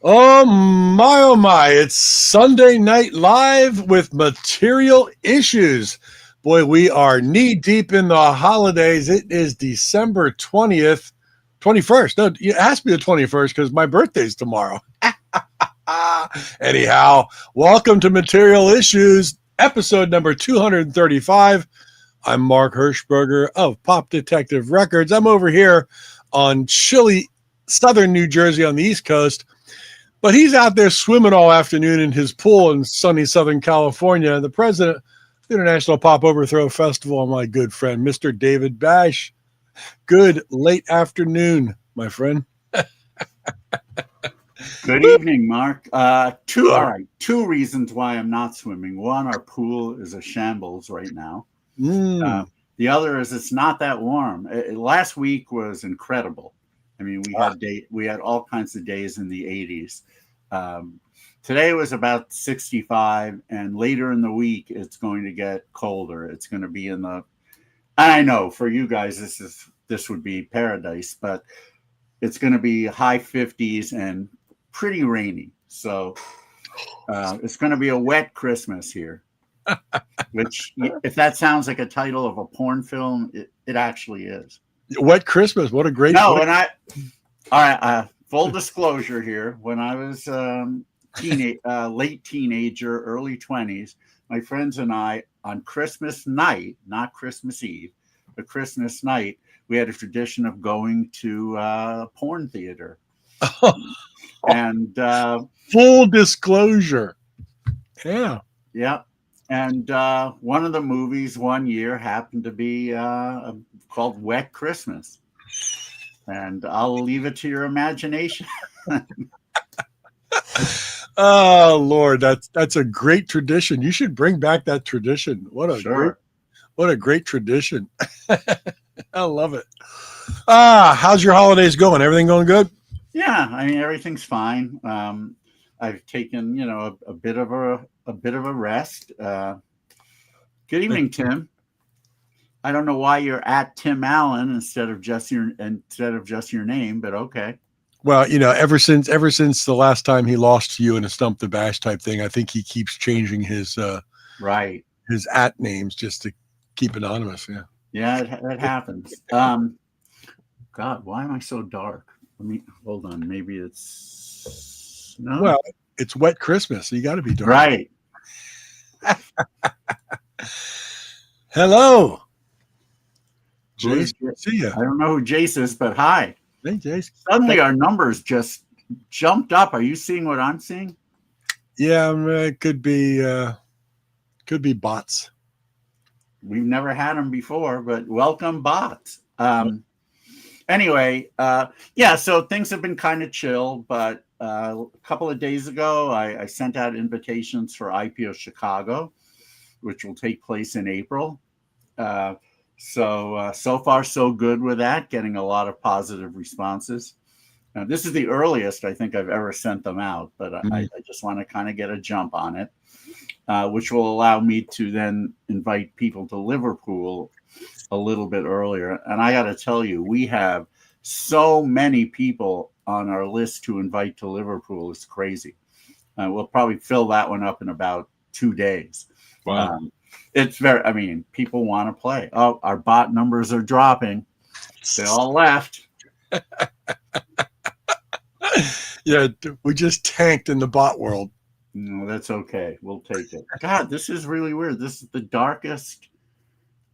Oh my, it's Sunday Night Live with Material Issues. Boy, we are knee deep in the holidays. It is December 20th, 21st. No, it has to be the 21st because my birthday's tomorrow. Anyhow, welcome to Material Issues, episode number 235. I'm Mark Hershberger of Pop Detective Records. I'm over here on chilly southern New Jersey on the East Coast. But he's out there swimming all afternoon in his pool in sunny Southern California. The president of the International Pop Overthrow Festival, my good friend, Mr. David Bash. Good late afternoon, my friend. Good evening, Mark. Two reasons why I'm not swimming. One, our pool is a shambles right now. The other is it's not that warm. Last week was incredible. I mean, we had all kinds of days in the 80s. Today was about 65, and later in the week it's going to get colder. It's going to be in the. I know for you guys this would be paradise, but it's going to be high 50s and pretty rainy. So it's going to be a wet Christmas here. Which, if that sounds like a title of a porn film, it actually is. Wet Christmas. What a great. No, all right. Full disclosure here. When I was late teenager, early 20s, my friends and I, on Christmas night, not Christmas Eve, but Christmas night, we had a tradition of going to a porn theater. And full disclosure. Yeah. Yeah. And one of the movies one year happened to be called Wet Christmas. And I'll leave it to your imagination. Oh, Lord, that's a great tradition. You should bring back that tradition. What a great tradition. I love it. How's your holidays going? Everything going good? Yeah, I mean, everything's fine. I've taken, a bit of a rest. Good evening, Tim. I don't know why you're at Tim Allen instead of just your name, but okay. Well, ever since the last time he lost to you in a Stump the Bash type thing, I think he keeps changing his his at names just to keep anonymous. Yeah. Yeah, it happens. God, why am I so dark? Let me hold on. Maybe it's no. Well, it's Wet Christmas, so you got to be dark. Right. Hello. Jace, see you. I don't know who Jace is, but hi. Hey, Jace. Suddenly our numbers just jumped up. Are you seeing what I'm seeing? Yeah, it could be bots. We've never had them before, but welcome bots. Anyway, so things have been kind of chill, but a couple of days ago, I sent out invitations for IPO Chicago, which will take place in April. So far, so good with that, getting a lot of positive responses. This is the earliest I think I've ever sent them out, but I just want to kind of get a jump on it, which will allow me to then invite people to Liverpool a little bit earlier. And I got to tell you, we have so many people on our list to invite to Liverpool. It's crazy. We'll probably fill that one up in about 2 days. Wow. People want to play. Oh, our bot numbers are dropping. They all left. Yeah, we just tanked in the bot world. No, that's okay. We'll take it. God, this is really weird. This is the darkest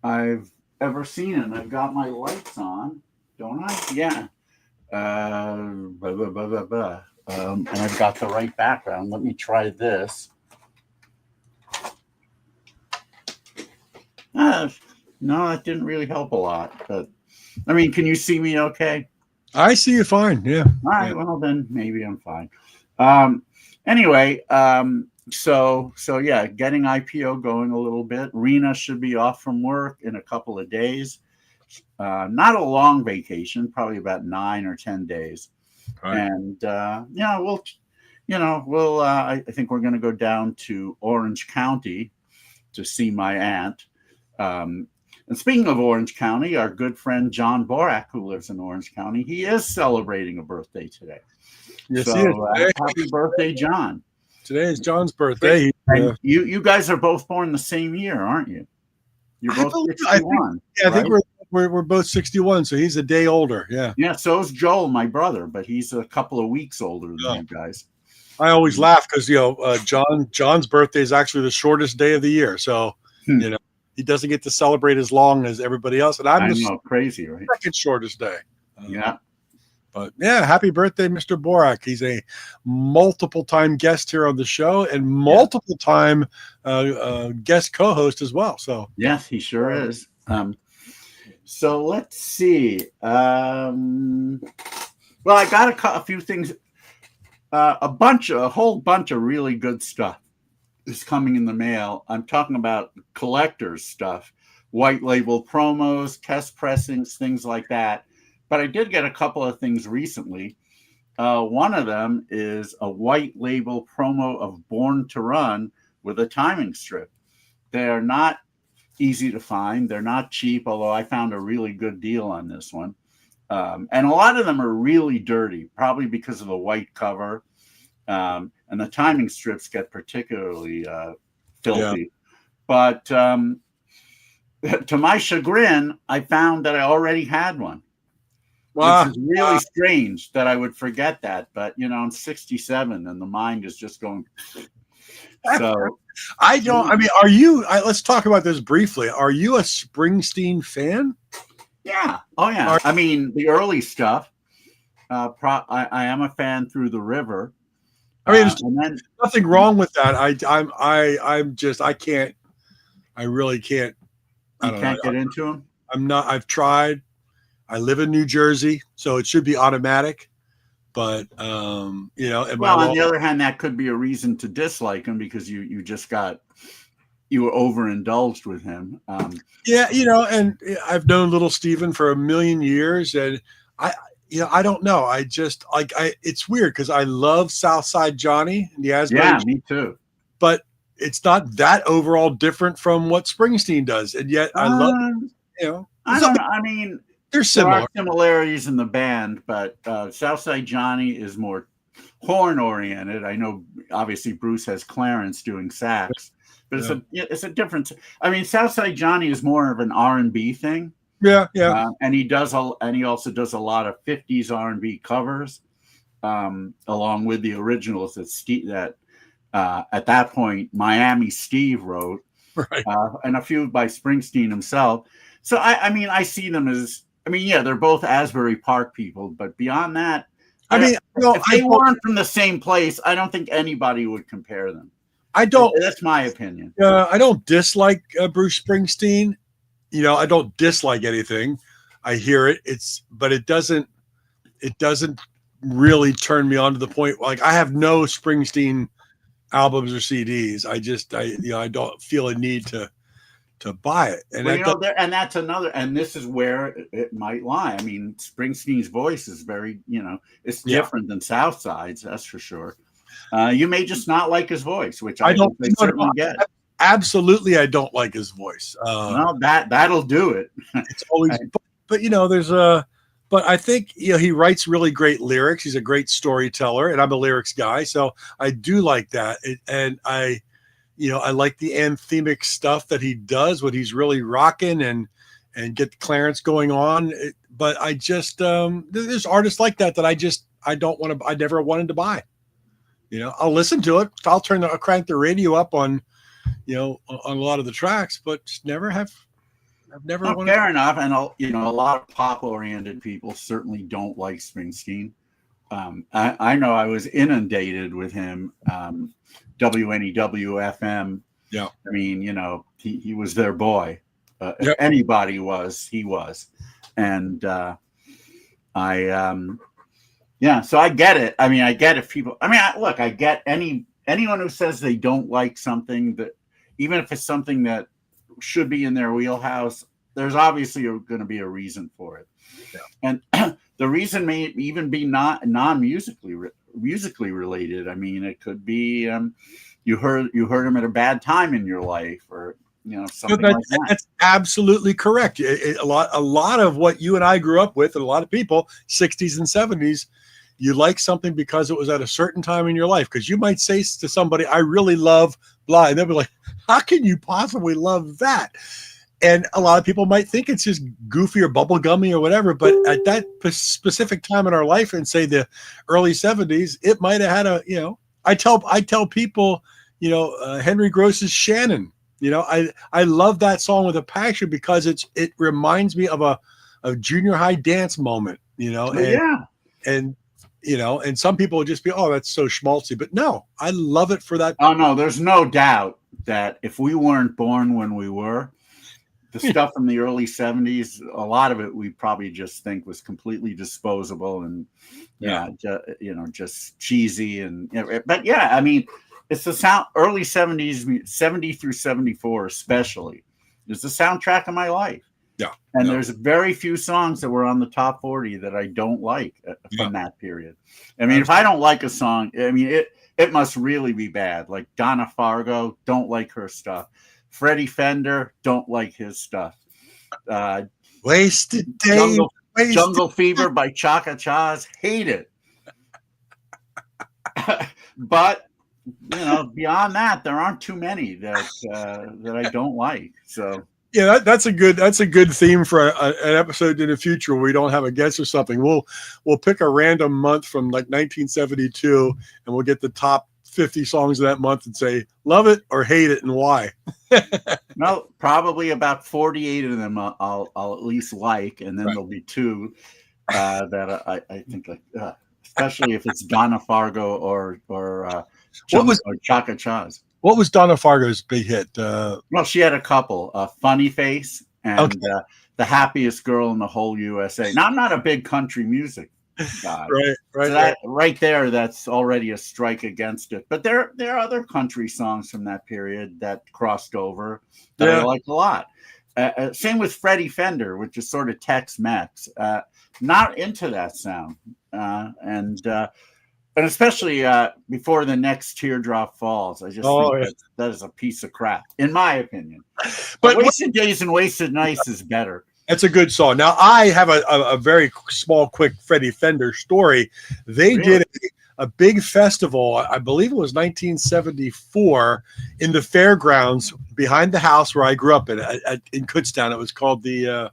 I've ever seen it. And I've got my lights on, don't I? Yeah. And I've got the right background. Let me try this. No, that didn't really help a lot. But I mean, can you see me okay? I see you fine. Yeah. All right. Yeah. Well, then maybe I'm fine. Anyway, so yeah, getting IPO going a little bit. Rena should be off from work in a couple of days. Not a long vacation, probably about 9 or 10 days. Right. And we'll I think we're going to go down to Orange County to see my aunt. And speaking of Orange County, our good friend John Borak, who lives in Orange County, he is celebrating a birthday today. Yes, So happy birthday, John. Today is John's birthday. And you guys are both born the same year, aren't you? You're both 61. I think we're both 61, so he's a day older. Yeah. Yeah, so is Joel, my brother, but he's a couple of weeks older than you guys. I always laugh because John's birthday is actually the shortest day of the year, so he doesn't get to celebrate as long as everybody else, and I'm crazy, right? Second shortest day. Yeah. But yeah, happy birthday, Mr. Borak. He's a multiple-time guest here on the show and multiple-time guest co-host as well. So yes, he sure is. So let's see. Well, I got a few things. A whole bunch of really good stuff is coming in the mail. I'm talking about collector's stuff, white label promos, test pressings, things like that. But I did get a couple of things recently. One of them is a white label promo of Born to Run with a timing strip. They're not easy to find. They're not cheap, although I found a really good deal on this one. And a lot of them are really dirty, probably because of the white cover. And the timing strips get particularly filthy. Yeah. But to my chagrin, I found that I already had one. Wow. Which is really strange that I would forget that. But, I'm 67 and the mind is just going. So are you, let's talk about this briefly. Are you a Springsteen fan? Yeah. Oh, yeah. I mean, the early stuff. I am a fan through the river. I mean, there's nothing wrong with that. I really can't. You can't get into them? I've tried. I live in New Jersey, so it should be automatic. But, on the other hand, that could be a reason to dislike him because you were overindulged with him. And I've known Little Steven for a million years, and I don't know. It's weird because I love Southside Johnny and the Asbury. Yeah, me too. But it's not that overall different from what Springsteen does, and yet I love. I don't know. I mean, there's similar. There are similarities in the band, but Southside Johnny is more horn oriented. I know, obviously, Bruce has Clarence doing sax, but it's a difference. I mean, Southside Johnny is more of an R&B thing. Yeah. And he also does a lot of 50s R&B covers, along with the originals that at that point Miami Steve wrote, right, and a few by Springsteen himself. So I see them as. They're both Asbury Park people, but beyond that, if they weren't from the same place, I don't think anybody would compare them. That's my opinion. I don't dislike Bruce Springsteen. I don't dislike anything. I hear it. But it doesn't really turn me on to the point. Like I have no Springsteen albums or CDs. I don't feel a need to buy it. And and that's another, and this is where it might lie. I mean, Springsteen's voice is very, it's different than Southside's, that's for sure. You may just not like his voice, which I don't certainly get. Absolutely, I don't like his voice. No, that'll do it. It's always, but there's but I think he writes really great lyrics. He's a great storyteller, and I'm a lyrics guy, so I do like that. And I like the anthemic stuff that he does when he's really rocking and get Clarence going on. But I just there's artists like that I never wanted to buy. I'll listen to it. I'll crank the radio up on on a lot of the tracks, but I've never wanted. Fair enough. And a lot of pop oriented people certainly don't like Springsteen. I know I was inundated with him. WNEW-FM. Yeah. I mean, he was their boy. If anybody was, he was. And so I get it. I mean, I get if people, I get anyone who says they don't like something, that even if it's something that should be in their wheelhouse, there's obviously going to be a reason for it. Yeah. And the reason may even be not non-musically related. I mean, it could be you heard him at a bad time in your life, or something like that. That's absolutely correct. A lot of what you and I grew up with, and a lot of people, 60s and 70s, you like something because it was at a certain time in your life. Because you might say to somebody, I really love blah, and they'll be like, how can you possibly love that? And a lot of people might think it's just goofy or bubblegummy or whatever, but at that specific time in our life, and say the early 70s, it might have had I tell people, Henry Gross's Shannon. I love that song with a passion because it reminds me of a junior high dance moment, and some people would just be, oh, that's so schmaltzy, but no, I love it for that. Oh no, there's no doubt that if we weren't born when we were, the stuff from the early 70s, a lot of it we probably just think was completely disposable and just cheesy but yeah, I mean, it's the sound. Early 70s, 70 through 74 especially, is the soundtrack of my life. Yeah. And there's very few songs that were on the top 40 that I don't like from that period. I mean, if I don't like a song, I mean, it must really be bad. Like Donna Fargo, don't like her stuff. Freddie Fender, don't like his stuff. Wasted Day. Jungle Fever by Chaka Chaz, hate it. But beyond that, there aren't too many that I don't like. So yeah, that's a good theme for an episode in the future where we don't have a guest or something. We'll pick a random month from like 1972, and we'll get the top 50 songs of that month and say love it or hate it and why. No, probably about 48 of them I'll at least like, and then there'll be two that I think like, especially if it's Donna Fargo or Chaka Chaz. What was Donna Fargo's big hit? Well, she had a couple. Funny Face and The Happiest Girl in the Whole USA. Now, I'm not a big country music guy. Right. So that, right there, that's already a strike against it. But there are other country songs from that period that crossed over that I like a lot. Same with Freddie Fender, which is sort of Tex-Mex. Not into that sound. And especially before the next teardrop falls, I just think that is a piece of crap, in my opinion. But Wasted Days and Wasted Nights is better. That's a good song. Now, I have a very small, quick Freddie Fender story. They did a big festival, I believe it was 1974, in the fairgrounds behind the house where I grew up in Kutztown. It was called the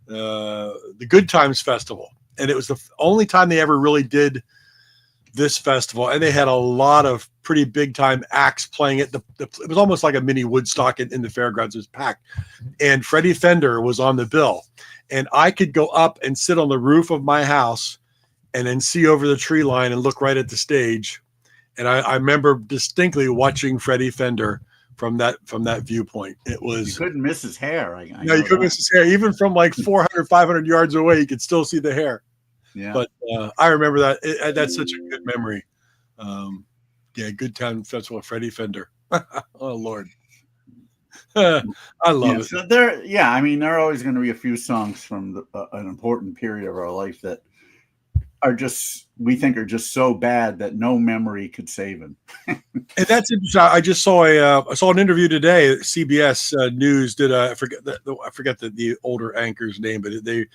Good Times Festival. And it was the only time they ever really did this festival, and they had a lot of pretty big time acts playing it. It was almost like a mini Woodstock in the fairgrounds. It was packed, and Freddie Fender was on the bill, and I could go up and sit on the roof of my house and then see over the tree line and look right at the stage. And I remember distinctly watching Freddie Fender from that viewpoint. It was, you couldn't miss his hair. No, you couldn't miss his hair. Even from like 400, 500 yards away, you could still see the hair. Yeah. But I remember that. That's such a good memory. Good Town Festival, Freddie Fender. Oh Lord, I love it. So there are always going to be a few songs from an important period of our life that we think are just so bad that no memory could save them. And that's interesting. I just saw I saw an interview today. CBS News did I forget the older anchor's name, but they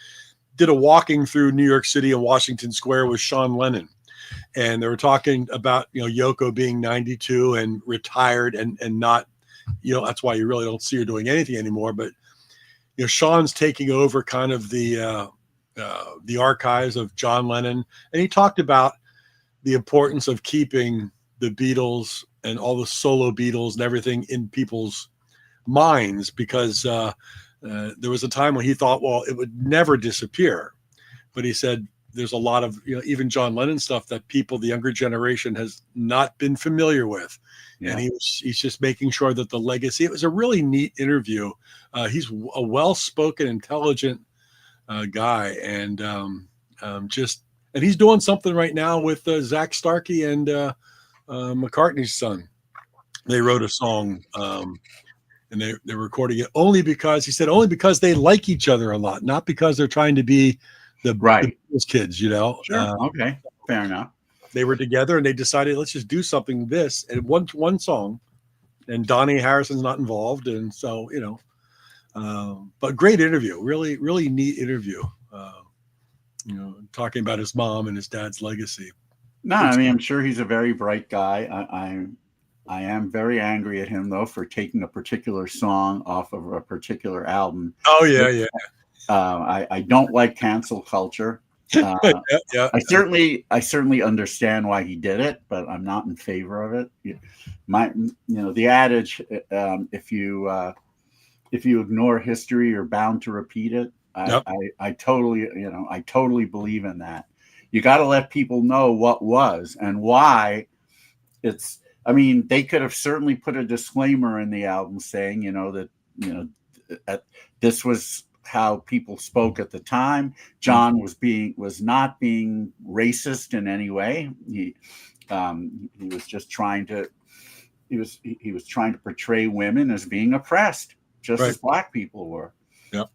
did a walking through New York City and Washington Square with Sean Lennon. And they were talking about, Yoko being 92 and retired and not, that's why you really don't see her doing anything anymore. But, Sean's taking over kind of the archives of John Lennon. And he talked about the importance of keeping the Beatles and all the solo Beatles and everything in people's minds, because there was a time when he thought, well, it would never disappear. But he said there's a lot of, even John Lennon stuff that the younger generation has not been familiar with. Yeah. And he's just making sure that the legacy, it was a really neat interview. He's a well-spoken, intelligent guy. And and he's doing something right now with Zach Starkey and McCartney's son. They wrote a song, and they're recording it only because they like each other a lot, not because they're trying to be the kids, Sure. Okay. Fair enough. They were together and they decided, let's just do something and one song, and Donnie Harrison's not involved, and so but great interview, really, really neat interview. Talking about his mom and his dad's legacy. No, I mean, I'm sure he's a very bright guy. I am very angry at him though for taking a particular song off of a particular album. Oh yeah. I don't like cancel culture. Yeah. I certainly understand why he did it, but I'm not in favor of it. The adage, if you ignore history, you're bound to repeat it. I totally believe in that. You got to let people know what was and why. They could have certainly put a disclaimer in the album saying, that this was how people spoke at the time. John was not being racist in any way. He was just trying to portray women as being oppressed, just as black people were. Yep.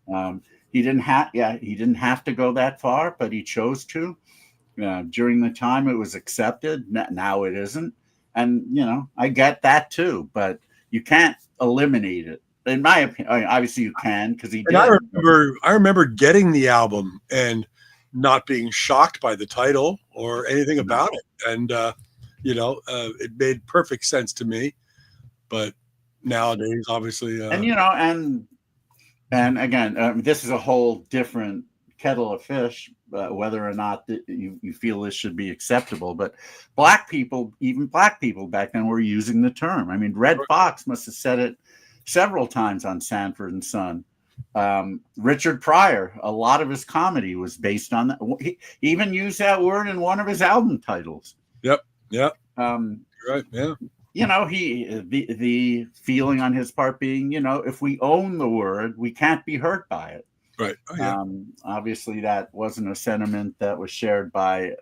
He didn't have to go that far, but he chose to. During the time it was accepted. Now it isn't. And, I get that too, but you can't eliminate it. In my opinion, obviously you can, because he did. I remember getting the album and not being shocked by the title or anything about it. And, it made perfect sense to me. But nowadays, obviously. And again, this is a whole different kettle of fish, whether or not you feel this should be acceptable. But even black people back then were using the term. I mean, Red Fox must have said it several times on Sanford and Son. Richard Pryor, a lot of his comedy was based on that. He even used that word in one of his album titles. Yep. Right. Yeah. The feeling on his part being, if we own the word, we can't be hurt by it. Right. Oh, yeah. Obviously, that wasn't a sentiment that was shared by,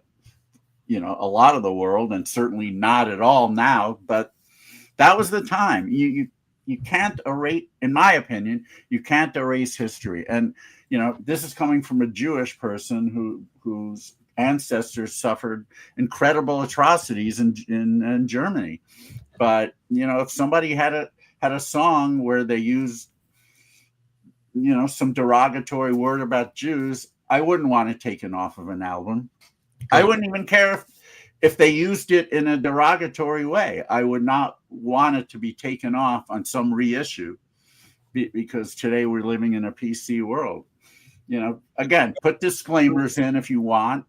a lot of the world, and certainly not at all now. But that was the time. You can't erase, in my opinion, you can't erase history. And this is coming from a Jewish person whose ancestors suffered incredible atrocities in Germany. But if somebody had a song where they used some derogatory word about Jews, I wouldn't want it taken off of an album. I wouldn't even care if they used it in a derogatory way. I would not want it to be taken off on some reissue, because today we're living in a PC world. Again, put disclaimers in if you want.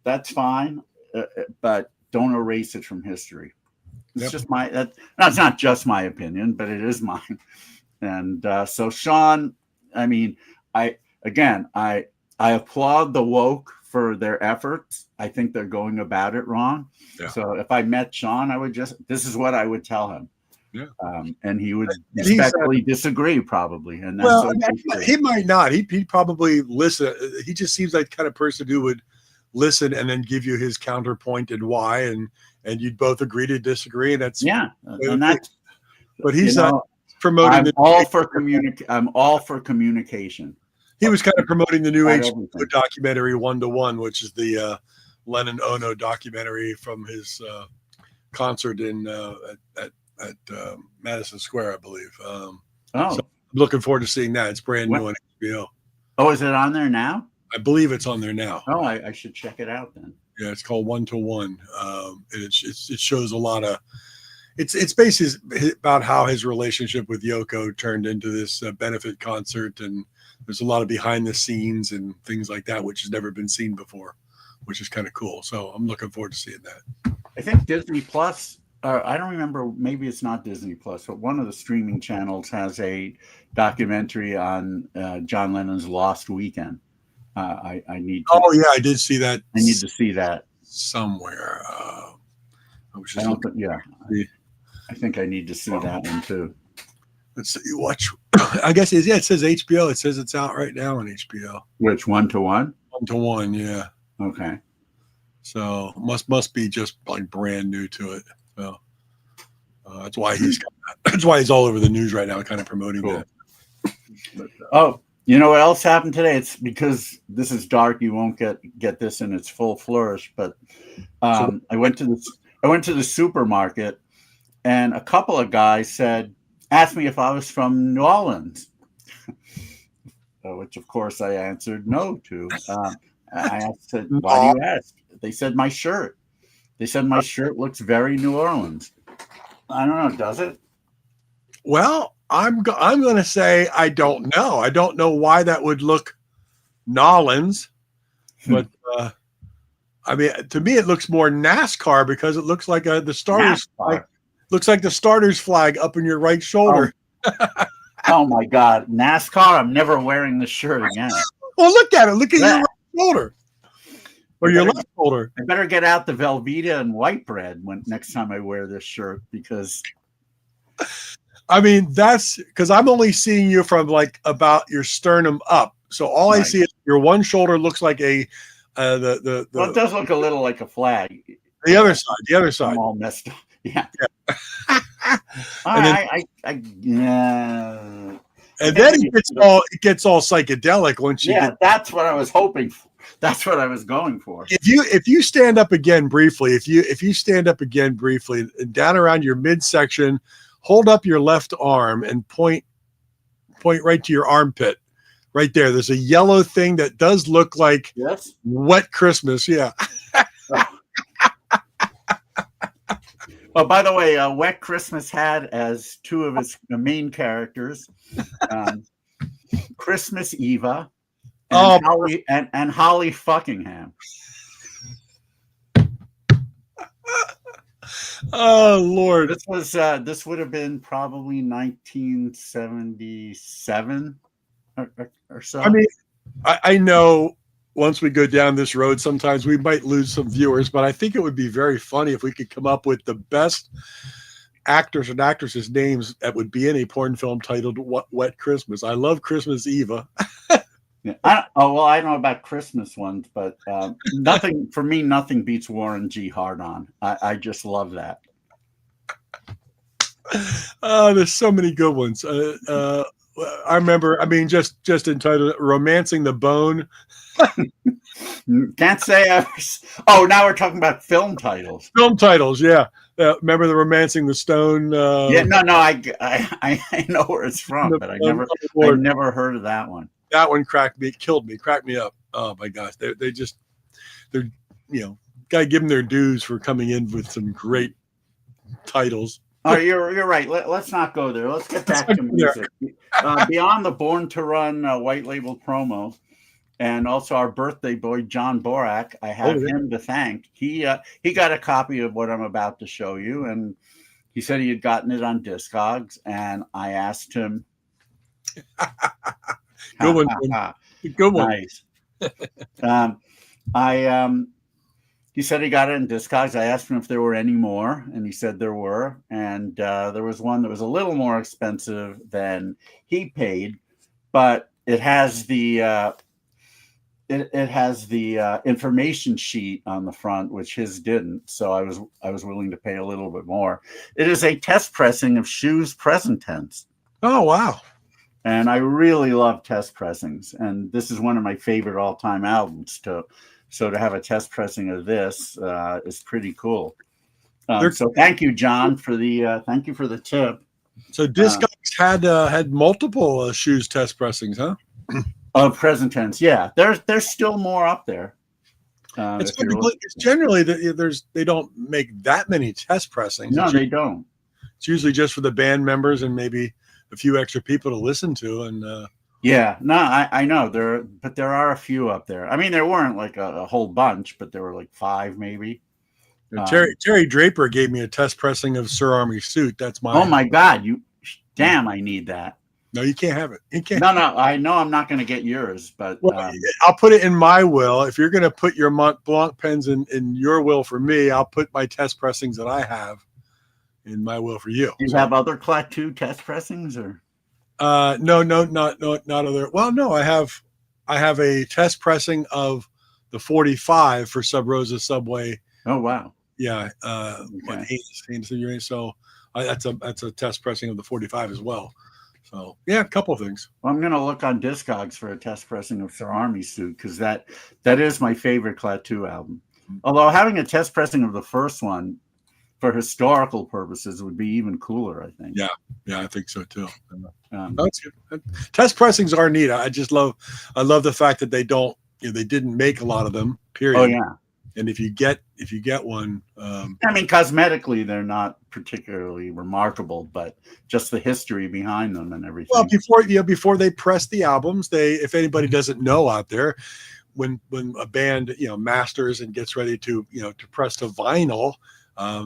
That's fine, but don't erase it from history. It's just that's not just my opinion, but it is mine. And so Sean, I mean, I applaud the woke for their efforts. I think they're going about it wrong. Yeah. So if I met Sean, this is what I would tell him. Yeah. And he would respectfully disagree, probably. And that's he might not. He'd probably listen. He just seems like the kind of person who would listen and then give you his counterpoint and why, and you'd both agree to disagree. And that's but he's not promoting. I'm all for communication. He was kind of promoting the new HBO documentary 1 to 1, which is the Lennon Ono documentary from his concert in at Madison Square, I believe. So I'm looking forward to seeing that. It's brand new on HBO. Oh, is it on there now? I believe it's on there now. Oh, I should check it out then. Yeah, it's called 1 to 1. It shows a lot of. It's basically about how his relationship with Yoko turned into this benefit concert, and there's a lot of behind the scenes and things like that, which has never been seen before, which is kind of cool. So I'm looking forward to seeing that. I think Disney Plus. I don't remember. Maybe it's not Disney Plus, but one of the streaming channels has a documentary on John Lennon's Lost Weekend. I need. Oh yeah, I did see that. I need to see that somewhere. I think I need to see that one too. Let's see. Watch. I guess it says HBO. It says it's out right now on HBO. Which 1 to 1? 1 to 1, yeah. Okay. So must be just like brand new to it. So that's why he's all over the news right now, kind of promoting that. But, you know what else happened today? It's because this is dark. You won't get this in its full flourish. But I went to the supermarket and a couple of guys asked me if I was from New Orleans, which of course I answered no to. I said, "Why do you ask?" They said, "My shirt." They said my shirt looks very New Orleans. I don't know, does it? Well, I'm going to say I don't know. I don't know why that would look Nolans, but I mean, to me, it looks more NASCAR because it looks like the starters flag. Looks like the starters flag up in your right shoulder. Oh my God, NASCAR! I'm never wearing this shirt again. Well, look at it. Look at your right shoulder. Or your left shoulder. I better get out the Velveeta and white bread next time I wear this shirt, because I mean, that's because I'm only seeing you from like about your sternum up. So all I see is your one shoulder looks like a well, it does look a little like a flag. The other side. I'm all messed up. Yeah. And then it gets all psychedelic once you get. That's what I was hoping for. That's what I was going for. If you stand up again briefly, if you stand up again briefly and down around your midsection, hold up your left arm and point right to your armpit. Right there. There's a yellow thing that does look like Wet Christmas. Yeah. Oh, by the way, Wet Christmas had as two of its main characters, Christmas Eva and Holly Fuckingham. Oh Lord! This would have been probably 1977 or so. I mean, I know once we go down this road, sometimes we might lose some viewers, but I think it would be very funny if we could come up with the best actors and actresses' names that would be in a porn film titled Wet Christmas. I love Christmas Eva. Yeah. I don't know about Christmas ones, but nothing beats Warren G. Hardon. I just love that. There's so many good ones. I remember, just entitled Romancing the Bone. Can't say now we're talking about film titles. Film titles, yeah. Remember the Romancing the Stone? I know where it's from, but I never heard of that one. That one cracked me up. Oh my gosh. They're gotta give them their dues for coming in with some great titles. Oh, you're right. Let's not go there. Let's get back to music. Beyond the Born to Run white label promo, and also our birthday boy John Borak, I have him to thank. He got a copy of what I'm about to show you, and he said he had gotten it on Discogs, and I asked him. Good one. Good one. Nice. He said he got it in Discogs. I asked him if there were any more, and he said there were. And there was one that was a little more expensive than he paid, but it has the information sheet on the front, which his didn't. So I was willing to pay a little bit more. It is a test pressing of Shoes present tense. Oh wow! And I really love test pressings, and this is one of my favorite all-time albums. So to have a test pressing of this is pretty cool. So thank you, John, for the tip. So Discogs had multiple Shoes test pressings, huh? Of present tense, yeah. There's still more up there. It's generally they don't make that many test pressings. No, they don't. It's usually just for the band members and maybe a few extra people to listen to. And I know there are a few up there. I mean, there weren't like a whole bunch, but there were like 5 maybe. Terry Draper gave me a test pressing of Sir Army's Suit. That's mine. Oh my God! I need that. No, you can't have it. You can't. No. I know I'm not going to get yours, but I'll put it in my will. If you're going to put your Mont Blanc pens in your will for me, I'll put my test pressings that I have in my will for you. Do you have other Clat 2 test pressings or? No, not other. Well, no, I have a test pressing of the 45 for Sub Rosa Subway. Oh wow. Yeah. So that's a test pressing of the 45 as well. So yeah, a couple of things. Well, I'm gonna look on Discogs for a test pressing of Sir Army's Suit, because that is my favorite Clat 2 album. Although having a test pressing of the first for historical purposes, it would be even cooler, I think. Yeah, I think so too. That's good. Test pressings are neat. I love the fact that they don't, they didn't make a lot of them. Period. Oh yeah. And if you get one, I mean, cosmetically, they're not particularly remarkable, but just the history behind them and everything. Well, before they press the albums, if anybody doesn't know out there, when a band masters and gets ready to to press the vinyl,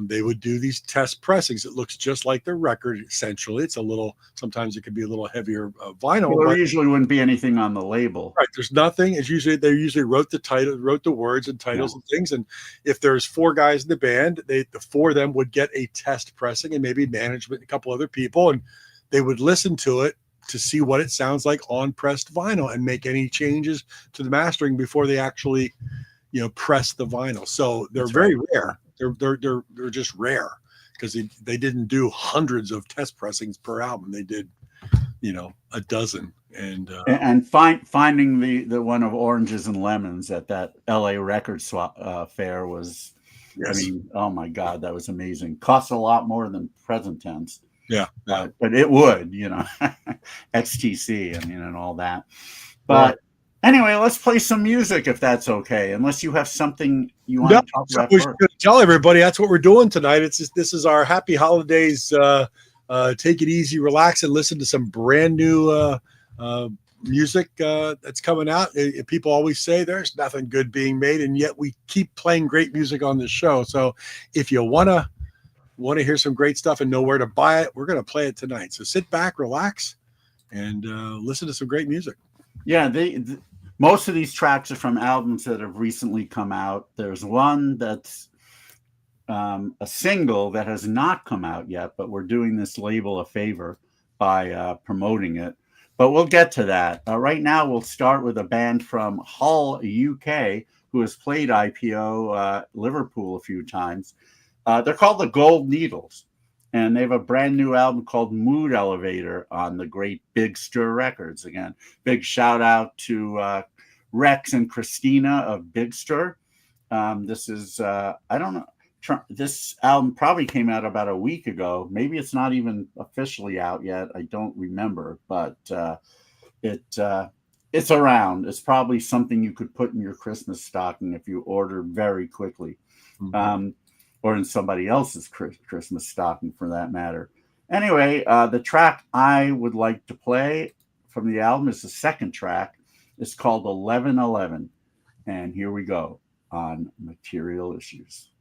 they would do these test pressings. It looks just like the record. Essentially, sometimes it can be a little heavier vinyl. Well, there usually wouldn't be anything on the label. Right. There's nothing. They usually wrote the title, wrote the words and titles and things. And if there's 4 guys in the band, the 4 of them would get a test pressing, and maybe management, a couple other people, and they would listen to it to see what it sounds like on pressed vinyl and make any changes to the mastering before they actually, press the vinyl. So they're very rare. They're just rare because they didn't do hundreds of test pressings per album. They did, a dozen. And finding the one of Oranges and Lemons at that LA record fair was, I mean, oh my God, that was amazing. Costs a lot more than present tense. Yeah. But it would, XTC and all that. But anyway, let's play some music if that's okay. Unless you have something you want to talk about. We should tell everybody that's what we're doing tonight. This is our happy holidays. Take it easy, relax, and listen to some brand new music that's coming out. People always say there's nothing good being made, and yet we keep playing great music on this show. So if you want to hear some great stuff and know where to buy it, we're going to play it tonight. So sit back, relax, and listen to some great music. Yeah, most of these tracks are from albums that have recently come out. There's one that's a single that has not come out yet, but we're doing this label a favor by promoting it. But we'll get to that. Right now, we'll start with a band from Hull, UK, who has played IPO Liverpool a few times. They're called the Gold Needles, and they have a brand new album called Mood Elevator on the great Big Stir Records. Again, big shout out to Rex and Christina of Big Stir. This is, I don't know, this album probably came out about a week ago. Maybe it's not even officially out yet. I don't remember, but it's around. It's probably something you could put in your Christmas stocking if you order very quickly. Mm-hmm. Or in somebody else's Christmas stocking, for that matter. Anyway, the track I would like to play from the album is the second track. It's called 1111. And here we go on Material Issues.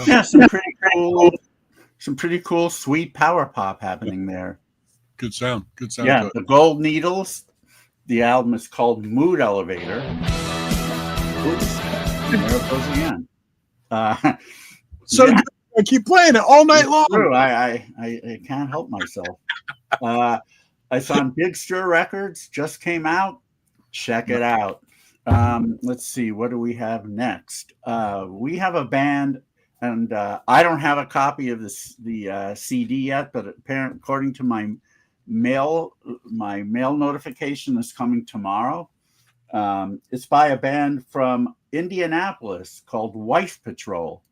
Yeah, some pretty cool, sweet power pop happening there. Good sound. Good sound. Yeah, the Gold Needles. The album is called Mood Elevator. Oops, there it goes again. So yeah. I keep playing it all night long. True. I can't help myself. It's on Big Stir Records. Just came out. Check it out. Let's see. What do we have next? We have a band, and I don't have a copy of the CD yet, but apparently, according to my mail notification is coming tomorrow. It's by a band from Indianapolis called Wife Patrol.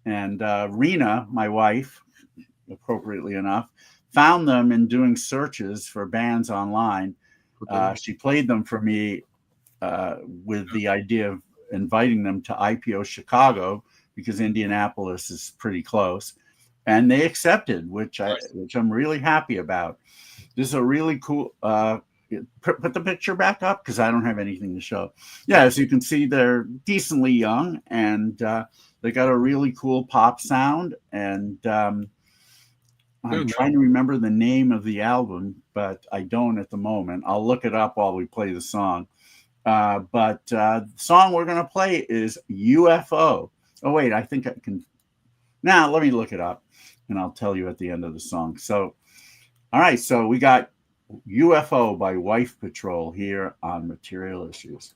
And Rena, my wife, appropriately enough, found them in doing searches for bands online. She played them for me with the idea of inviting them to IPO Chicago because Indianapolis is pretty close. And they accepted, which I'm really happy about. This is a really cool. Put the picture back up because I don't have anything to show. Yeah, as you can see, they're decently young and they got a really cool pop sound. And I'm trying to remember the name of the album, but I don't at the moment. I'll look it up while we play the song. But the song we're going to play is UFO. Oh, wait, I think I can. Now, let me look it up and I'll tell you at the end of the song. So, all right, so we got UFO by Wife Patrol here on Material Issues.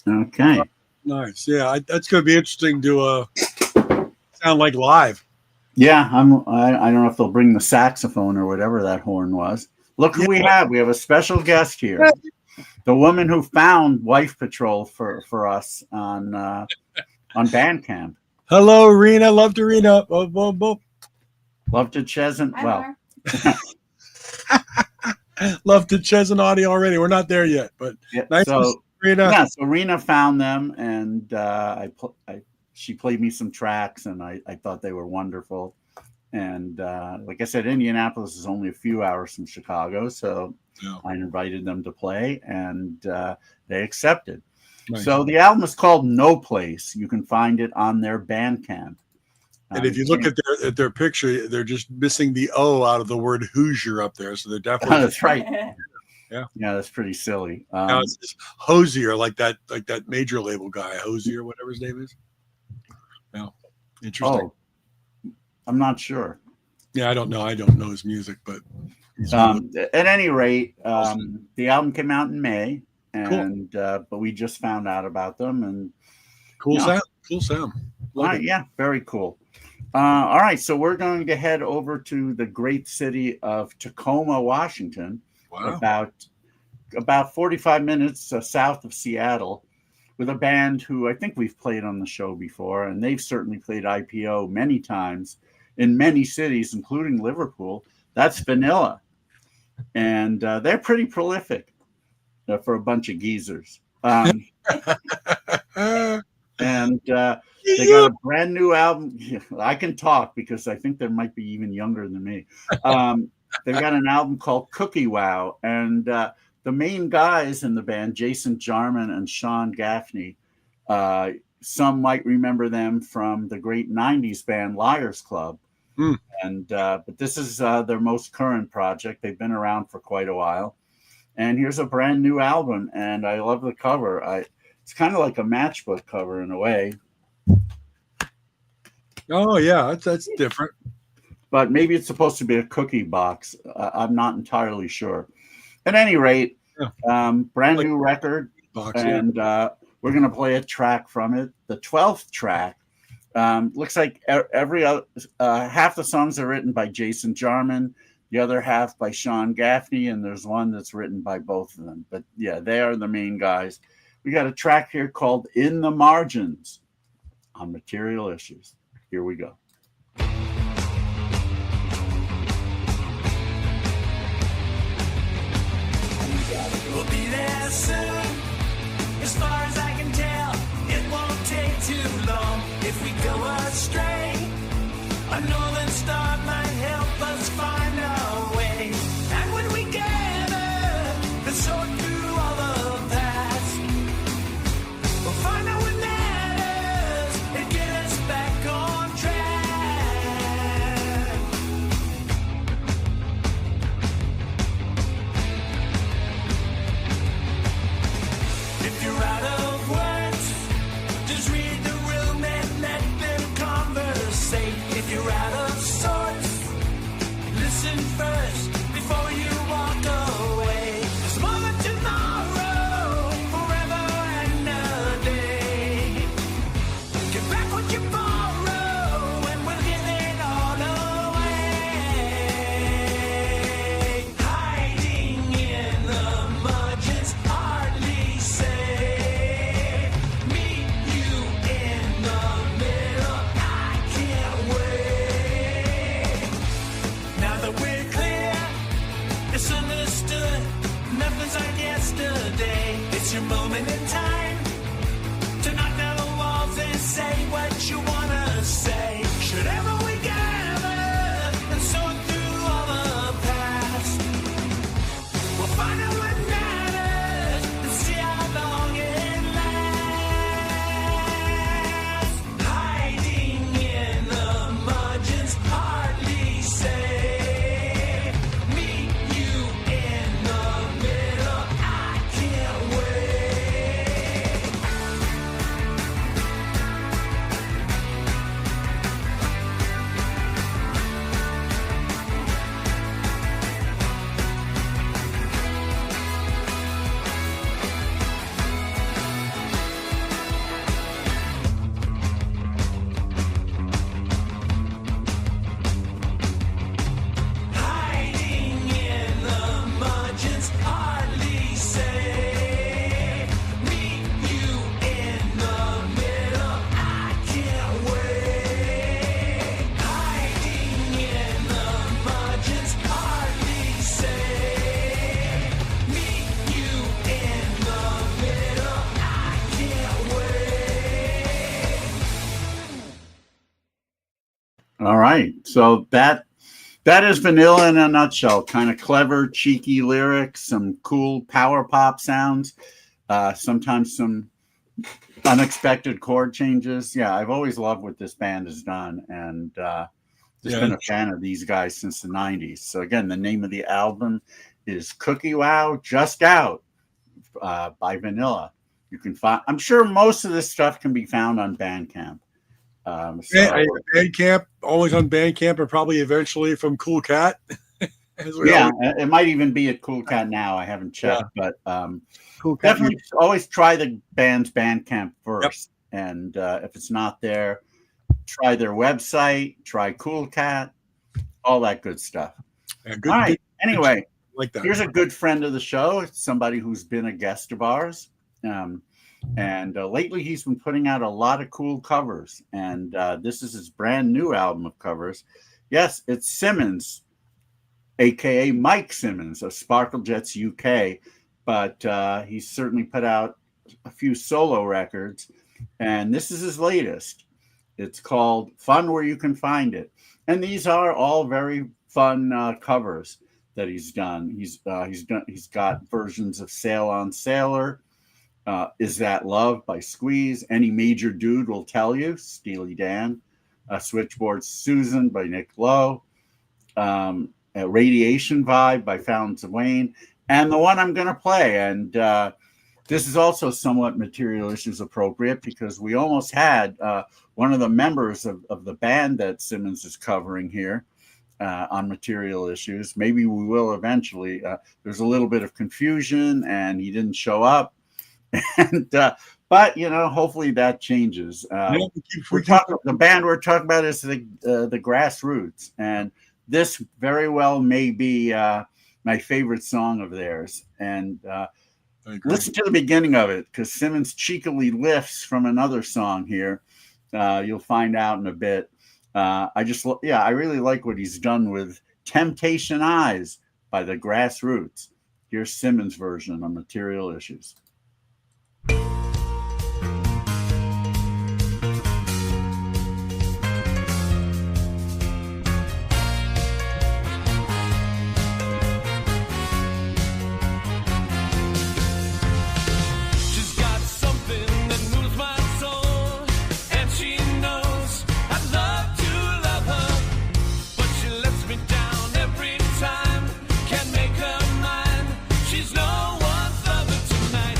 Okay. Nice. Yeah, that's going to be interesting to sound like live. Yeah, I don't know if they'll bring the saxophone or whatever that horn was. Look who we have. We have a special guest here. The woman who found Wife Patrol for us on Bandcamp. Hello, Rena. Love to Rena. Love to Chesn. Well, love to Chesn audio already. We're not there yet, but yeah, nice to see Rena. Yeah, so Rena found them, and she played me some tracks, and I thought they were wonderful. And like I said, Indianapolis is only a few hours from Chicago, so I invited them to play, and they accepted. Nice. So the album is called No Place. You can find it on their Bandcamp. And if you look at their picture, they're just missing the O out of the word Hoosier up there. So they're definitely that's right. Yeah, that's pretty silly. Now it's just Hosier, like that major label guy, Hosier, whatever his name is. Yeah, interesting. Oh, I'm not sure. Yeah, I don't know. I don't know his music, but at any rate, the album came out in May, and but we just found out about them, and cool sound. Yeah, very cool. All right, so we're going to head over to the great city of Tacoma, Washington. Wow. About 45 minutes south of Seattle, with a band who I think we've played on the show before, and they've certainly played IPO many times in many cities, including Liverpool. That's Vanilla, and they're pretty prolific for a bunch of geezers. And they got a brand new album. I can talk because I think they might be even younger than me. They've got an album called Cookie Wow, and the main guys in the band, Jason Jarman and Sean Gaffney, some might remember them from the great 90s band Liars Club. And but this is their most current project. They've been around for quite a while. And here's a brand new album, and I love the cover. It's kind of like a matchbook cover in a way. Oh, yeah, that's different. But maybe it's supposed to be a cookie box. I'm not entirely sure. At any rate, brand new record, and we're going to play a track from it. The 12th track looks like every half the songs are written by Jason Jarman, the other half by Sean Gaffney, and there's one that's written by both of them. But yeah, they are the main guys. We got a track here called In the Margins on Material Issues. Here we go. We'll be there soon. As far as I can tell, it won't take too long. If we go astray, a northern star might help us find our way. And when we gather and sort through all the past, we'll find out what matters and get us back on track. If you're out of words, just read the room and let them conversate. If you're out of sorts, listen first before you walk away. There's more than tomorrow, forever and a day. Get back what you borrow, and we'll give it all away. Hiding in the margins, hardly safe. Meet you in the middle, I can't wait. Now that we're clear, it's understood, nothing's like yesterday. It's your moment in time to knock down the walls and say what you wanna say. Should ever we gather and sort through all the past, we'll find out what matters and see how long it lasts. Hiding in the margins, hardly safe. Meet you in the middle, I can't wait. right. So that is Vanilla in a nutshell. Kind of clever, cheeky lyrics, some cool power pop sounds, sometimes some unexpected chord changes. Yeah, I've always loved what this band has done, and just been a fan of these guys since the 90s. So again, the name of the album is Cookie Wow, just out by Vanilla. You can find, I'm sure most of this stuff can be found on Bandcamp. Bandcamp, always on Bandcamp, or probably eventually from Cool Cat. Yeah, it might even be at Cool Cat now. I haven't checked, but Cool Cat, definitely always try the band's Bandcamp first. Yep. And if it's not there, try their website, try Cool Cat, all that good stuff. Yeah, all right. Anyway, like that. Here's a good friend of the show. It's somebody who's been a guest of ours. And lately he's been putting out a lot of cool covers. And this is his brand new album of covers. Yes, it's Simmons, a.k.a. Mike Simmons of Sparkle Jets UK. But he's certainly put out a few solo records. And this is his latest. It's called Fun Where You Can Find It. And these are all very fun covers that he's done. He's got versions of Sail on Sailor, Is That Love by Squeeze, Any Major Dude Will Tell You, Steely Dan, Switchboard Susan by Nick Lowe, Radiation Vibe by Fountains of Wayne, and the one I'm going to play. And this is also somewhat Material Issues appropriate because we almost had one of the members of the band that Simmons is covering here on Material Issues. Maybe we will eventually. There's a little bit of confusion and he didn't show up. And but hopefully that changes. The band we're talking about is the Grassroots, and this very well may be my favorite song of theirs. And listen to the beginning of it because Simmons cheekily lifts from another song here. You'll find out in a bit. I really like what he's done with Temptation Eyes by the Grassroots. Here's Simmons' version on Material Issues. She's no one's lover tonight.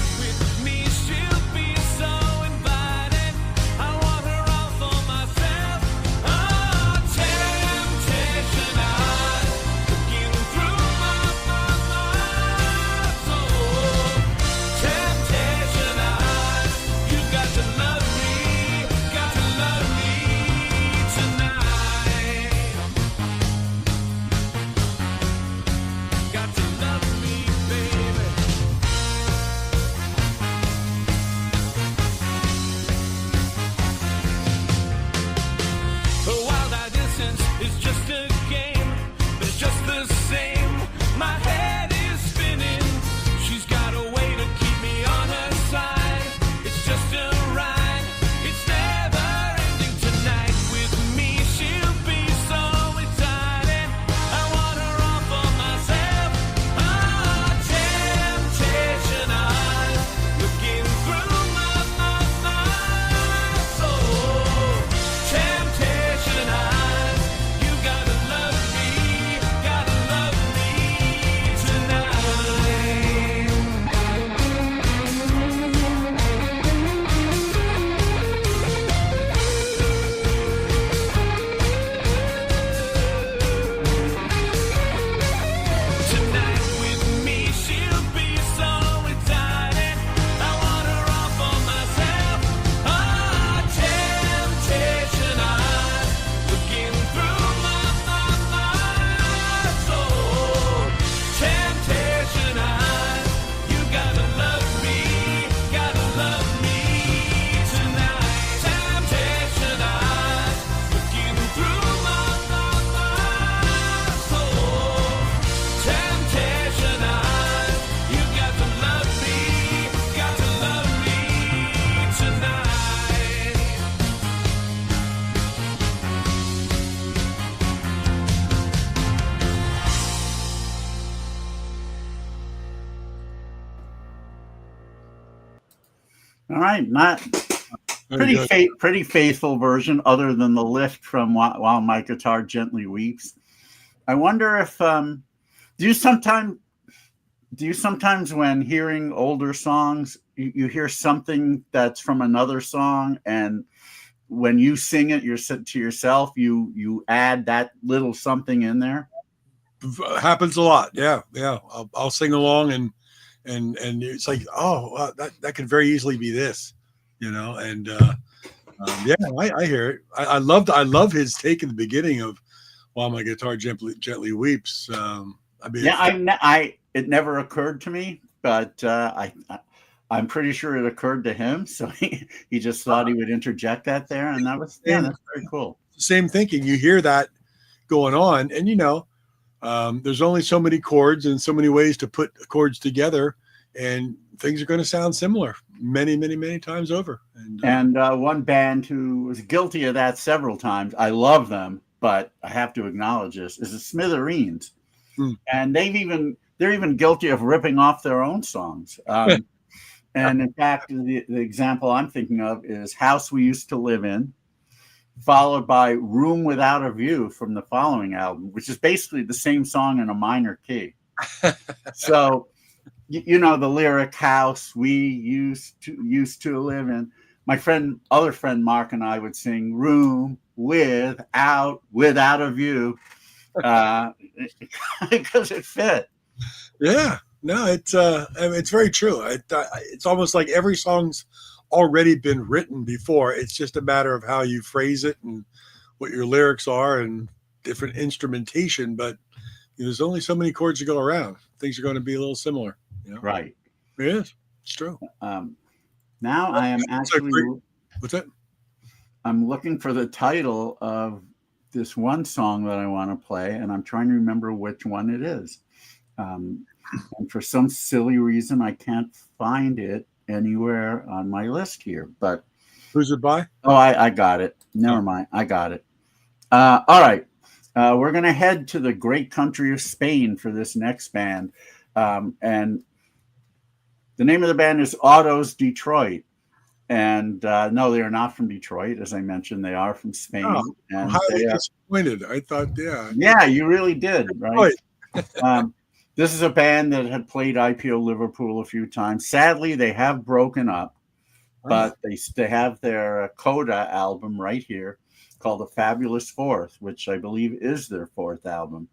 All right, not pretty faithful version, other than the lift from "While My Guitar Gently Weeps." I wonder if do you sometimes when hearing older songs, you hear something that's from another song, and when you sing it to yourself, you add that little something in there? Happens a lot. Yeah. I'll sing along and it's like, oh, that could very easily be this, and yeah, I hear it. I love his take in the beginning of "While My Guitar Gently Weeps." I mean, yeah, it never occurred to me, but I'm pretty sure it occurred to him. So he just thought he would interject that there, and that's very cool. Same thinking. You hear that going on, and there's only so many chords and so many ways to put chords together, and things are going to sound similar many, many, many times over. And one band who was guilty of that several times, I love them, but I have to acknowledge this, is the Smithereens. And they're even guilty of ripping off their own songs. And in fact, the example I'm thinking of is "House We Used to Live In," followed by "Room Without a View" from the following album, which is basically the same song in a minor key. So, the lyric "House we used to live in." My other friend Mark and I would sing "Room without a view," because it fit. Yeah, no, it's very true. It's almost like every song's already been written before. It's just a matter of how you phrase it and what your lyrics are and different instrumentation. But there's only so many chords to go around. Things are going to be a little similar. Right. It is. It's true. Now I am actually. What's that? I'm looking for the title of this one song that I want to play, and I'm trying to remember which one it is. And for some silly reason, I can't find it anywhere on my list here. But who's it by? Oh, I got it. Never mind. I got it. All right. We're going to head to the great country of Spain for this next band. And the name of the band is Autos Detroit. And no, they are not from Detroit. As I mentioned, they are from Spain. Oh, and I'm highly disappointed. I thought, yeah. Yeah, you really did, right? This is a band that had played IPO Liverpool a few times. Sadly, they have broken up, but they have their Coda album right here called The Fabulous Fourth, which I believe is their fourth album.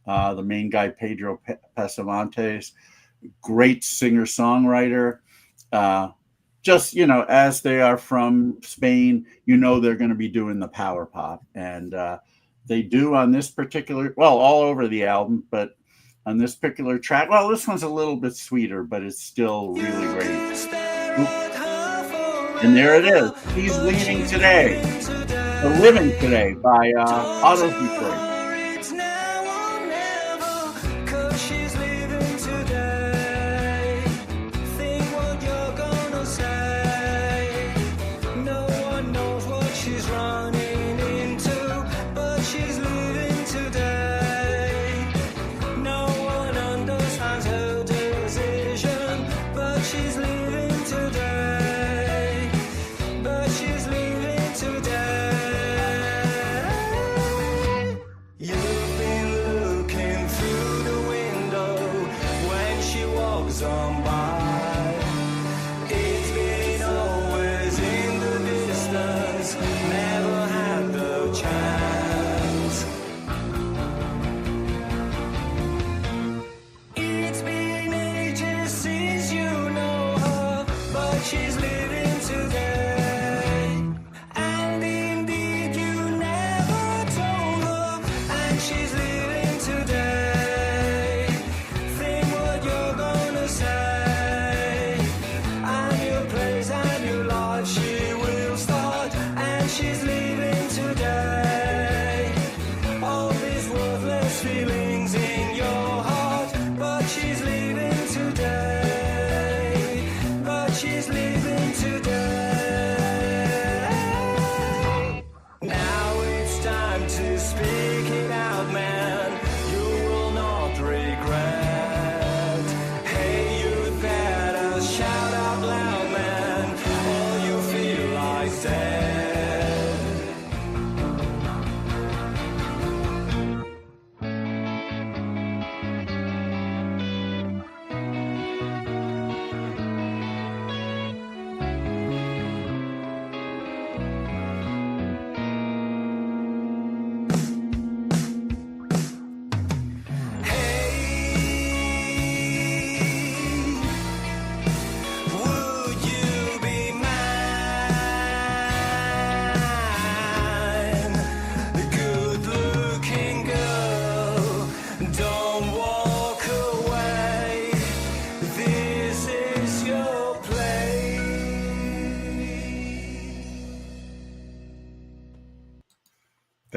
The main guy, Pedro Pasamontes, great singer-songwriter. Just, as they are from Spain, they're going to be doing the power pop. And they do on this particular, all over the album, but on this particular track, this one's a little bit sweeter, but it's still really great. And there it is. He's Leaving Today, or Living Today by Autos Detroit. Think what you're gonna say.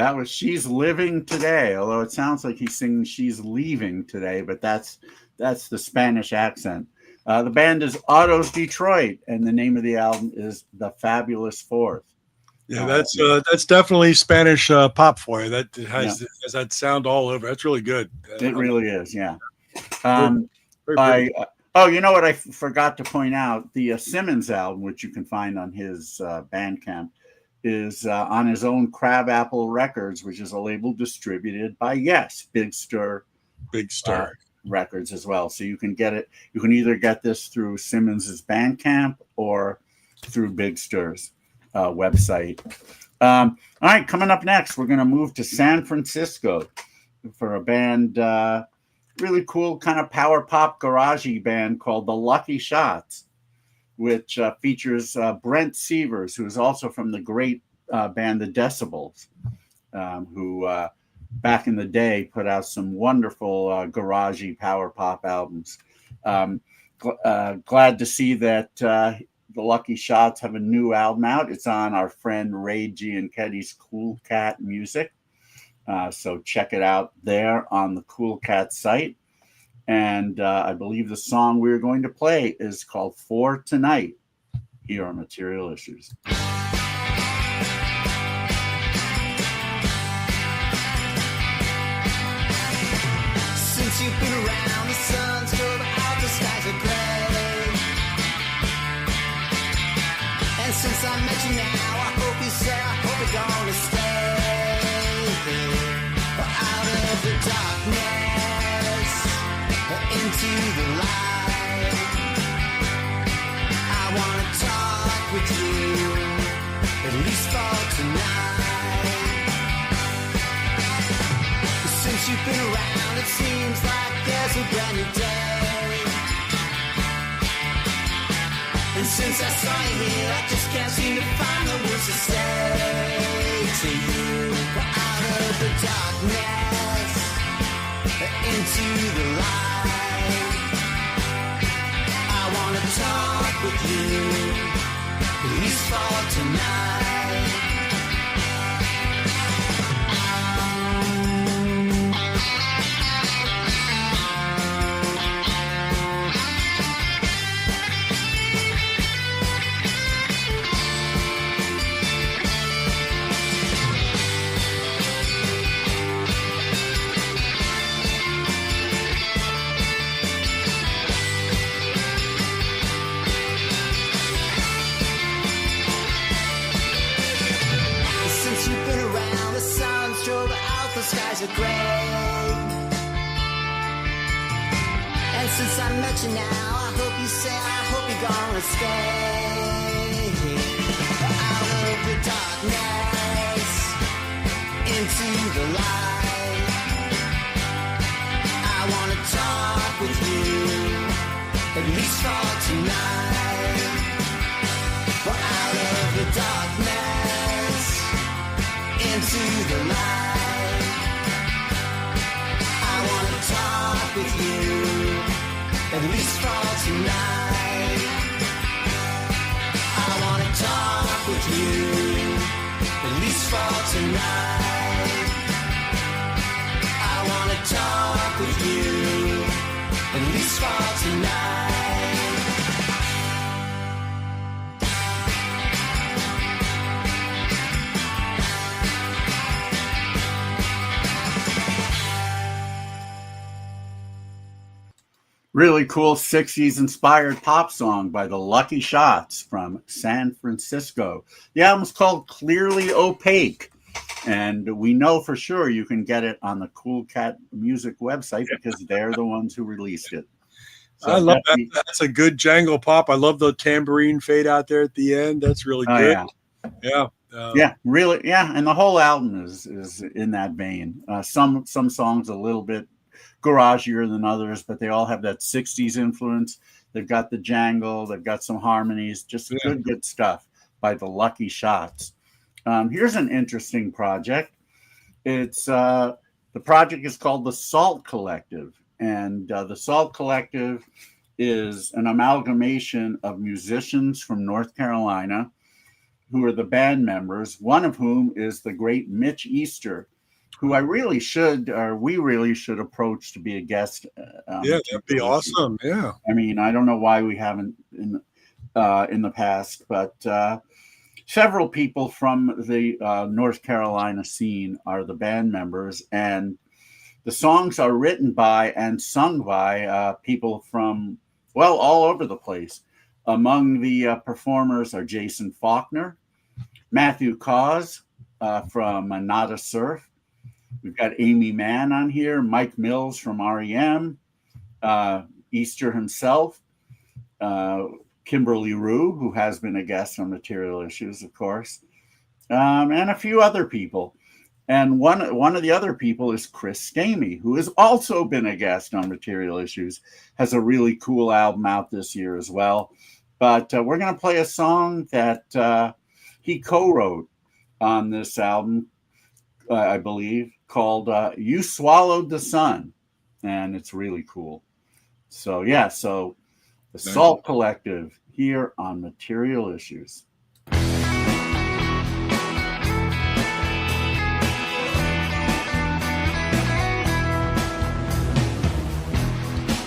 That was She's Living Today, although it sounds like he's singing She's Leaving Today, but that's the Spanish accent. The band is Otto's Detroit, and the name of the album is The Fabulous Fourth. Yeah, that's definitely Spanish pop for you. That has that sound all over. That's really good. It really is, yeah. Very pretty. You know what I forgot to point out? The Simmons album, which you can find on his Bandcamp, is on his own Crabapple Records, which is a label distributed by Big Stir Records as well. So you can get it. You can either get this through Simmons's Bandcamp or through Big Stir's website. All right, coming up next, we're going to move to San Francisco for a band, really cool kind of power pop garagey band called the Lucky Shots, which features Brent Severs, who is also from the great band The Decibels, who back in the day put out some wonderful garagey power pop albums. Glad to see that the Lucky Shots have a new album out. It's on our friend Ray G and Keddy's Cool Cat Music. So check it out there on the Cool Cat site. And I believe the song we're going to play is called For Tonight here on Material Issues. Since you've been around, the sun's filled out, the skies are gray. And since I met you now, I hope you're gonna stay out of the darkness, into the light. I wanna talk with you, at least for tonight. Since you've been around, it seems like there's a brand new day. And since I saw you here, I just can't seem to find the words to say to you. We're out of the darkness, into the light. I wanna talk with you, at least for tonight. Skies are gray. And since I met you now, I hope you're gonna stay out of the darkness, into the light. I wanna talk with you, at least for tonight. We're out of the darkness, into the light. Talk with you, at least for tonight. I wanna talk with you, at least for tonight. I wanna talk with you, at least for tonight. Really cool 60s inspired pop song by the Lucky Shots from San Francisco. The album's called Clearly Opaque, and we know for sure you can get it on the Cool Cat Music website because they're the ones who released it. So I love that. That's a good jangle pop. I love the tambourine fade out there at the end. That's really good. Yeah. Really. Yeah. And the whole album is in that vein. Some songs a little bit garagier than others, but they all have that 60s influence. They've got the jangle, they've got some harmonies, just good stuff by the Lucky Shots. Here's an interesting project. It's the project is called the Salt Collective, and the Salt Collective is an amalgamation of musicians from North Carolina who are the band members, one of whom is the great Mitch Easter, who we really should approach to be a guest. Yeah, that'd be awesome. Yeah. I mean, I don't know why we haven't in the past, but several people from the North Carolina scene are the band members, and the songs are written by and sung by people from, well, all over the place. Among the performers are Jason Faulkner, Matthew Cause from Nada Surf. We've got Amy Mann on here, Mike Mills from REM, Easter himself, Kimberly Rue, who has been a guest on Material Issues, of course, and a few other people. And one of the other people is Chris Stamey, who has also been a guest on Material Issues, has a really cool album out this year as well. But we're going to play a song that he co-wrote on this album, I believe, called You Swallowed the Sun. And it's really cool. So, yeah, so the Salt Collective here on Material Issues.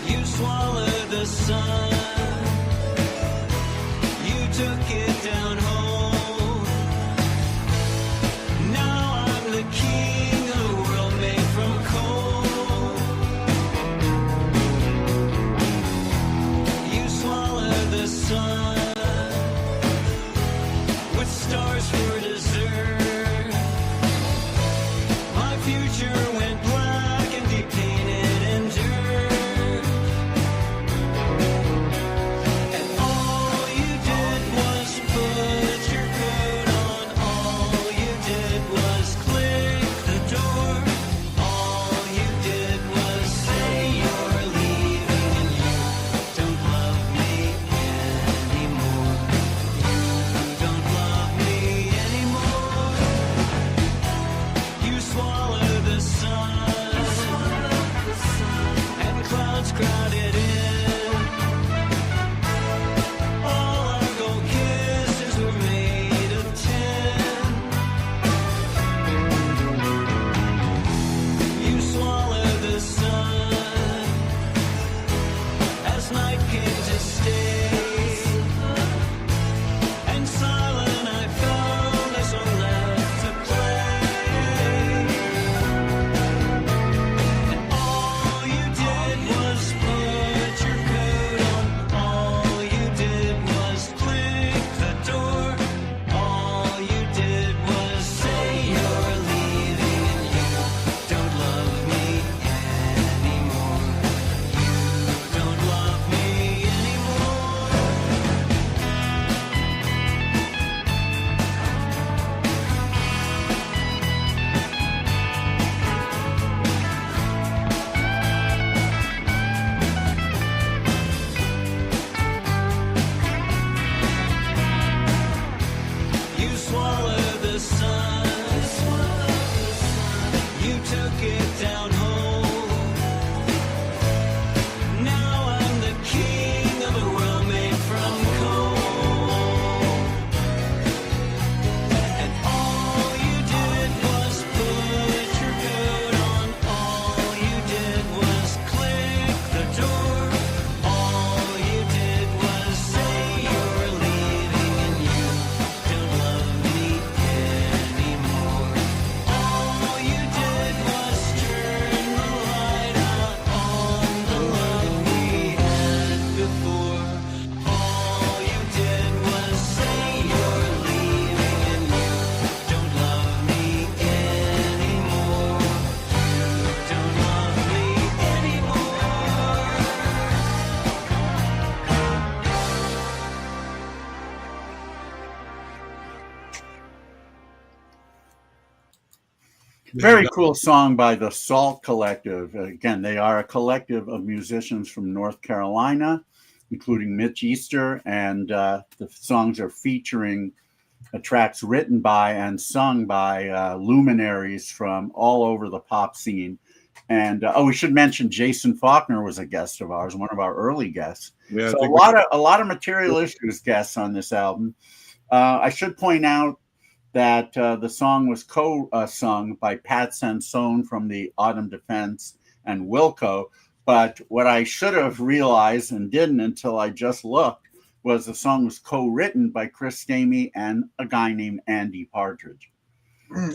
You swallowed the sun. You took it down home. Now I'm the king of the world made from coal. You swallowed the sun with stars for dessert. My future went black and depainted in dirt. And all you did was put your coat on. All you did was click the door. All you did was say you're leaving and you don't love me anymore. You don't love me anymore. You swallow the sun and clouds crowded in. All our gold kisses were made of tin. You swallowed the sun as night came to stay. And silent I found there's no left to play. And all you did was put your coat on. All you did was click the door. All you did was say you're leaving and you don't love me anymore. You don't love me anymore. You swallowed the sun. You took it down home. Now I'm the king of a world made from coal. And all you did was put your coat on. All you did was click the door. All you did was say you're leaving and you don't love me anymore. All you did was turn the light out on the love we had before. All you did was say you're leaving and you don't love me anymore. You don't love me anymore. Very cool song by the Salt Collective. Again, they are a collective of musicians from North Carolina, including Mitch Easter, and the songs are featuring tracks written by and sung by luminaries from all over the pop scene. And we should mention Jason Faulkner was a guest of ours, one of our early guests. Yeah, I So think a lot of Material Issues guests on this album. I should point out that the song was co-sung by Pat Sansone from the Autumn Defense and Wilco. But what I should have realized and didn't until I just looked was the song was co-written by Chris Stamey and a guy named Andy Partridge.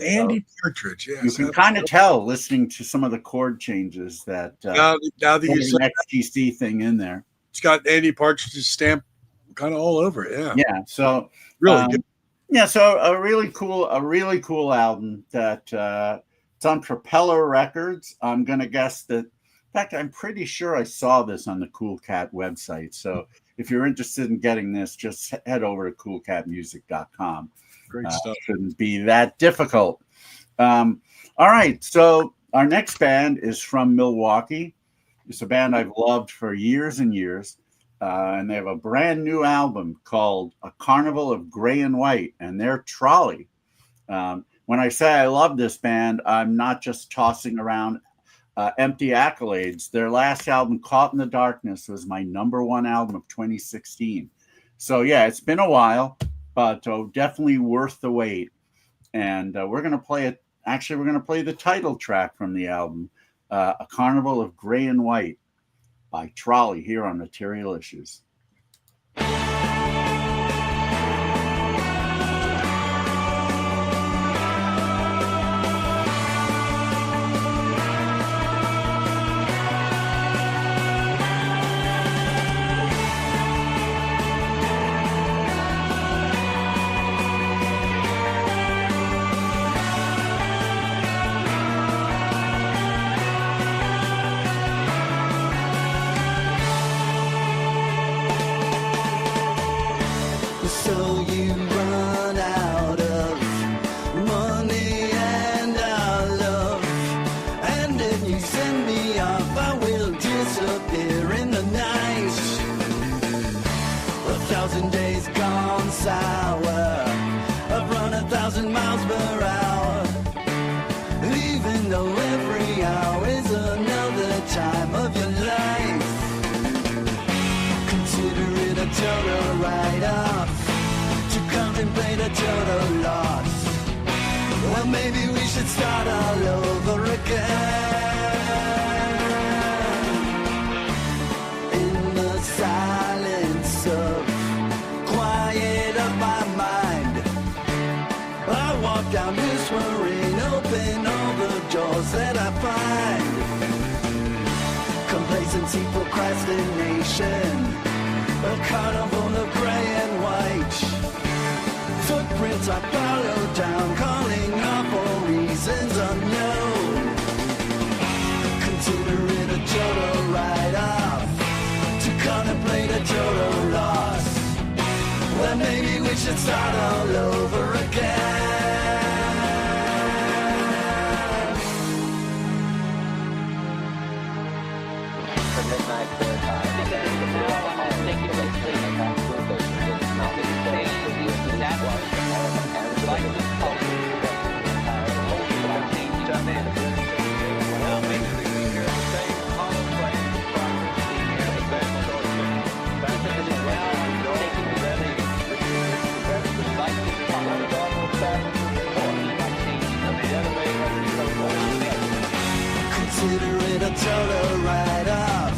Andy Partridge, yes. You can kind of tell listening to some of the chord changes that now that you said an XTC thing in there. It's got Andy Partridge's stamp kind of all over it. Yeah. Yeah. So really good. Yeah. So a really cool album that it's on Propeller Records. I'm going to guess that. In fact, I'm pretty sure I saw this on the Cool Cat website. So if you're interested in getting this, just head over to coolcatmusic.com. Great stuff. Shouldn't be that difficult. All right. So our next band is from Milwaukee. It's a band I've loved for years and years. And they have a brand new album called A Carnival of Gray and White, and they're Trolley. When I say I love this band, I'm not just tossing around empty accolades. Their last album, Caught in the Darkness, was my #1 album of 2016. So yeah, it's been a while, but definitely worth the wait. And we're going to play it. Actually, we're going to play the title track from the album, A Carnival of Gray and White by Trolley, here on Material Issues. So you run out of money and our love, and if you send me off, I will disappear in the night. 1,000 days gone sour, I've run 1,000 miles per hour, even though every hour is another time of your life. Consider it a total write-off, contemplate a total loss. Well, maybe we should start all over again. In the silence of quiet of my mind, I walk down this rain, open all the doors that I find. Complacency, procrastination, a carnival of gray and white. Footprints I follow down, calling out for reasons unknown. Consider it a total write-off, to contemplate a total loss. Well, maybe we should start all over again. For midnight prayer time, thank you for listening. That was and like this jump in. Well, basically we hear the same hollow play from the best sources. That's it. Now taking the ready. Like this hollow dog will start or the other way. Consider it a total write-off,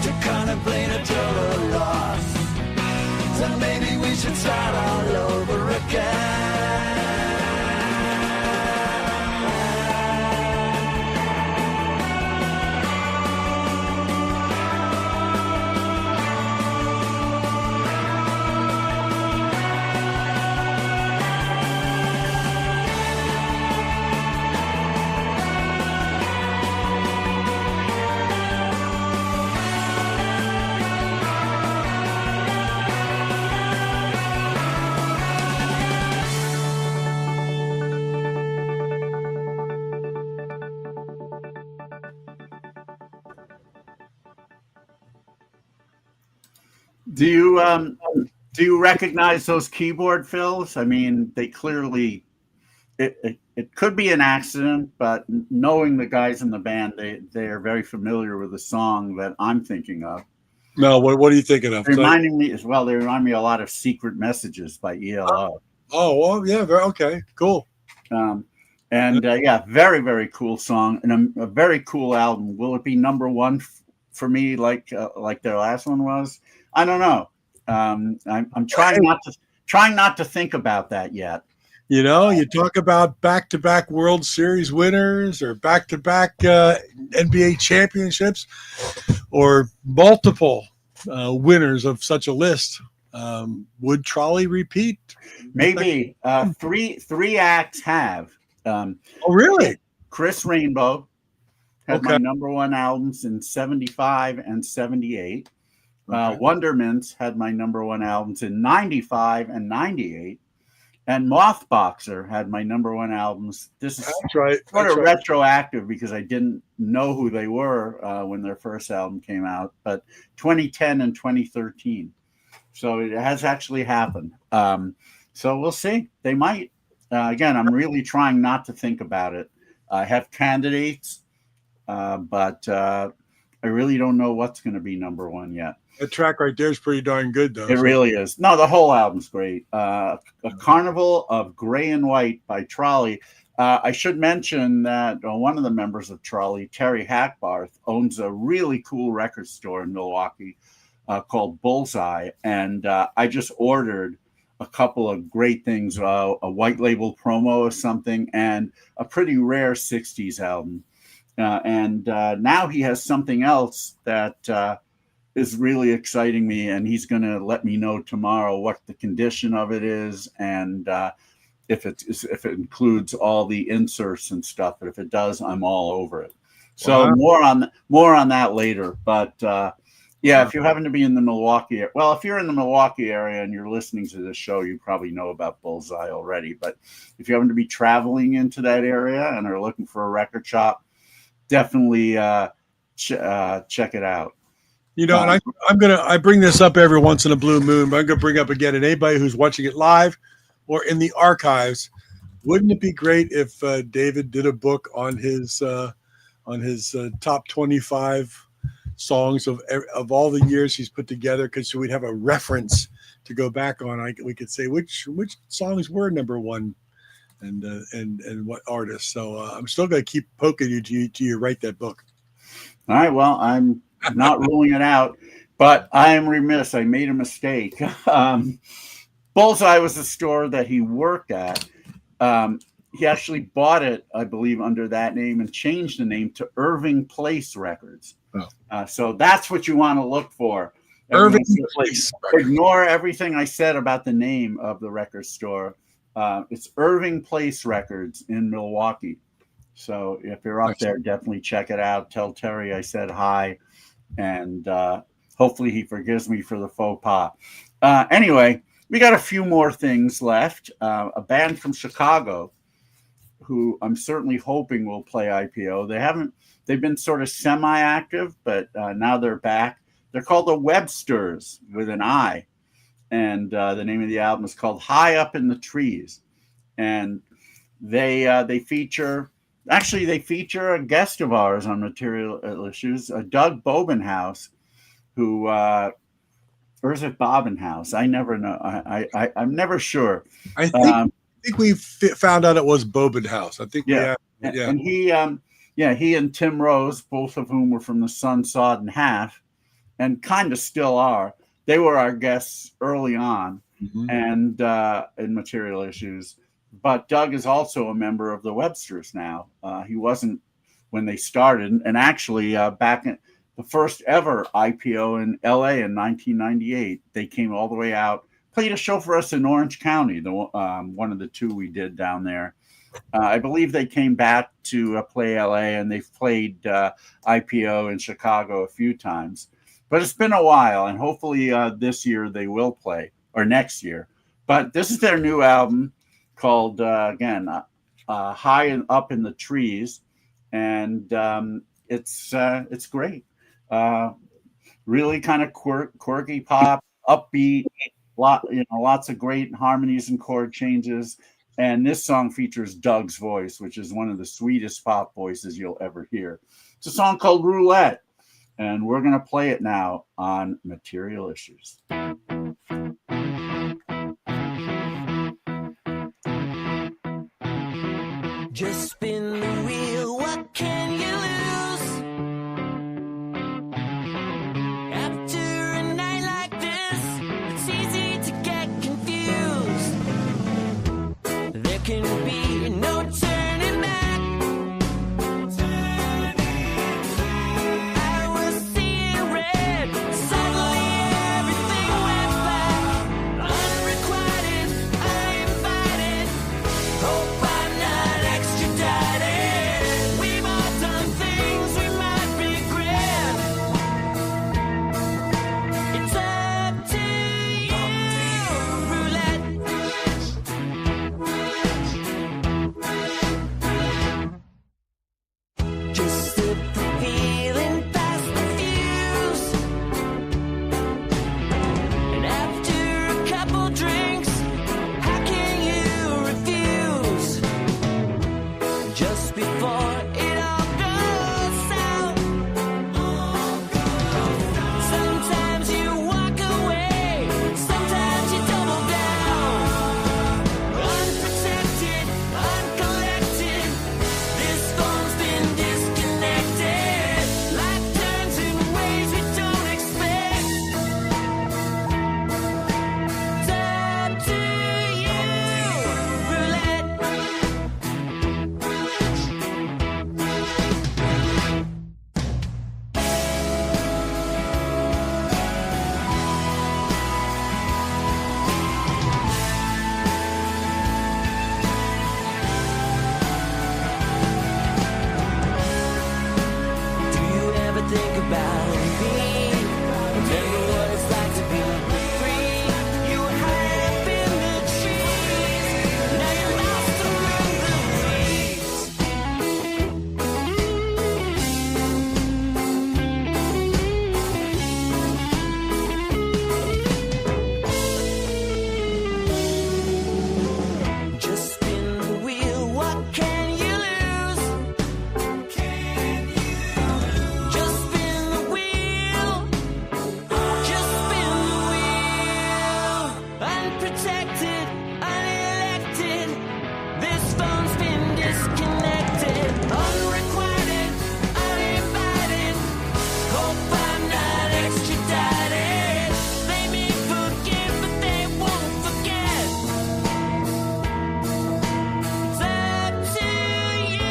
to contemplate a total loss. So maybe we should start all over again. Do you recognize those keyboard fills? I mean, they clearly it could be an accident, but knowing the guys in the band, they are very familiar with the song that I'm thinking of. No, what are you thinking of? Reminding me as well. They remind me a lot of Secret Messages by ELO. Oh, well, yeah, okay, cool. Yeah, very, very cool song and a very cool album. Will it be number one for me like their last one was? I don't know. I'm trying not to think about that yet. You talk about back-to-back World Series winners or back-to-back NBA championships or multiple winners of such a list. Would Trolley repeat? Maybe three acts have. Oh, really? Chris Rainbow had Okay. my number one albums in 75 and 78. Okay. Wonderments had my number one albums in 95 and 98. And Mothboxer had my number one albums. This is That's right. sort That's of right. retroactive because I didn't know who they were when their first album came out, but 2010 and 2013. So it has actually happened. So we'll see. They might. Again, I'm really trying not to think about it. I have candidates, but I really don't know what's going to be number one yet. That track right there is pretty darn good, though. It really is. No, the whole album's great. A Carnival of Gray and White by Trolley. I should mention that one of the members of Trolley, Terry Hackbarth, owns a really cool record store in Milwaukee called Bullseye. And I just ordered a couple of great things, a white label promo of something and a pretty rare 60s album. Now he has something else that is really exciting me, and he's going to let me know tomorrow what the condition of it is and if it includes all the inserts and stuff. But if it does, I'm all over it. So Wow. more on that later. But yeah, if you happen to be in the Milwaukee, if you're in the Milwaukee area and you're listening to this show, you probably know about Bullseye already. But if you happen to be traveling into that area and are looking for a record shop, definitely check it out. And I bring this up every once in a blue moon, but I'm going to bring up again. And anybody who's watching it live or in the archives, wouldn't it be great if David did a book on his top 25 songs of all the years he's put together? Because we'd have a reference to go back on. We could say which songs were number one and what artists. So I'm still going to keep poking you till you write that book. All right. Well, I'm not ruling it out, but I am remiss. I made a mistake. Bullseye was the store that he worked at. He actually bought it, I believe, under that name and changed the name to Irving Place Records. Oh. So that's what you want to look for. Irving Place. Ignore everything I said about the name of the record store. It's Irving Place Records in Milwaukee. So if you're up there, definitely check it out. Tell Terry I said hi. And hopefully he forgives me for the faux pas. Anyway, we got a few more things left. A band from Chicago, who I'm certainly hoping will play IPO. They've been sort of semi-active, but now they're back. They're called the Websters with an I. And the name of the album is called High Up in the Trees. And they feature a guest of ours on Material Issues, Doug Bobenhouse, who, or is it Bobenhouse? I never know. I'm never sure. I think we found out it was Bobenhouse. I think yeah. And he and Tim Rose, both of whom were from the Sun Sawed in Half, and kind of still are. They were our guests early on, and in Material Issues. But Doug is also a member of the Websters now. He wasn't when they started, and actually back in the first ever IPO in LA in 1998, they came all the way out, played a show for us in Orange County, one of the two we did down there. I believe they came back to play LA, and they've played IPO in Chicago a few times. But it's been a while, and hopefully this year they will play, or next year. But this is their new album called, High and Up in the Trees. And it's great. Really kind of quirky pop, upbeat, lots of great harmonies and chord changes. And this song features Doug's voice, which is one of the sweetest pop voices you'll ever hear. It's a song called Roulette. And we're going to play it now on Material Issues. Just spin the wheel, what can you lose? After a night like this, it's easy to get confused. There can be no turning back. I was seeing red, suddenly everything went black. Unrequited, uninvited, hope I'm not extradited. We've all done things we might regret. It's up to you, roulette. Just slip the feeling past the fuse. And after a couple drinks, how can you refuse? Just before it all goes south, sometimes you walk away, sometimes you double down. Unprotected, uncollected, this phone's been disconnected. Life turns in ways we don't expect. It's up to you, roulette. Do you ever think about me? Remember what it's like to be free. You were high up in the trees. Now you're lost among the weeds. Just spin the wheel, what can you lose? Just spin the wheel. Just spin the wheel. Unprotected, unelected. This phone's been disconnected. Unrequited, uninvited. Hope I'm not extradited. They may forgive, but they won't forget. It's up to you.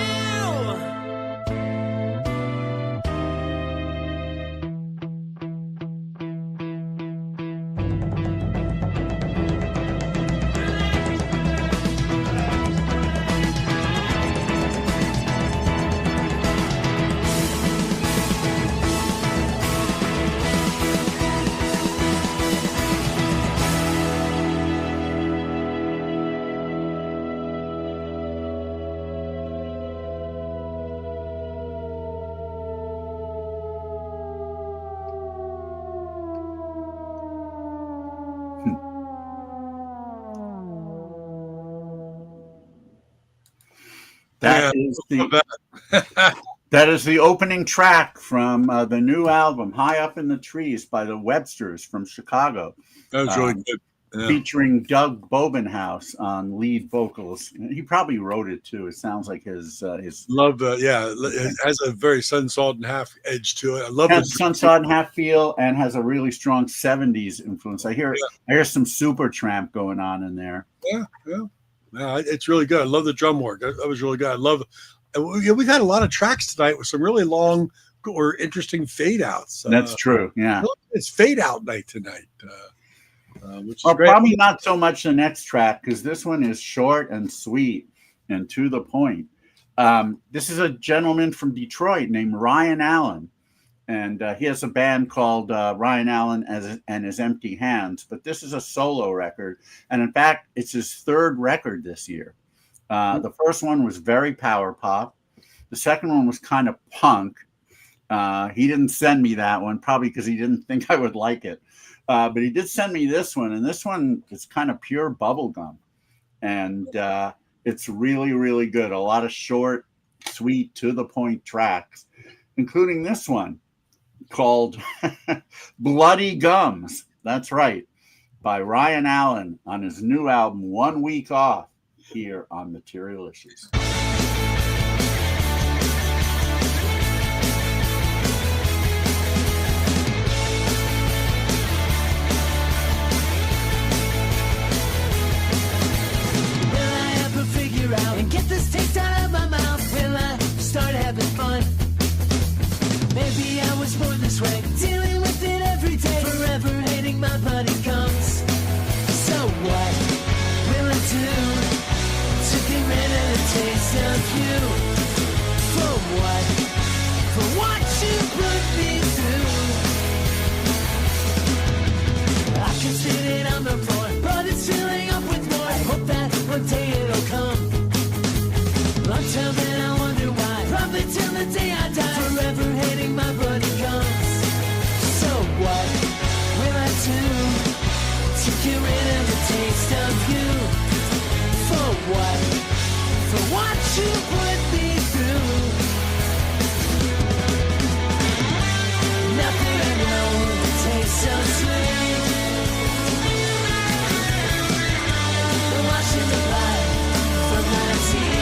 That Yeah. is the opening track from the new album "High Up in the Trees" by the Websters from Chicago, That was really good. Yeah. featuring Doug Bobenhouse on lead vocals. He probably wrote it too. It sounds like his Love the it has a very sun, salt, and half edge to it. I love has the Sunshine and Half feel and has a really strong '70s influence. I hear some Supertramp going on in there. Yeah, it's really good. I love the drum work. That was really good. I love. We've had a lot of tracks tonight with some really long or interesting fade outs. That's true. Yeah. It's fade out night tonight, which is Well, great. probably not so much the next track because this one is short and sweet and to the point. This is a gentleman from Detroit named Ryan Allen, and he has a band called Ryan Allen and His Empty Hands. But this is a solo record, and in fact, it's his third record this year. The first one was very power pop. The second one was kind of punk. He didn't send me that one, probably because he didn't think I would like it. But he did send me this one, and this one is kind of pure bubblegum. And it's really, really good. A lot of short, sweet, to the point tracks, including this one called Bloody Gums. That's right, by Ryan Allen on his new album, 1 Week Off, here on Material Issues. And get this taste out of my mouth. Will I start having fun? Maybe I was born this way, dealing with it every day, forever hating my bloody gums. So what will I do to get rid of the taste of you? For what? For what you put me through? I can spit it on the floor, but it's filling up with more. I hope that one day it'll come. Until then I wonder why, probably till the day I die, forever hating my bloody gums. So what will I do to get rid of the taste of you? For what? For what you put me through? Nothing I know tastes so sweet. Washing the blood from my teeth.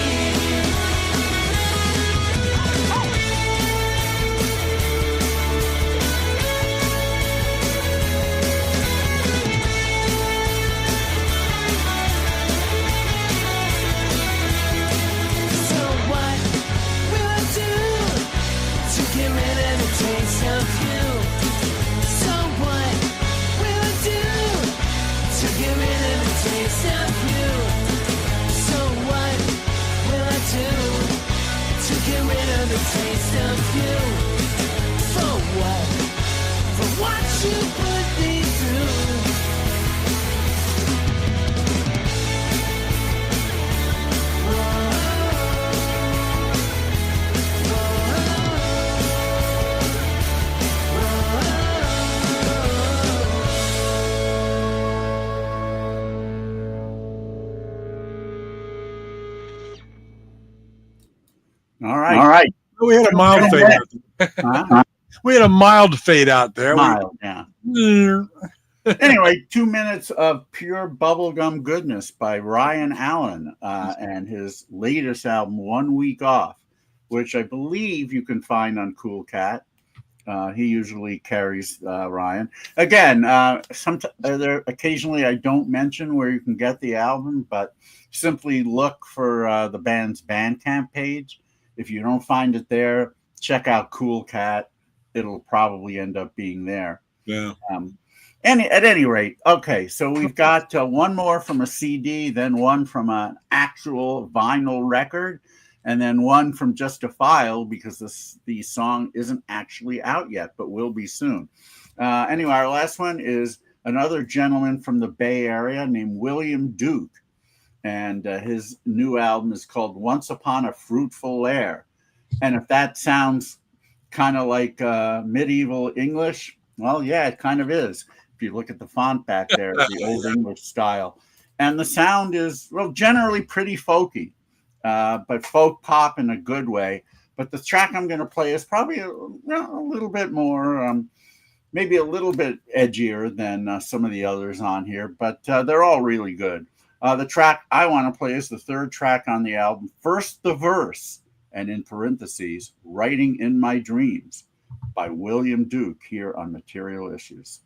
Get rid of the taste of you. So what will I do to get rid of the taste of you? So what will I do to get rid of the taste of you? For what? For what you put me through? All right. We had a mild fade out there. Huh? We had a mild fade out there. Mild, yeah. Anyway, 2 minutes of pure bubblegum goodness by Ryan Allen and his latest album, 1 Week Off, which I believe you can find on Cool Cat. He usually carries Ryan. Again, occasionally I don't mention where you can get the album, but simply look for the band's Bandcamp page. If you don't find it there, check out Cool Cat. It'll probably end up being there. Yeah. At any rate, okay, so we've got one more from a CD, then one from an actual vinyl record, and then one from just a file, because the song isn't actually out yet, but will be soon. Anyway, our last one is another gentleman from the Bay Area named William Duke, and his new album is called Once Upon a Fruitful Lair. And if that sounds kind of like medieval English, well, yeah, it kind of is. If you look at the font back there, the Old English style. And the sound is, well, generally pretty folky, but folk pop in a good way. But the track I'm going to play is probably a little bit more, maybe a little bit edgier than some of the others on here, but they're all really good. The track I want to play is the third track on the album, First the Verse, and in parentheses, Writing in My Dreams, by William Duke, here on Material Issues.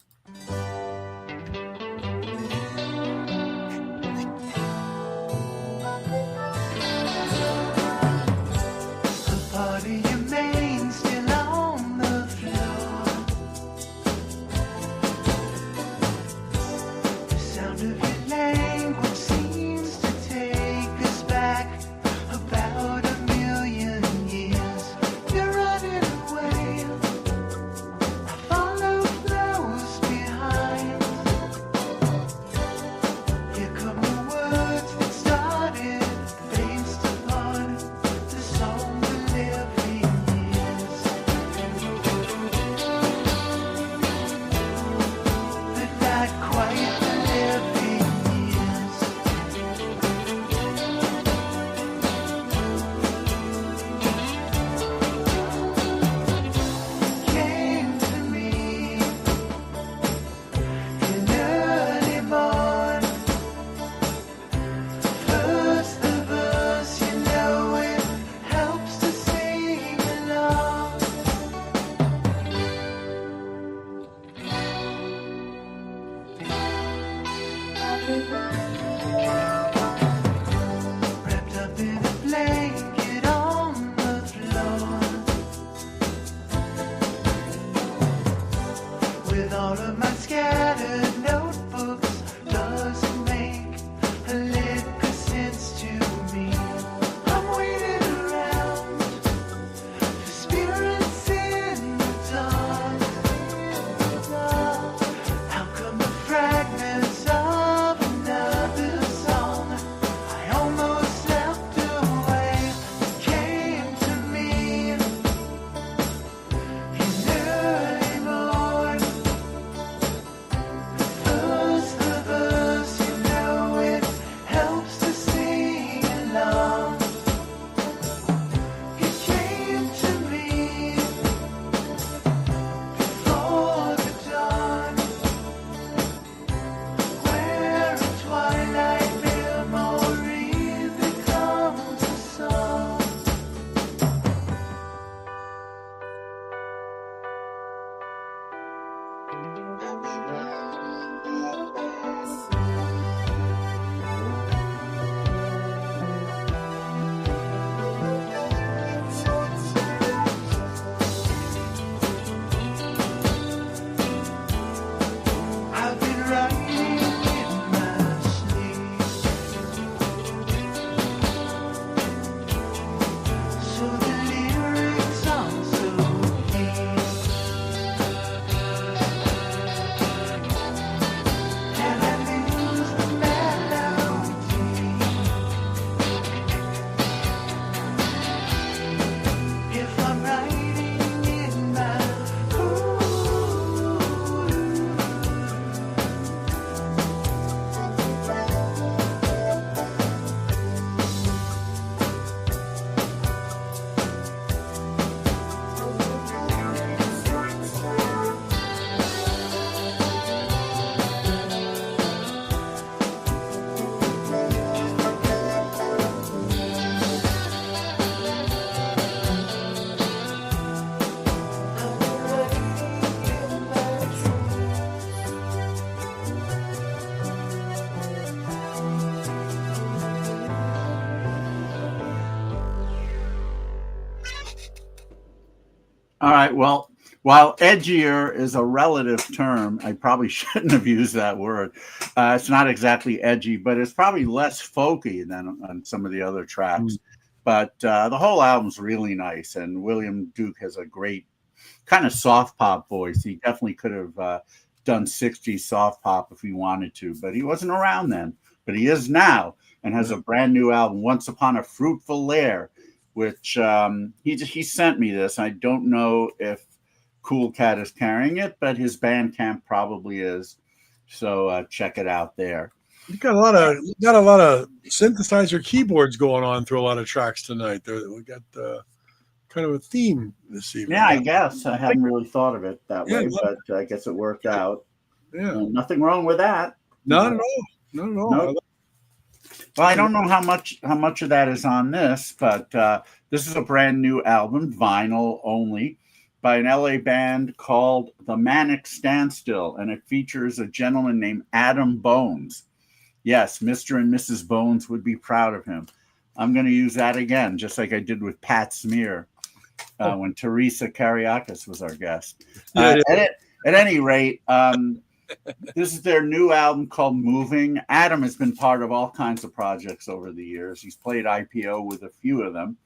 Wrapped up in a blanket on the floor, with all of my scattered notebooks, doesn't make a lick of sense to me. I'm waiting around for spirits in the dark. How come the fragments of another song I almost left away came to me in early morn? First the verse, you know it helps to sing along. It came to me before the dawn, where a twilight memory becomes a song. I've been writing in my sleep, so the lyrics sound so deep, and I lose the melody if I'm writing in my ooh. All right. Well, while edgier is a relative term, I probably shouldn't have used that word. It's not exactly edgy, but it's probably less folky than on some of the other tracks. But the whole album's really nice, and William Duke has a great kind of soft pop voice. He definitely could have done 60s soft pop if he wanted to, but he wasn't around then. But he is now, and has a brand new album, Once Upon a Fruitful Lair, which he sent me this. I don't know if Cool Cat is carrying it, but his Bandcamp probably is. So check it out there. You got a lot of synthesizer keyboards going on through a lot of tracks tonight. We got kind of a theme this evening. Yeah, I guess I hadn't really thought of it that way, but I guess it worked out. Yeah, nothing wrong with that. Not at all. Not at all. Nope. Well, I don't know how much of that is on this, but this is a brand new album, vinyl only, by an LA band called The Manic Standstill, and it features a gentleman named Adam Bones. Yes, Mr. and Mrs. Bones would be proud of him. I'm going to use that again, just like I did with Pat Smear when Teresa Kariakis was our guest. At any rate, this is their new album called Moving. Adam has been part of all kinds of projects over the years. He's played IPO with a few of them.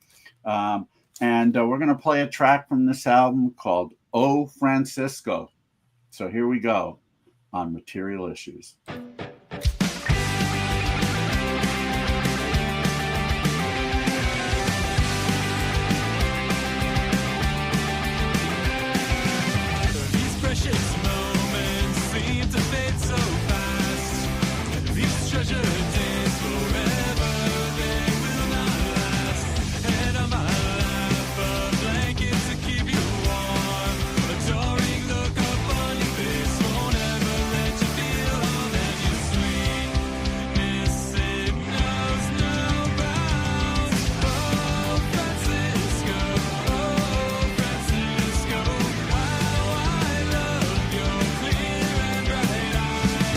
And we're going to play a track from this album called Oh Francisco. So here we go on Material Issues. These precious moments seem to fade so fast. These treasure days forever, they will not last. Head of my life, a blanket to keep you warm. Adoring look up on your face won't ever let you feel all that you sweetness signals no bounds. Oh Francisco, how I love your clear and bright eyes.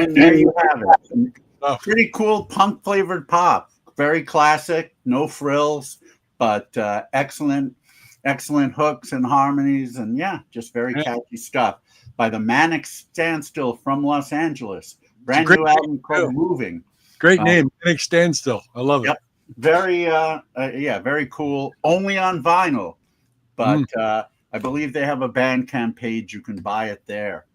And there you have it. Oh. Pretty cool punk flavored pop. Very classic, no frills, but excellent hooks and harmonies. And yeah, just very catchy stuff by the Manic Standstill from Los Angeles. Brand new album called Moving. Great name, Manic Standstill. I love it. Yep. Very, very cool. Only on vinyl, but I believe they have a Bandcamp page. You can buy it there.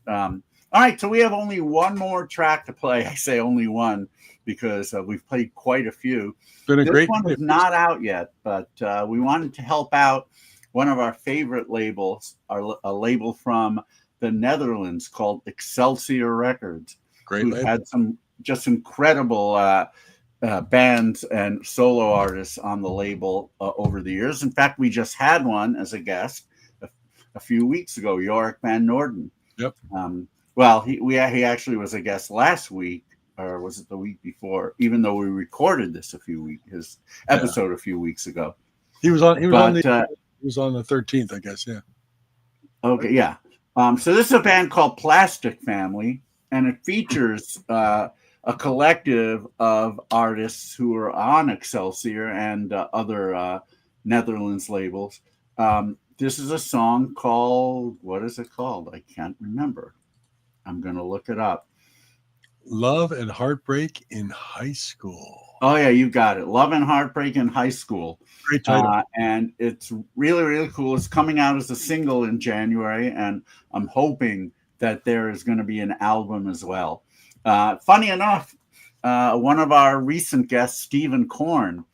All right, so we have only one more track to play. I say only one because we've played quite a few. This one is not out yet, but we wanted to help out one of our favorite labels, a label from the Netherlands called Excelsior Records. Great label. Had some just incredible bands and solo artists on the label over the years. In fact, we just had one as a guest a few weeks ago, Yorick Van Norden. Yep. Well, he actually was a guest last week, or was it the week before? Even though we recorded this his episode a few weeks ago. He was on the 13th, I guess. Yeah. Okay. Yeah. So this is a band called Plastic Family, and it features a collective of artists who are on Excelsior and other Netherlands labels. This is a song called, what is it called? I can't remember. I'm going to look it up. Love and Heartbreak in High School. Oh, yeah, you got it. Love and Heartbreak in High School. Great title. And it's really, really cool. It's coming out as a single in January, and I'm hoping that there is going to be an album as well. Funny enough, one of our recent guests, Stephen Korn,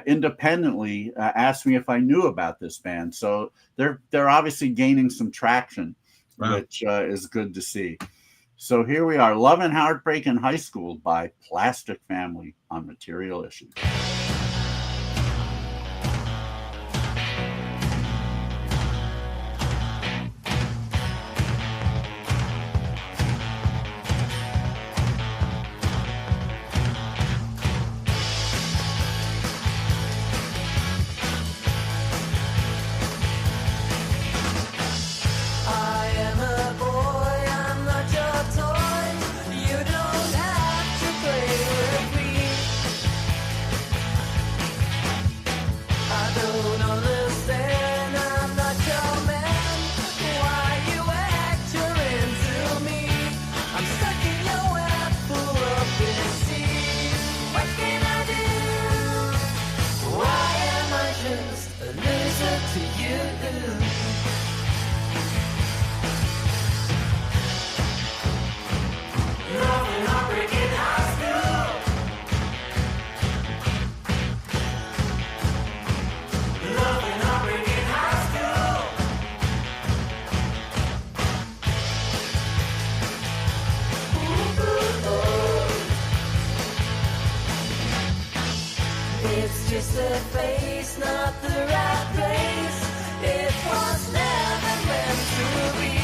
independently asked me if I knew about this band. So they're obviously gaining some traction, which is good to see. So here we are, Love and Heartbreak in High School by Plastic Family on Material Issues. It's just a face, not the right place. It was never meant to be.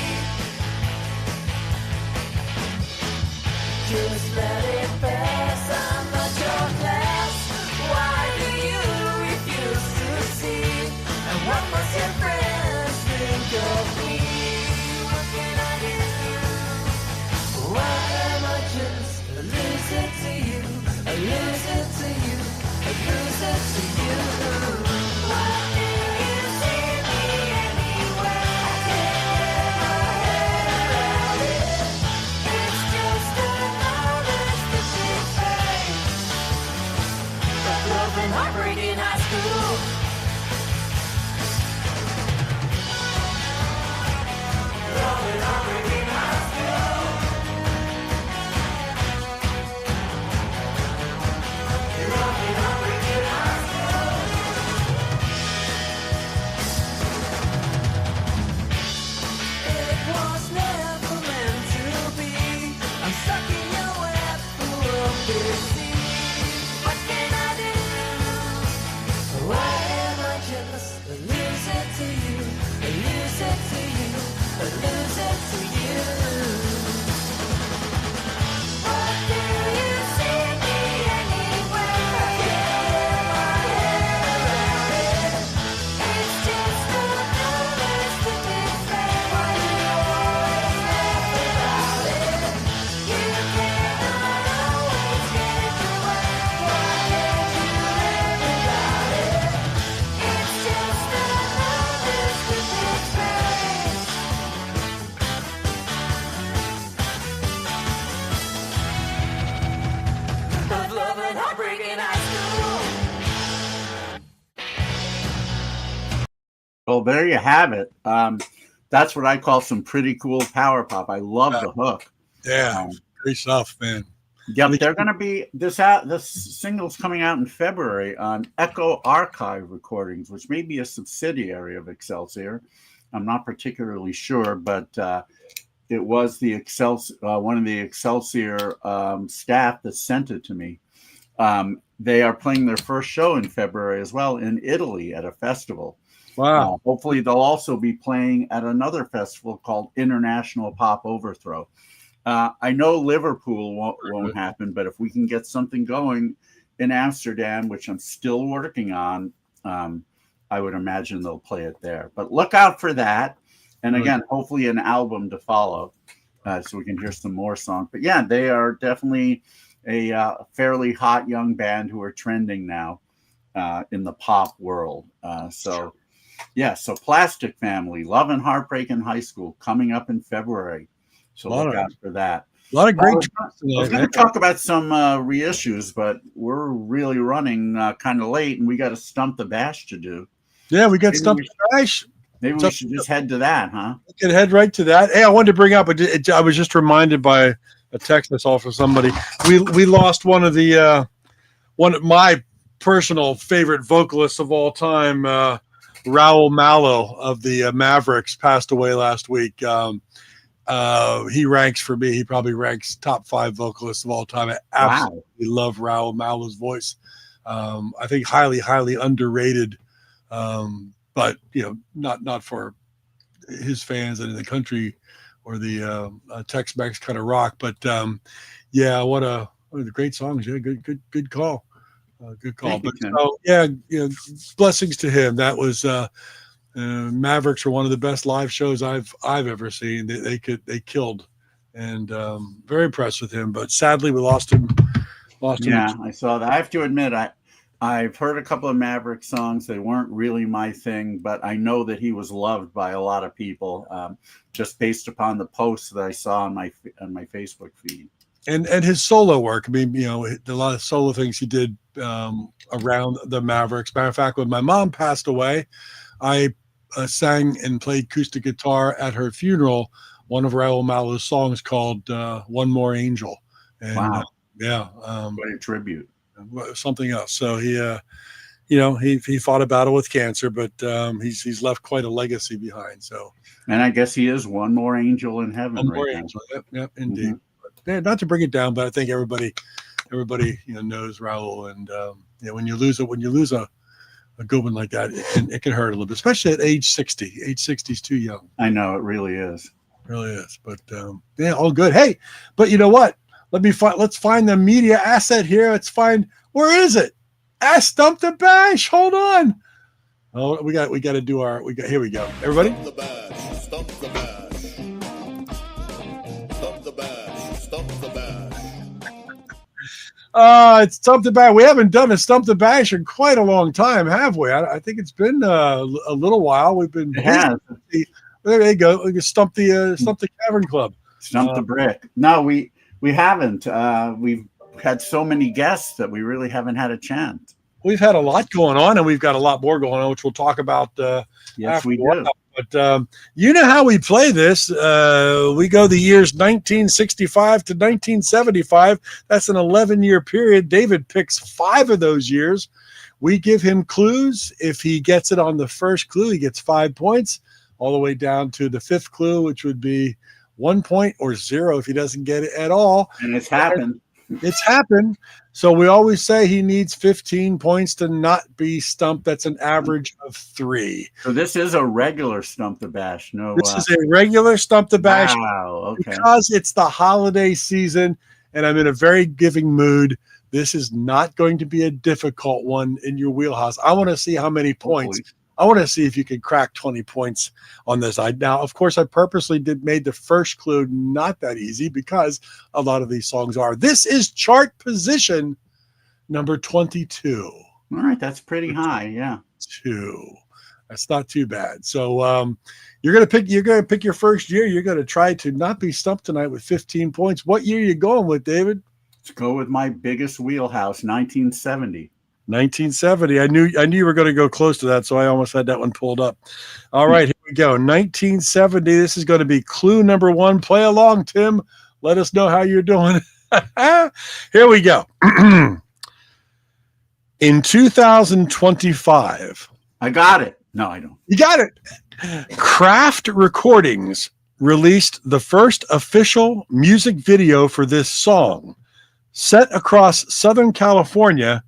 Just let it pass, I'm not your class. Why do you refuse to see? And what must your friends think of me? What can I do? Why am I just a loser to you? A loser to you? A loser to you? Why do you see me anywhere? I can't get my head around it. It's just another stupid face. But love and heartbreak in high school. Love and heartbreak in high school. Love and heartbreak in high school. It was never meant to be. I'm stuck in your web full of deceit. What can I do? Why Well, there you have it. That's what I call some pretty cool power pop. I love the hook. Yeah, Um, great stuff, man. Yep, they're going to be this single's coming out in February on Echo Archive Recordings, which may be a subsidiary of Excelsior. I'm not particularly sure, but it was the one of the Excelsior staff that sent it to me. They are playing their first show in February as well in Italy at a festival. Wow. Hopefully, they'll also be playing at another festival called International Pop Overthrow. I know Liverpool won't happen, but if we can get something going in Amsterdam, which I'm still working on, I would imagine they'll play it there. But look out for that. And again, hopefully an album to follow so we can hear some more songs. But yeah, they are definitely a fairly hot young band who are trending now in the pop world. So Plastic Family, Love and Heartbreak in High School coming up in February. So look out for that. A lot of great. I was going to talk about some reissues, but we're really running kind of late, and we got to Stump the Bash to do. Yeah, we got Stump the Bash. Maybe we should just head to that, huh? We can head right to that. Hey, I wanted to bring up. I was just reminded by a text I saw from somebody. We lost one of my personal favorite vocalists of all time, Raul Malo of the Mavericks, passed away last week. He ranks for me. He probably ranks top 5 vocalists of all time. I absolutely love Raul Malo's voice. I think highly, highly underrated. But not for his fans and in the country or the Tex-Mex kind of rock. But what a great songs. Yeah, good call. Good call. Blessings to him. That was. Mavericks are one of the best live shows I've ever seen. They killed, and very impressed with him. But sadly, we lost him. Yeah, I saw that. I have to admit, I've heard a couple of Maverick songs. They weren't really my thing, but I know that he was loved by a lot of people, just based upon the posts that I saw on my Facebook feed. And his solo work. I mean, a lot of solo things he did around the Mavericks. Matter of fact, when my mom passed away, I sang and played acoustic guitar at her funeral, one of Raul Malo's songs called One More Angel. And, wow. What a tribute. Something else. So he fought a battle with cancer, but he's left quite a legacy behind. So, and I guess he is one more angel in heaven. One more angel. Yep, indeed. Mm-hmm. Not to bring it down, but I think everybody knows Raul. And when you lose a good one like that, it can hurt a little bit, especially at age 60. Age 60 is too young. I know, it really is. It really is. But all good. Hey, but you know what? Let's find the media asset here. Let's find, where is it? Stump the Bash. Hold on. Oh, we got to do here we go. Everybody. Stump the Bash. Stump the Bash. Stump the Bash. Stump the Bash. It's Stump the Bash. We haven't done a Stump the Bash in quite a long time, have we? I think it's been a little while. We've been busy. There you go. We can stump the Cavern Club. Stump the brick. No, we haven't. We've had so many guests that we really haven't had a chance. We've had a lot going on, and we've got a lot more going on, which we'll talk about. Yes, we do. But you know how we play this. We go the years 1965 to 1975. That's an 11-year period. David picks 5 of those years. We give him clues. If he gets it on the first clue, he gets 5 points, all the way down to the 5th clue, which would be 1 point, or 0 if he doesn't get it at all. And it's happened. It's happened. So we always say he needs 15 points to not be stumped. That's an average of 3. So this is a regular Stump the Bash. No, this is a regular Stump the Bash. Wow. Okay. Because it's the holiday season and I'm in a very giving mood. This is not going to be a difficult one in your wheelhouse. I want to see how many points. I want to see if you can crack 20 points on this. Now, of course, I purposely made the first clue not that easy because a lot of these songs are. This is chart position number 22. All right, that's pretty high. Yeah, 2. That's not too bad. So you're gonna pick your first year. You're gonna try to not be stumped tonight with 15 points. What year are you going with, David? Let's go with my biggest wheelhouse, 1970. 1970. I knew you were going to go close to that, so I almost had that one pulled up. All right, here we go. 1970. This is going to be clue number 1. Play along, Tim. Let us know how you're doing. Here we go. In 2025. I got it. No, I don't. You got it. Kraft Recordings released the first official music video for this song. Set across Southern California,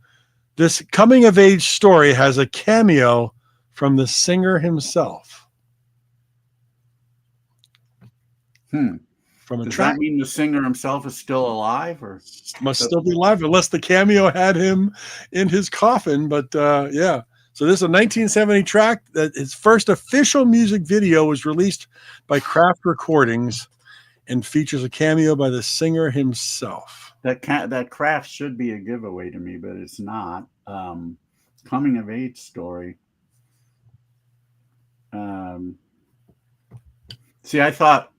this coming-of-age story has a cameo from the singer himself. From a Does track that mean the singer himself is still alive, or must still be alive, unless the cameo had him in his coffin. But yeah. So this is a 1970 track that its first official music video was released by Kraft Recordings and features a cameo by the singer himself. that Kraft should be a giveaway to me, but it's not. Coming of age story. See, I thought,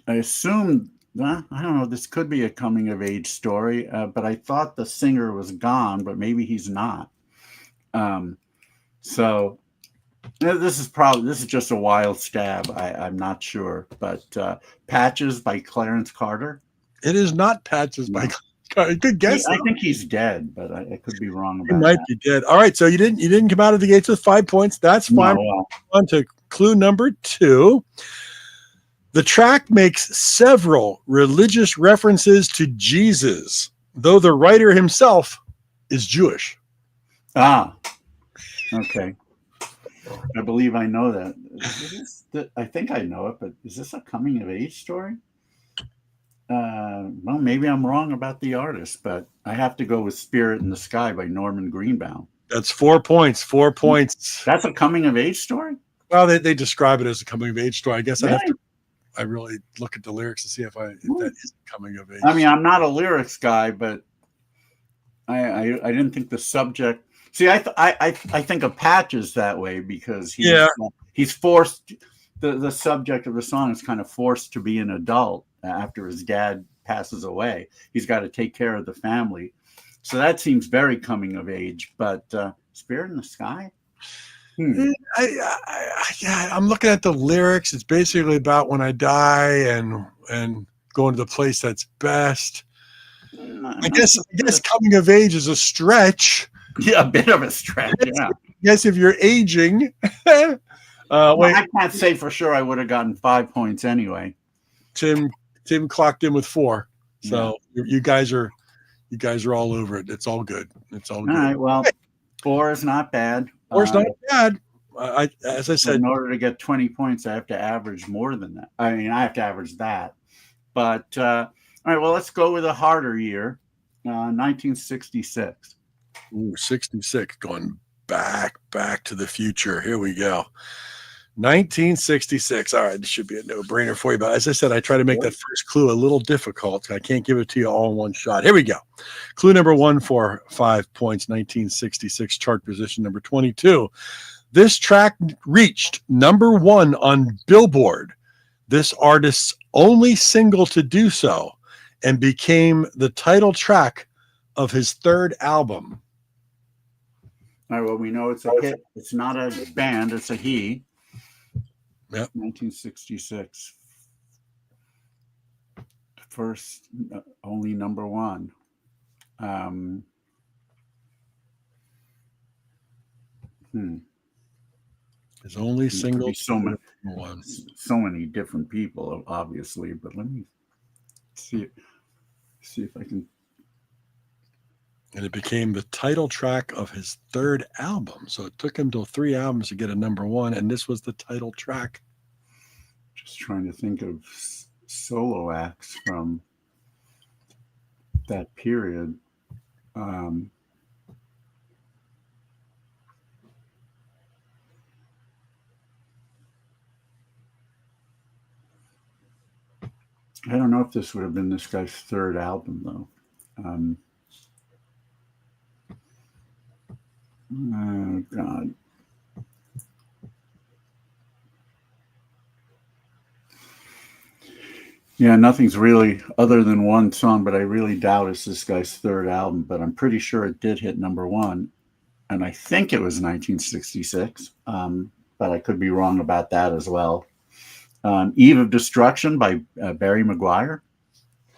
I assumed, I don't know, this could be a coming of age story, but I thought the singer was gone, but maybe he's not. So this is just a wild stab. I'm not sure, but Patches by Clarence Carter. It is not Patches by Carter. Good guess. I think he's dead, but I could be wrong He about might that. be dead. All right, so you didn't come out of the gates with 5 points. That's fine. No, well, On to clue number 2. The track makes several religious references to Jesus, though the writer himself is Jewish. Okay. I believe I know that. I think I know it, but is this a coming of age story? Well, maybe I'm wrong about the artist, but I have to go with Spirit in the Sky by Norman Greenbaum. That's 4 points. 4 points. That's a coming of age story? Well, they describe it as a coming of age story. I guess Really? I really look at the lyrics to see if that is coming of age. I mean, I'm not a lyrics guy, but I didn't think the subject. See, I think of Patches that way because he's forced. The subject of the song is kind of forced to be an adult after his dad passes away. He's got to take care of the family, so that seems very coming of age. But Spirit in the Sky. I'm looking at the lyrics. It's basically about when I die and going to the place that's best. I guess coming of age is a stretch. Yeah, a bit of a stretch. Yeah. Yes, if you're aging. Wait, I can't say for sure I would have gotten 5 points anyway. Tim clocked in with 4. So you guys are all over it. It's all good. It's all good. All right. Well, 4 is not bad. 4 is not bad. As I said, in order to get 20 points, I have to average more than that. I mean, I have to average that. But all right. Well, let's go with a harder year, 1966. Ooh, 66, going back to the future. Here we go. 1966. All right, this should be a no-brainer for you. But as I said, I try to make that first clue a little difficult. I can't give it to you all in one shot. Here we go. Clue number 1 for 5 points. 1966 chart position number 22. This track reached number 1 on Billboard, this artist's only single to do so, and became the title track of his 3rd album. All right. Well, we know it's a hit. It's not a band. It's a he. Yep. 1966. First, only number 1. His only single. So many different people, obviously. But let me see if I can. And it became the title track of his 3rd album. So it took him till 3 albums to get a number 1, and this was the title track. Just trying to think of solo acts from that period. I don't know if this would have been this guy's 3rd album, though. Oh, God. Yeah, nothing's really other than one song, but I really doubt it's this guy's third album. But I'm pretty sure it did hit #1, and I think it was 1966. But I could be wrong about that as well. Eve of Destruction by Barry Maguire.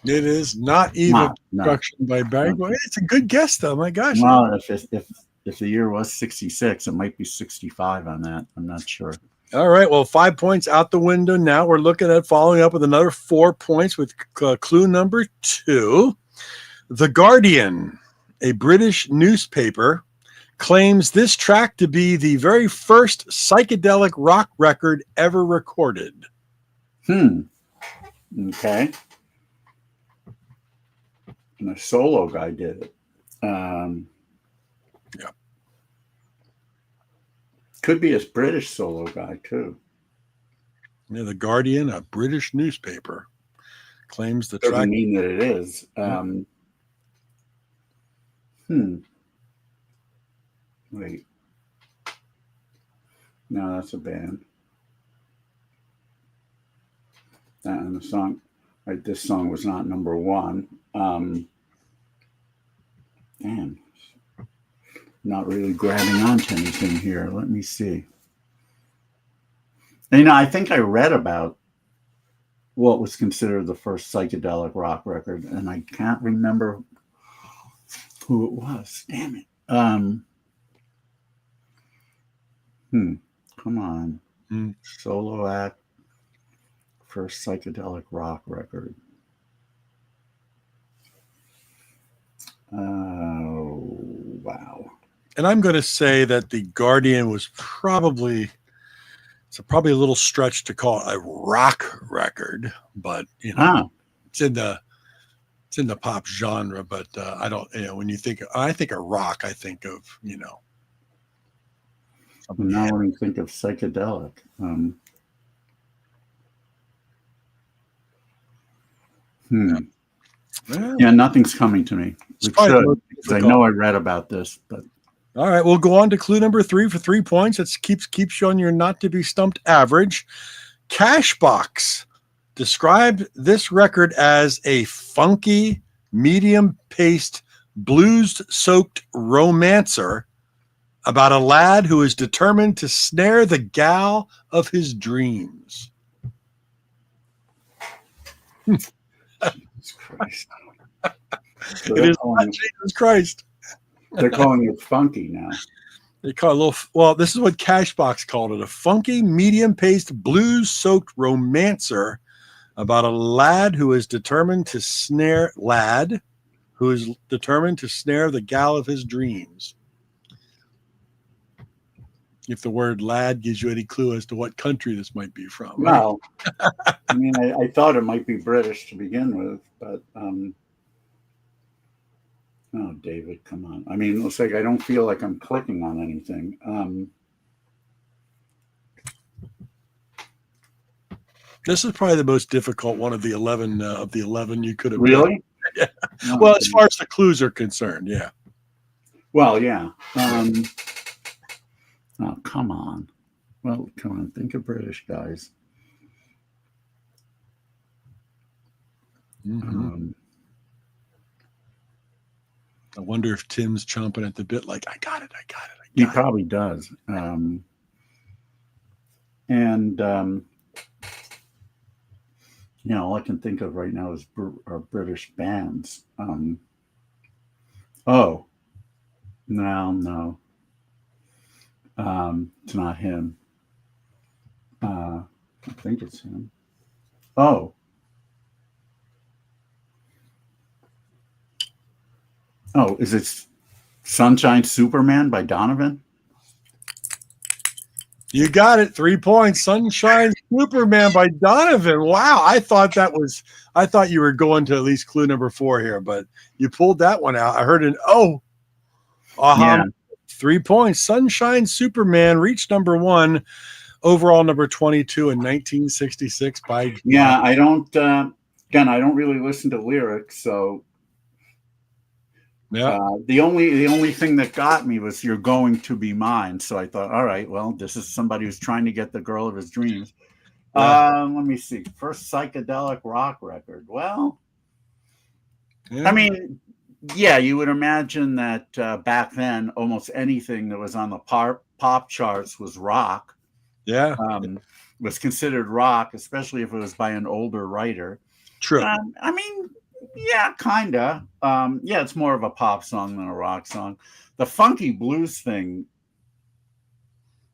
It is not Eve of No. Destruction by Barry. Okay. It's a good guess, though. My gosh. Well, if the year was 66, it might be 65 on that. I'm not sure. All right. Well, 5 points out the window now. We're looking at following up with another 4 points with clue number 2. The Guardian, a British newspaper, claims this track to be the very first psychedelic rock record ever recorded. Okay. And a solo guy did it. Yeah. Could be a British solo guy too. Yeah, the Guardian, a British newspaper, claims the track. Doesn't mean that it is. Wait. No, that's a band. And the song, right? This song was not #1. Damn. Not really grabbing onto anything here. Let me see. And, I think I read about what was considered the first psychedelic rock record, and I can't remember who it was. Damn it. Come on. Solo act, first psychedelic rock record. Oh, wow. And I'm going to say that the Guardian was probably a little stretch to call it a rock record, but it's in the pop genre. But I don't, when I think of rock, I think of Now when you think of psychedelic, yeah, nothing's coming to me. It should, because I know I read about this, but. All right, we'll go on to clue number 3 for 3 points. It keeps you on your not to be stumped average. Cashbox described this record as a funky, medium-paced, blues-soaked romancer about a lad who is determined to snare the gal of his dreams. Jesus Christ. So It is not Jesus Christ. They're calling it funky now. They call it a little. Well, this is what Cashbox called it: a funky, medium-paced, blues-soaked romancer about a lad who is determined to snare the gal of his dreams. If the word "lad" gives you any clue as to what country this might be from. Well, I mean, I thought it might be British to begin with, but oh, David, come on. I mean, it's like I don't feel like I'm clicking on anything. This is probably the most difficult one of the 11 you could have. Really? Yeah. No, Well, as far as the clues are concerned, yeah. Well, yeah. Oh, come on. Well, come on. Think of British guys. Mm-hmm. I wonder if Tim's chomping at the bit like, I got it. He probably does. All I can think of right now is are British bands. Oh, no. It's not him. I think it's him. Oh. Oh, is it Sunshine Superman by Donovan? You got it. 3 points. Sunshine Superman by Donovan. Wow. I thought you were going to at least clue number 4 here, but you pulled that one out. I heard an Yeah. 3 points. Sunshine Superman reached #1, overall number 22 in 1966 by. Yeah, I don't. Again, I don't really listen to lyrics, so. Yeah. The only thing that got me was "You're Going to Be Mine." So I thought, all right, well, this is somebody who's trying to get the girl of his dreams. Let me see. First psychedelic rock record. Well, Yeah. I mean, yeah, you would imagine that back then, almost anything that was on the pop charts was rock. Yeah. Was considered rock, especially if it was by an older writer. True. I mean, yeah, kinda. Yeah, it's more of a pop song than a rock song. The funky blues thing.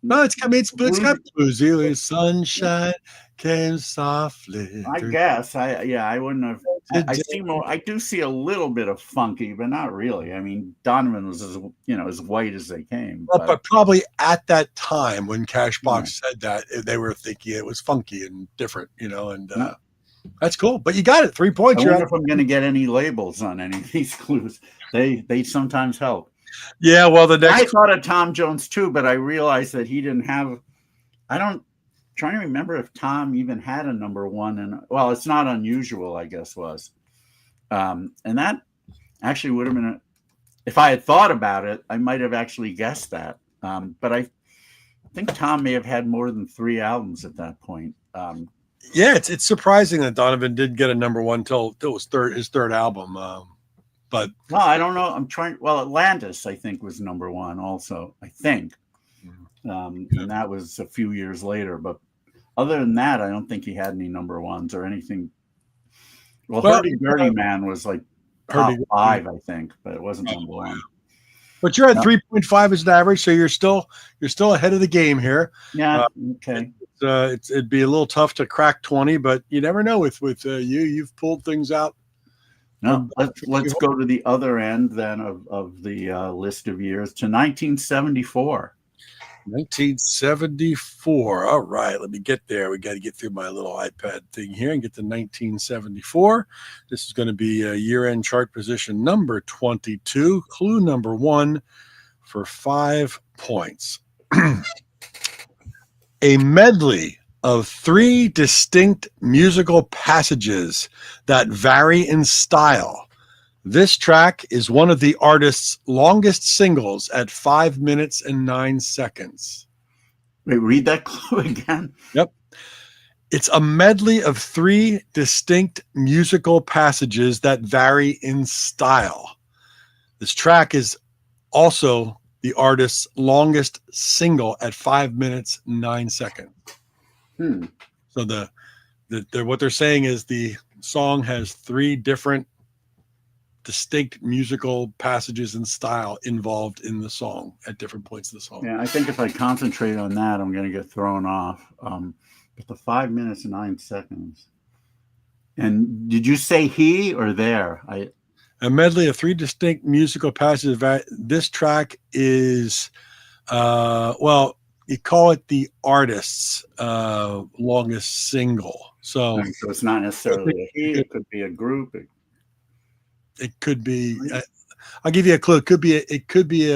No, it's kind of bluesy. The sunshine came softly. I guess I wouldn't have. I do see a little bit of funky, but not really. I mean, Donovan was as white as they came. But probably at that time when Cashbox said that, they were thinking it was funky and different, and that's cool. But you got it, 3 points. I wonder if I'm going to get any labels on any of these clues. They sometimes help. Yeah, well, I thought of Tom Jones too, but I realized that he didn't have. Trying to remember if Tom even had a number one, and well, it's not unusual, I guess was, and that actually would have been if I had thought about it, I might have actually guessed that. But I think Tom may have had more than 3 albums at that point. Yeah, it's surprising that Donovan didn't get a number one till it was his third album. But well, I don't know. Well, Atlantis, I think, was number one also, I think. And that was a few years later. But other than that, I don't think he had any number ones or anything. Well, Hurdy Gurdy Man was like top 5, I think, but it wasn't number one. But you're at 3.5 as an average, so you're still ahead of the game here. Yeah. Okay. It'd be a little tough to crack 20, but you never know with you've pulled things out. No, let's go to the other end then of the list of years to 1974. 1974. All right, let me get there. We got to get through my little iPad thing here and get to 1974. This is going to be a year-end chart position number 22. Clue number 1 for 5 points. A medley of 3 distinct musical passages that vary in style. This track is one of the artist's longest singles at 5 minutes and 9 seconds. Wait, read that clue again. Yep. It's a medley of 3 distinct musical passages that vary in style. This track is also the artist's longest single at 5 minutes, 9 seconds. So what they're saying is the song has 3 different distinct musical passages and style involved in the song at different points of the song. Yeah, I think if I concentrate on that, I'm going to get thrown off. But the 5 minutes and 9 seconds. And did you say he or there? A medley of 3 distinct musical passages. This track is, you call it the artist's longest single. So it's not necessarily a he. It could be a group. It could be. I'll give you a clue. It could be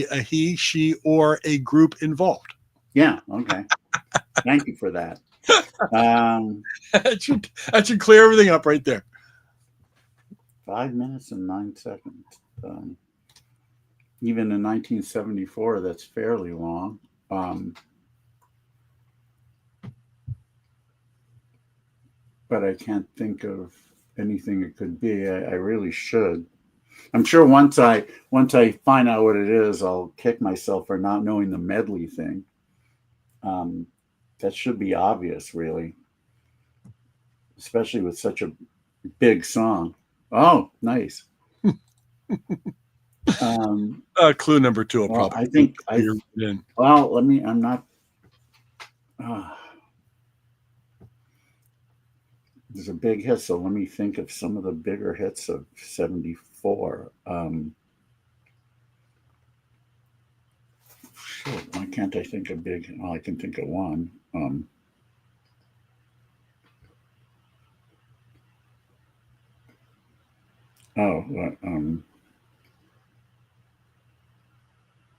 a he, she, or a group involved. Yeah. Okay. Thank you for that. That should clear everything up right there. 5 minutes and 9 seconds. Even in 1974, that's fairly long. But I can't think of anything it could be. I really should. I'm sure once I find out what it is, I'll kick myself for not knowing the medley thing. That should be obvious, really, especially with such a big song. Oh, nice. Clue number 2 will well, probably. I think well, let me. I'm not. There's a big hit, so let me think of some of the bigger hits of 74. Shit, why can't I think of big? Well, I can think of one.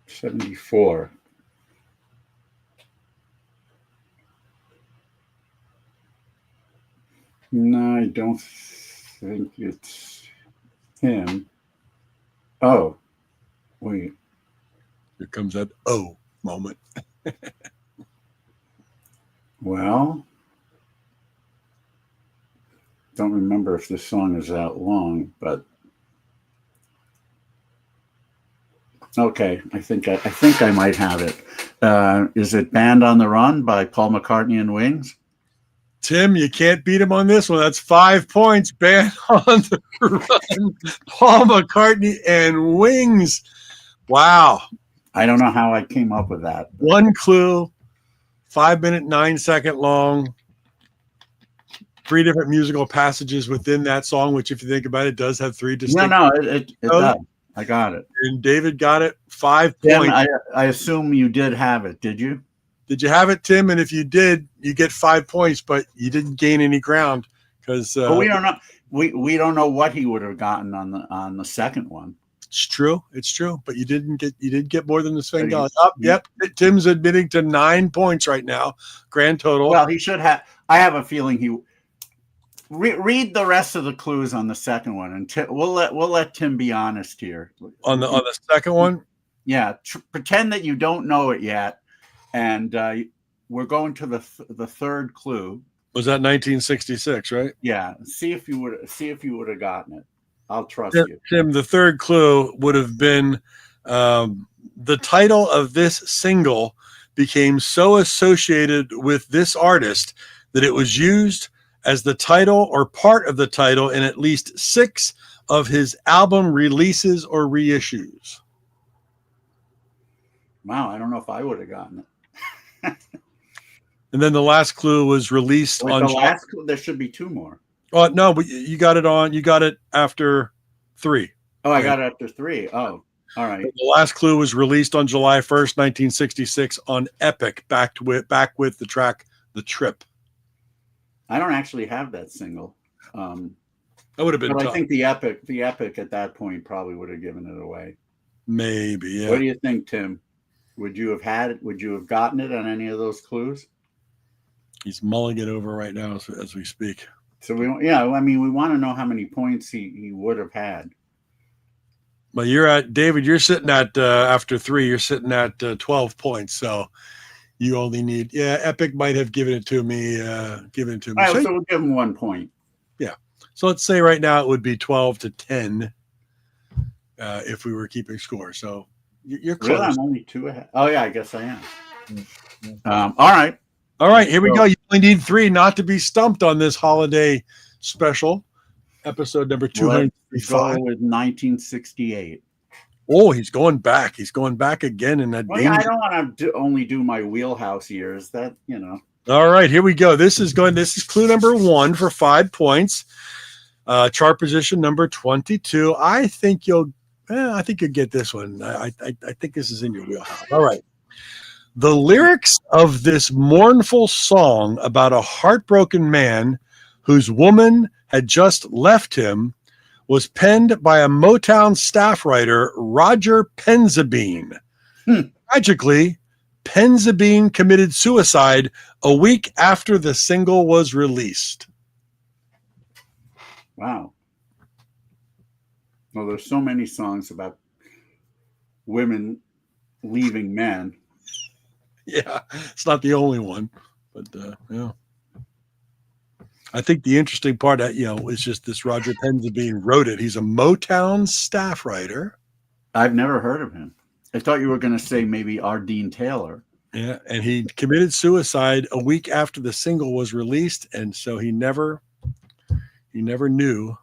74. No, I don't think it's him. Oh, wait. Here comes that moment. Well, don't remember if this song is that long, but okay, I think I might have it. Is it "Band on the Run" by Paul McCartney and Wings? Tim, you can't beat him on this one. That's 5 points. Band on the Run. Paul McCartney and Wings. Wow. I don't know how I came up with that. One clue, 5 minute, 9 second long. 3 different musical passages within that song, which, if you think about it, does have 3 distinct. No, it does. I got it. And David got it. 5 Tim, points. I assume you did have it. Did you? Did you have it, Tim? And if you did, you get 5 points, but you didn't gain any ground because But we don't know. We don't know what he would have gotten on the second one. it's true. It's true. But you didn't get more than the But Svengali. you- Yep. Tim's admitting to 9 points right now. Grand total. Well, he should have. I have a feeling he. Read the rest of the clues on the second one, and we'll let Tim be honest here. on the second one. Yeah, pretend that you don't know it yet, and we're going to the third clue. Was that 1966, right? Yeah, see if you would have gotten it. I'll trust Tim, you. Tim, the third clue would have been the title of this single became so associated with this artist that it was used as the title or part of the title in at least 6 of his album releases or reissues. Wow, I don't know if I would have gotten it. And then the last clue was released Wait, on the last clue, there should be 2 more. Oh, no, but you got it after 3. Oh, I got it after 3. Oh, all right. The last clue was released on July 1st, 1966 on Epic, back with the track The Trip. I don't actually have that single. That would have been But tough. I think the epic at that point probably would have given it away. Maybe, yeah. What do you think, Tim? Would you have had it? Would you have gotten it on any of those clues? He's mulling it over right now as we speak. So we want to know how many points he would have had. Well, David, you're sitting at, after 3, you're sitting at 12 points. So you only need, Epic might have given it to me. All right, so we'll give him 1 point. So let's say right now it would be 12-10 if we were keeping score. So you're close. Really? I'm only 2 ahead. Oh, yeah, I guess I am. All right. All right, here we go. You only need 3 not to be stumped on this holiday special, episode number Let's go 235. with 1968. Oh, he's going back. He's going back again in that. Well, yeah, I don't want to only do my wheelhouse years. That, All right, here we go. This is clue number 1 for 5 points. Chart position number 22. I think you'll get this one. I think this is in your wheelhouse. All right. The lyrics of this mournful song about a heartbroken man whose woman had just left him was penned by a Motown staff writer, Roger Penzabene. Tragically, Penzabene committed suicide a week after the single was released. Wow. Well, there's so many songs about women leaving men. Yeah, it's not the only one, but yeah. I think the interesting part, is just this Roger Penzabene wrote it. He's a Motown staff writer. I've never heard of him. I thought you were going to say maybe Ardeen Taylor. Yeah, and he committed suicide a week after the single was released, and so he never knew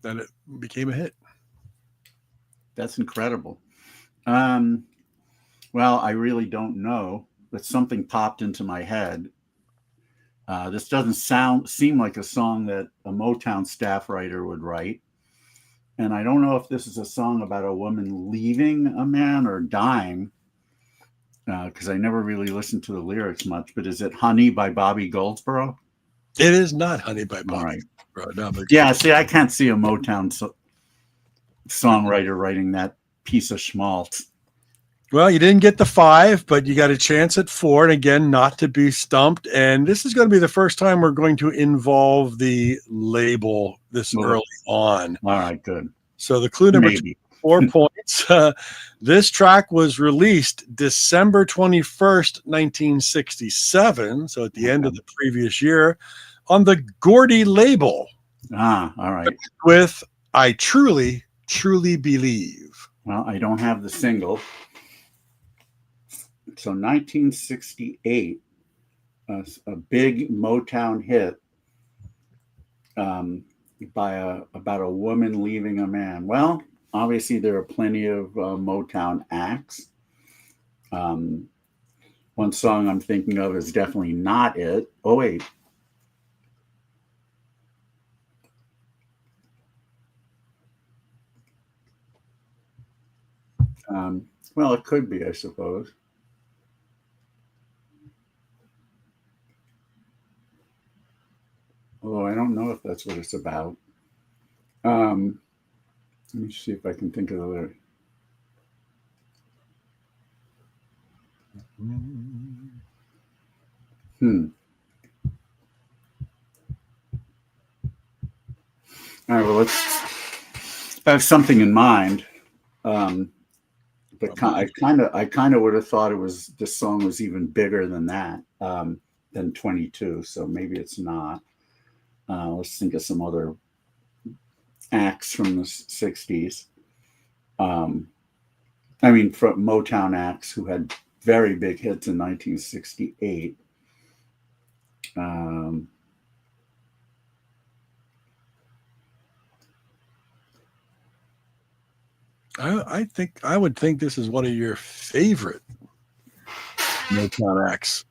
that it became a hit. That's incredible. Well, I really don't know, but something popped into my head. This doesn't seem like a song that a Motown staff writer would write. And I don't know if this is a song about a woman leaving a man or dying, because I never really listened to the lyrics much. But is it Honey by Bobby Goldsboro? It is not Honey by Bobby. All right. No, but Yeah, see, I can't see a Motown songwriter writing that piece of schmaltz. Well, you didn't get the 5, but you got a chance at 4, and again, not to be stumped. And this is going to be the first time we're going to involve the label this early on. All right, good. So the clue number Maybe. 4 points. This track was released December 21st, 1967. So at the end of the previous year on the Gordy label All right. with I Truly, Truly Believe. Well, I don't have the single. So 1968, a big Motown hit about a woman leaving a man. Well, obviously there are plenty of Motown acts. One song I'm thinking of is definitely not it. Oh, wait. Well, it could be, I suppose. Although I don't know if that's what it's about. Let me see if I can think of the lyric. All right, well, I have something in mind. But I kind of would have thought this song was even bigger than that, than 22. So maybe it's not. Let's think of some other acts from the 60s. I mean, from Motown acts who had very big hits in 1968. I would think this is one of your favorite Motown acts.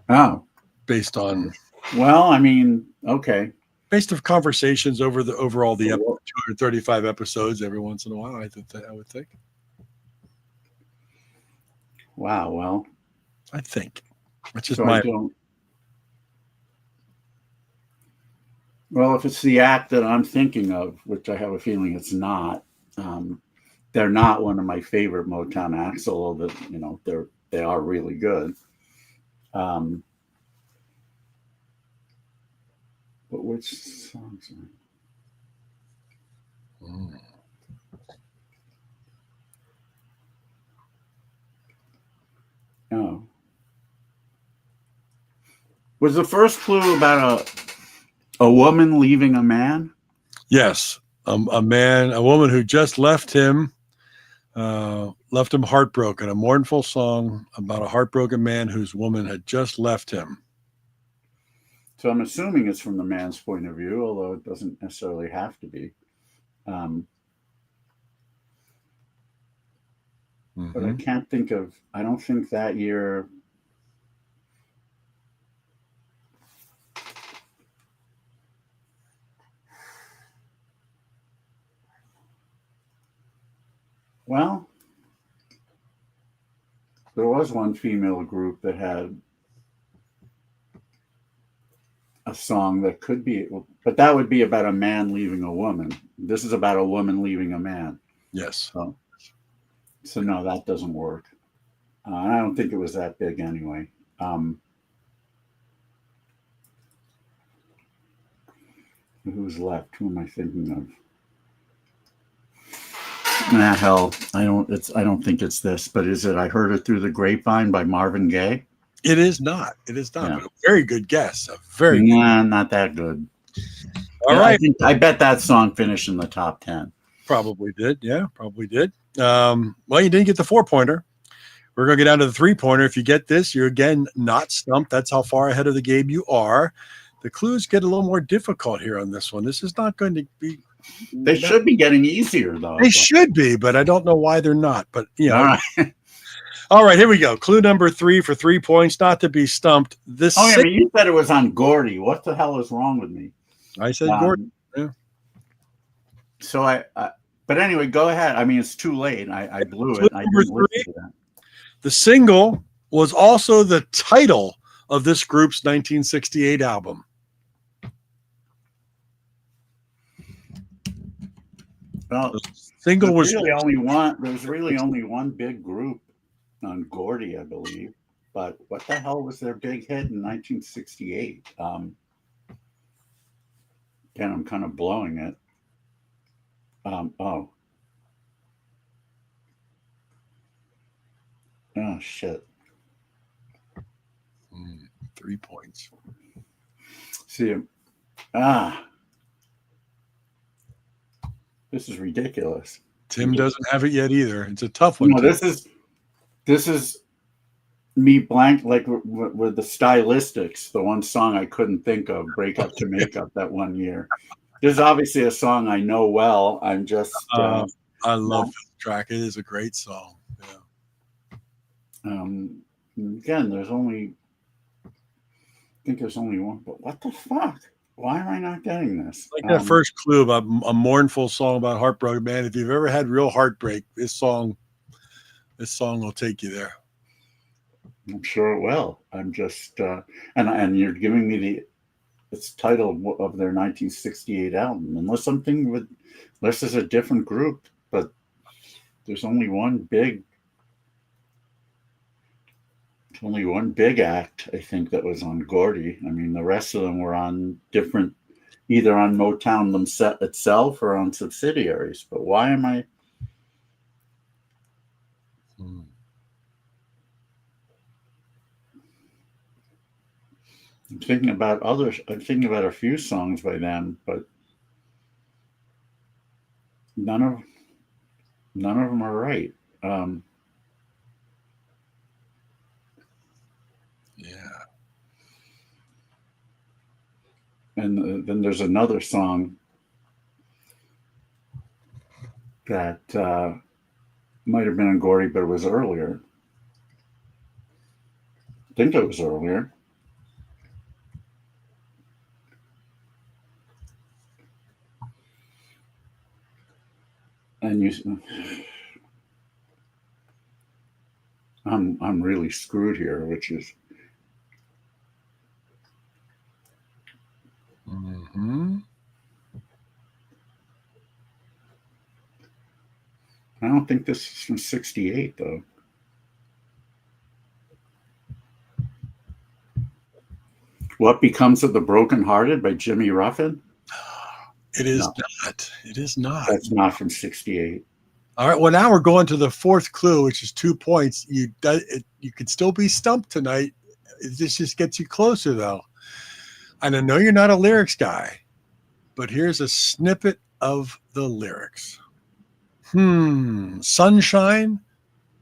Oh, based on well, I mean, okay. Based of conversations over all the 235 episodes every once in a while, I would think. Wow. Well, I think it's just so I don't. Well, if it's the act that I'm thinking of, which I have a feeling it's not, they're not one of my favorite Motown acts, although they are really good. But which songs are? Oh. Was the first clue about a woman leaving a man? Yes. A woman who just left him heartbroken, a mournful song about a heartbroken man whose woman had just left him. So I'm assuming it's from the man's point of view, although it doesn't necessarily have to be. But I can't think of, I don't think that year. Well, there was one female group that had a song that could be, but that would be about a man leaving a woman. This is about a woman leaving a man. Yes. So no, that doesn't work. I don't think it was that big anyway. Who's left? Who am I thinking of? Hell, I don't think it's this, but is it I Heard It Through the Grapevine by Marvin Gaye? It is not. It is not. Yeah. But a very good guess. Not that good. All right. I bet that song finished in the top 10. Probably did. Yeah, probably did. Well, you didn't get the 4-pointer. We're going to get down to the 3-pointer. If you get this, you're again not stumped. That's how far ahead of the game you are. The clues get a little more difficult here on this one. This is not going to be. They should be getting easier, though. They should be, but I don't know why they're not. But All right. All right, here we go. Clue number 3 for 3 points, not to be stumped. This. Oh, yeah, but you said it was on Gordy. What the hell is wrong with me? I said Gordy. Yeah. So but anyway, go ahead. I mean, it's too late. I blew it. I didn't listen to that. The single was also the title of this group's 1968 album. Well, The single was there's really only one big group on Gordy, I believe. But what the hell was their big hit in 1968? Again, I'm kind of blowing it. Oh shit. 3 points. See, this is ridiculous. Tim doesn't have it yet either. It's a tough one. No, Tim. this is me blank, like with the stylistics. The one song I couldn't think of, "Break Up to Make Up," that one year. This is obviously a song I know well. I'm just. I love this track. It is a great song. Yeah. Again, I think there's only one. But what the fuck? Why am I not getting this? Like that first clue about a mournful song about heartbroken man. If you've ever had real heartbreak, this song will take you there. I'm sure it will. I'm just and you're giving me it's title of their 1968 album. Unless it's a different group, but there's only one big act, I think, that was on Gordy. I mean, the rest of them were on different, either on Motown itself or on subsidiaries. But why am I? I'm thinking about others. I'm thinking about a few songs by them, but none of them are right. Yeah. And then there's another song that might have been on Gordy, but it was earlier. I think it was earlier. And I'm really screwed here, which is. I don't think this is from 68, though. What Becomes of the Brokenhearted by Jimmy Ruffin? It is not. It is not. That's not from 68. All right. Well, now we're going to the fourth clue, which is 2 points. You could still be stumped tonight. This just gets you closer, though. And I know you're not a lyrics guy, but here's a snippet of the lyrics. Sunshine,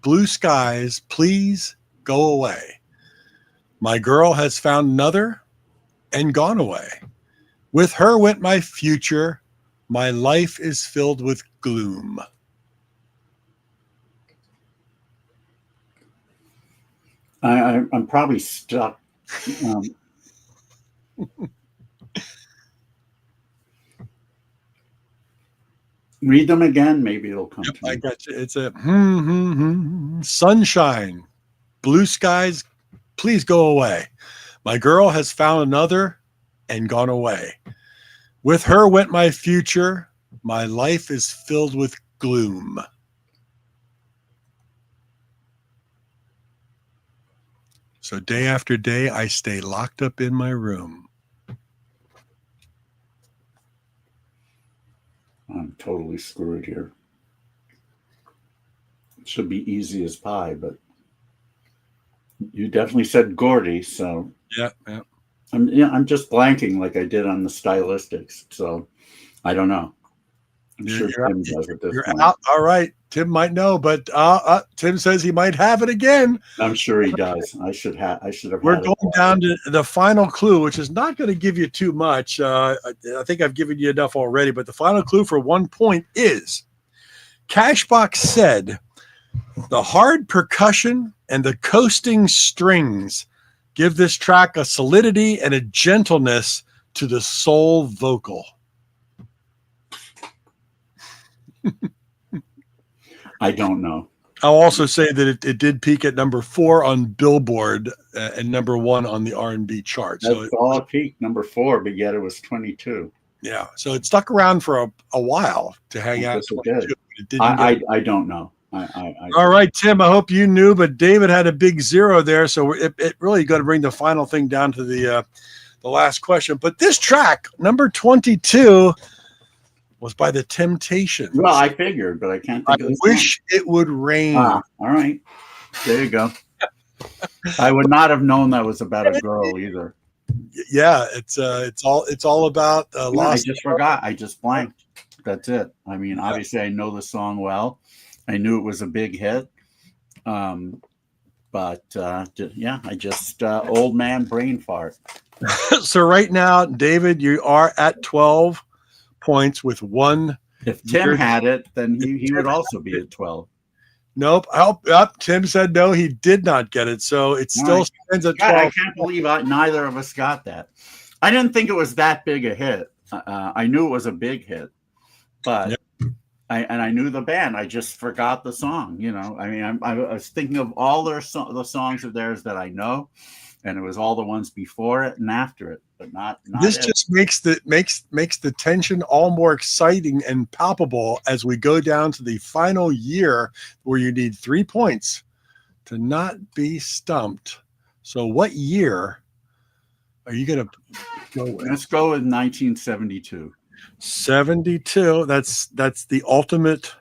blue skies, please go away. My girl has found another and gone away. With her went my future. My life is filled with gloom. I'm probably stuck. Read them again. Maybe it'll come to me. I got you. It's a sunshine, blue skies, please go away. My girl has found another and gone away. With her went my future. My life is filled with gloom. So day after day, I stay locked up in my room. I'm totally screwed here. It should be easy as pie, but you definitely said Gordy, so Yeah. I'm just blanking like I did on the stylistics, so I don't know. I'm sure Tim does at this point. Out. All right, Tim might know, but Tim says he might have it again. I'm sure he does. I should have. We're going down to the final clue, which is not going to give you too much. I think I've given you enough already, but the final clue for 1 point is Cashbox said, the hard percussion and the coasting strings give this track a solidity and a gentleness to the soul vocal. I don't know. I'll also say that it did peak at number 4 on Billboard and number 1 on the R&B chart. That's all it peaked, number 4, but yet it was 22. Yeah, so it stuck around for a while to hang out. I don't know. All right, Tim, I hope you knew, but David had a big 0 there, so it really got to bring the final thing down to the last question. But this track, number 22, was by The Temptations. Well, I figured, but I can't think of the wish song. It Would Rain. All right. There you go. I would not have known that was about a girl either. Yeah, it's all about I lost. just forgot. I just blanked. That's it. I mean, obviously, I know the song well. I knew it was a big hit. But yeah, I just old man brain fart. So right now, David, you are at 12 points with one. If Tim had it, then he would also be at 12. Nope. Tim said no, he did not get it. So it still Right. stands at God, 12. I can't believe neither of us got that. I didn't think it was that big a hit. I knew it was a big hit, but Yep. I knew the band. I just forgot the song. You know, I mean, I was thinking of all the songs of theirs that I know, and it was all the ones before it and after it, but not This it. just makes the tension all more exciting and palpable as we go down to the final year where you need 3 points to not be stumped. So what year are you going to go with? Let's go with 1972. 72. That's the ultimate.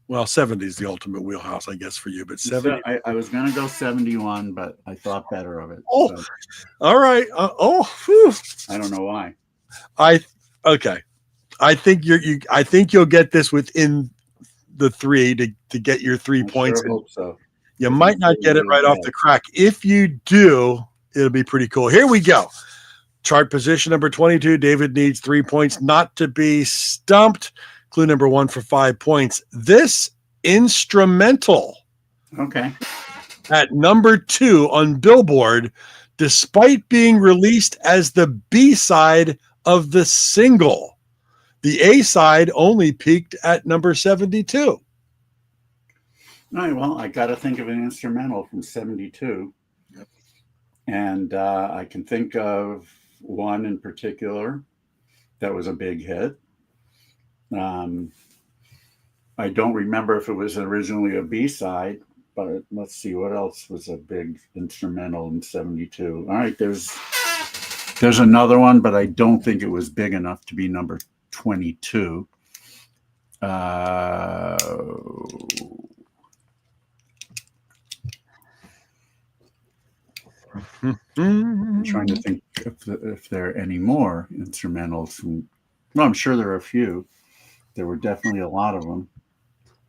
Well, 70 is the ultimate wheelhouse, I guess, for you. But 70. I was going to go 71, but I thought better of it. Oh. So All right. Whew. I don't know why. Okay. I think I think you'll get this within the 3 to get your 3 points. Sure hope so. You might not get it right off the crack. If you do, it'll be pretty cool. Here we go. Chart position number 22. David needs 3 points not to be stumped. Clue number 1 for 5 points. This instrumental Okay. at number 2 on Billboard, despite being released as the B-side of the single. The A-side only peaked at number 72. All right. Well, I got to think of an instrumental from 72. Yep. And I can think of one in particular that was a big hit. I don't remember if it was originally a B-side, but let's see what else was a big instrumental in 72. All right, there's another one, but I don't think it was big enough to be number 22. I'm trying to think if there are any more instrumentals. Well, I'm sure there are a few. There were definitely a lot of them.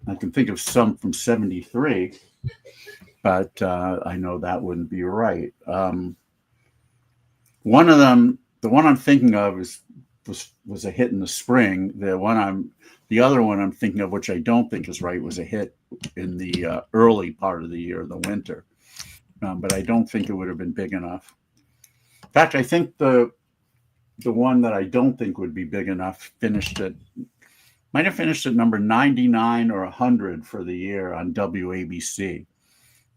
I can think of some from 73, but I know that wouldn't be right. One of them, the one I'm thinking of, was a hit in the spring. The other one I'm thinking of, which I don't think is right, was a hit in the early part of the year, the winter. But I don't think it would have been big enough. In fact, I think the one that I don't think would be big enough might have finished at number 99 or 100 for the year on WABC.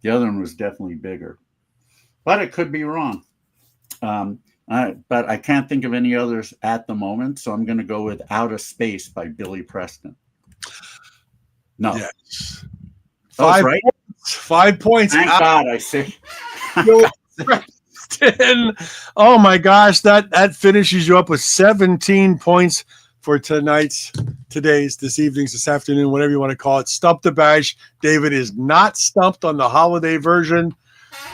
The other one was definitely bigger, but it could be wrong. But I can't think of any others at the moment, so I'm going to go with "Out of Space" by Billy Preston. No, Yes. that was 5 right. points. 5 points. Thank God, I see. Billy Preston. Oh my gosh, that finishes you up with 17 points for this evening's, this afternoon, whatever you want to call it. Stump the Bash. David is not stumped on the holiday version,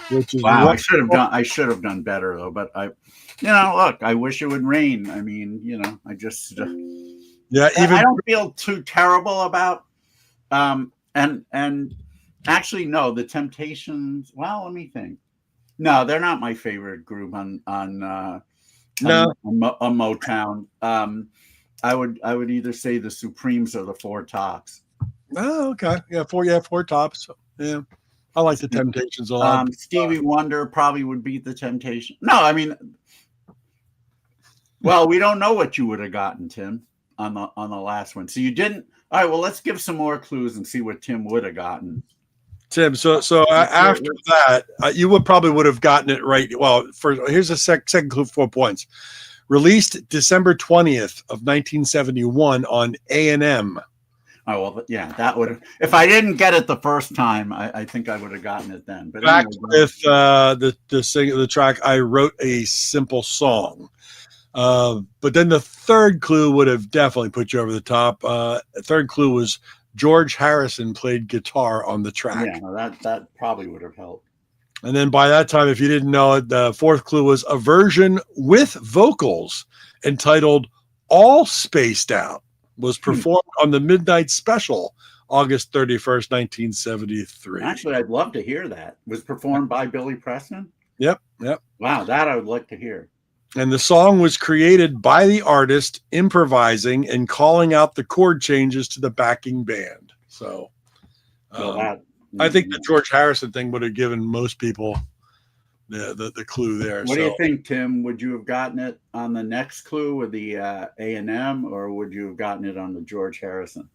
which is Wow, I should have done better though. But look, I wish it would rain. I mean, I just yeah. Even I don't feel too terrible about and actually no, the Temptations. Well, let me think. No, they're not my favorite group on Motown. I would either say the Supremes or the Four Tops. oh, okay, yeah, Four Tops. Yeah, I like the Temptations a lot. Stevie Wonder probably would beat the Temptations. No, I mean, well, we don't know what you would have gotten, Tim, on the last one. So you didn't. All right, well, let's give some more clues and see what Tim would have gotten. Tim, so after that, you would have gotten it right. Well, here's a second clue, 4 points. Released December 20th of 1971 on A&M. Oh, well, yeah, that would have. If I didn't get it the first time, I think I would have gotten it then. But Back anyway, with the track, I Wrote a Simple Song. But then the third clue would have definitely put you over the top. Third clue was George Harrison played guitar on the track. Yeah, no, that probably would have helped. And then by that time, if you didn't know it, the fourth clue was a version with vocals entitled All Spaced Out was performed on the Midnight Special, August 31st, 1973. Actually, I'd love to hear that. It was performed by Billy Preston? Yep. Wow, that I would like to hear. And the song was created by the artist improvising and calling out the chord changes to the backing band. So I think the George Harrison thing would have given most people the clue there. What do you think, Tim? Would you have gotten it on the next clue with the A&M, or would you have gotten it on the George Harrison?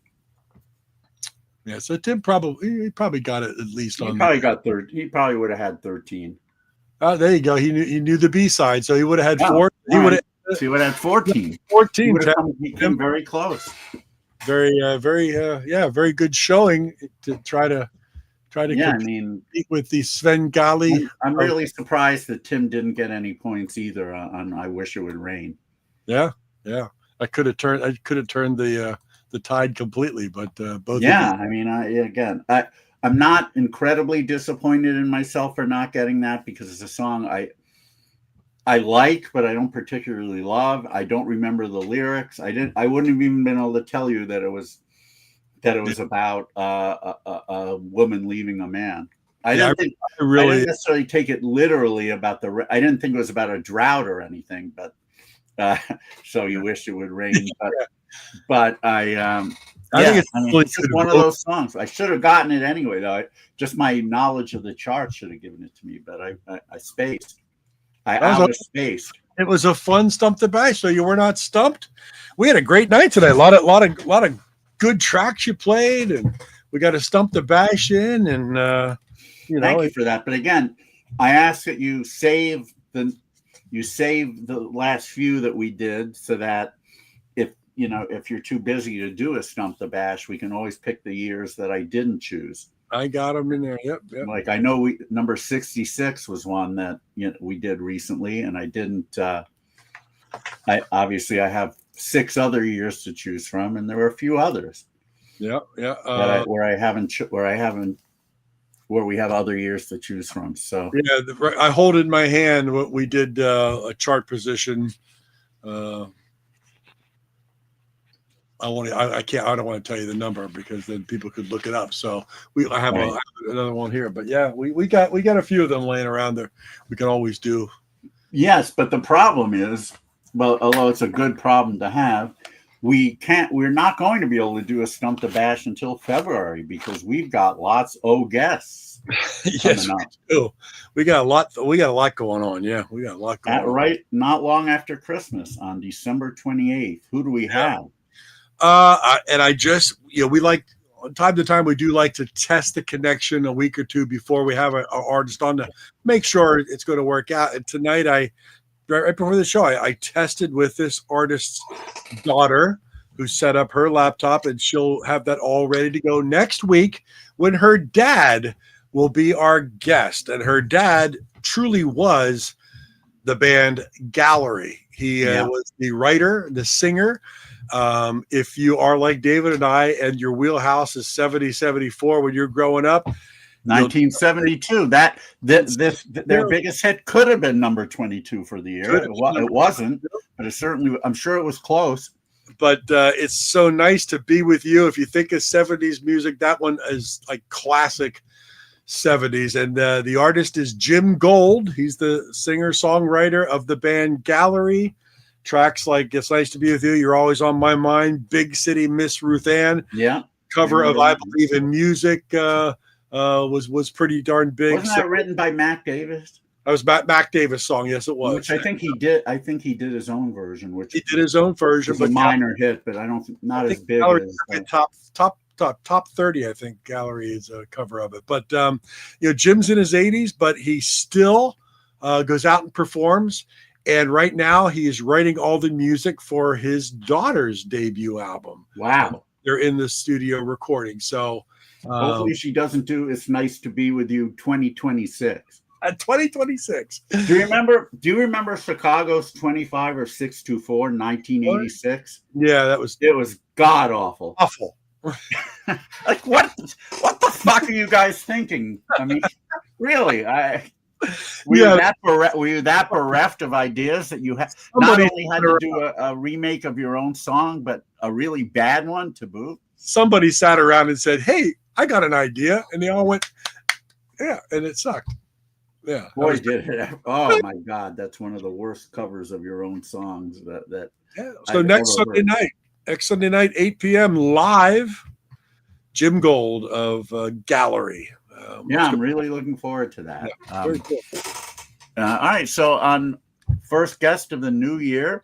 Yeah, so Tim probably got it at least on. He probably would have had 13. Oh, there you go. He knew the B side, so he would have had 4. He would have 14. 14. He came very close. Very good showing to try to compete with the Svengali. I'm really surprised that Tim didn't get any points either on I Wish It Would Rain. Yeah. I could have turned the tide completely, but both. Yeah, I mean, I'm not incredibly disappointed in myself for not getting that, because it's a song I like, but I don't particularly love. I don't remember the lyrics. I wouldn't have even been able to tell you that it was about a woman leaving a man. I didn't necessarily take it literally about I didn't think it was about a drought or anything, but so you wish it would rain. But I think it's just one of those songs. I should have gotten it anyway, though. Just my knowledge of the chart should have given it to me, but I spaced. I spaced. It was a fun Stump the Bash. So you were not stumped. We had a great night today. A lot of good tracks you played, and we got a Stump the Bash in, and thank you for that. But again, I ask that you save the last few that we did, so that if you're too busy to do a Stump the Bash, we can always pick the years that I didn't choose. I got them in there. Yep. Like, I know number 66 was one that we did recently, and I didn't. I have 6 other years to choose from, and there were a few others. Yeah. Where we have other years to choose from. So I hold in my hand what we did, a chart position. I don't want to tell you the number, because then people could look it up. So I have another one here, but yeah, we got a few of them laying around there. We can always do. Yes, but the problem is, well, although it's a good problem to have, we're not going to be able to do a Stump the Bash until February, because we've got lots of guests. Yes, we do. We got a lot going on. Yeah, we got a lot going on. Right, not long after Christmas, on December 28th. Who do we have? And I just, we like, from time to time, we do like to test the connection a week or two before we have an artist on to make sure it's going to work out. And tonight, right before the show, I tested with this artist's daughter, who set up her laptop, and she'll have that all ready to go next week when her dad will be our guest. And her dad truly was the band Gallery. He was the writer, the singer. If you are like David and I, and your wheelhouse is 70, 74 when you're growing up, 1972, their biggest hit could have been number 22 for the year. It wasn't, but it certainly, I'm sure it was close. But it's so nice to be with you. If you think of 70s music, that one is like classic 70s. And the artist is Jim Gold. He's the singer-songwriter of the band Gallery. Tracks like It's Nice to Be With You, You're Always on My Mind, Big City Miss Ruth Ann. Yeah. Cover of I Believe in Music was pretty darn big. Wasn't that written by Mac Davis? That was Mac Davis song. Yes, it was. Which I think he did. I think he did his own version. Which he did his own version, but a minor hit. But not as big as top 30. I think Gallery is a cover of it. But Jim's in his 80s, but he still goes out and performs. And right now, he is writing all the music for his daughter's debut album. Wow. They're in the studio recording. So hopefully she doesn't do It's Nice to Be With You 2026. 2026. Do you remember Chicago's 25 or 624 in 1986? Yeah, it was god awful. Awful. Like what the fuck are you guys thinking? I mean, really, were you that bereft of ideas that you had not only had to do a remake of your own song, but a really bad one to boot? Somebody sat around and said, "Hey, I got an idea," and they all went, "Yeah," and it sucked. Yeah, boy, did it! Oh my God, that's one of the worst covers of your own songs that. Yeah. So next Sunday night, 8 p.m. live, Jim Gold of Gallery. I'm really looking forward to that. Yeah, very cool. All right, so on first guest of the new year,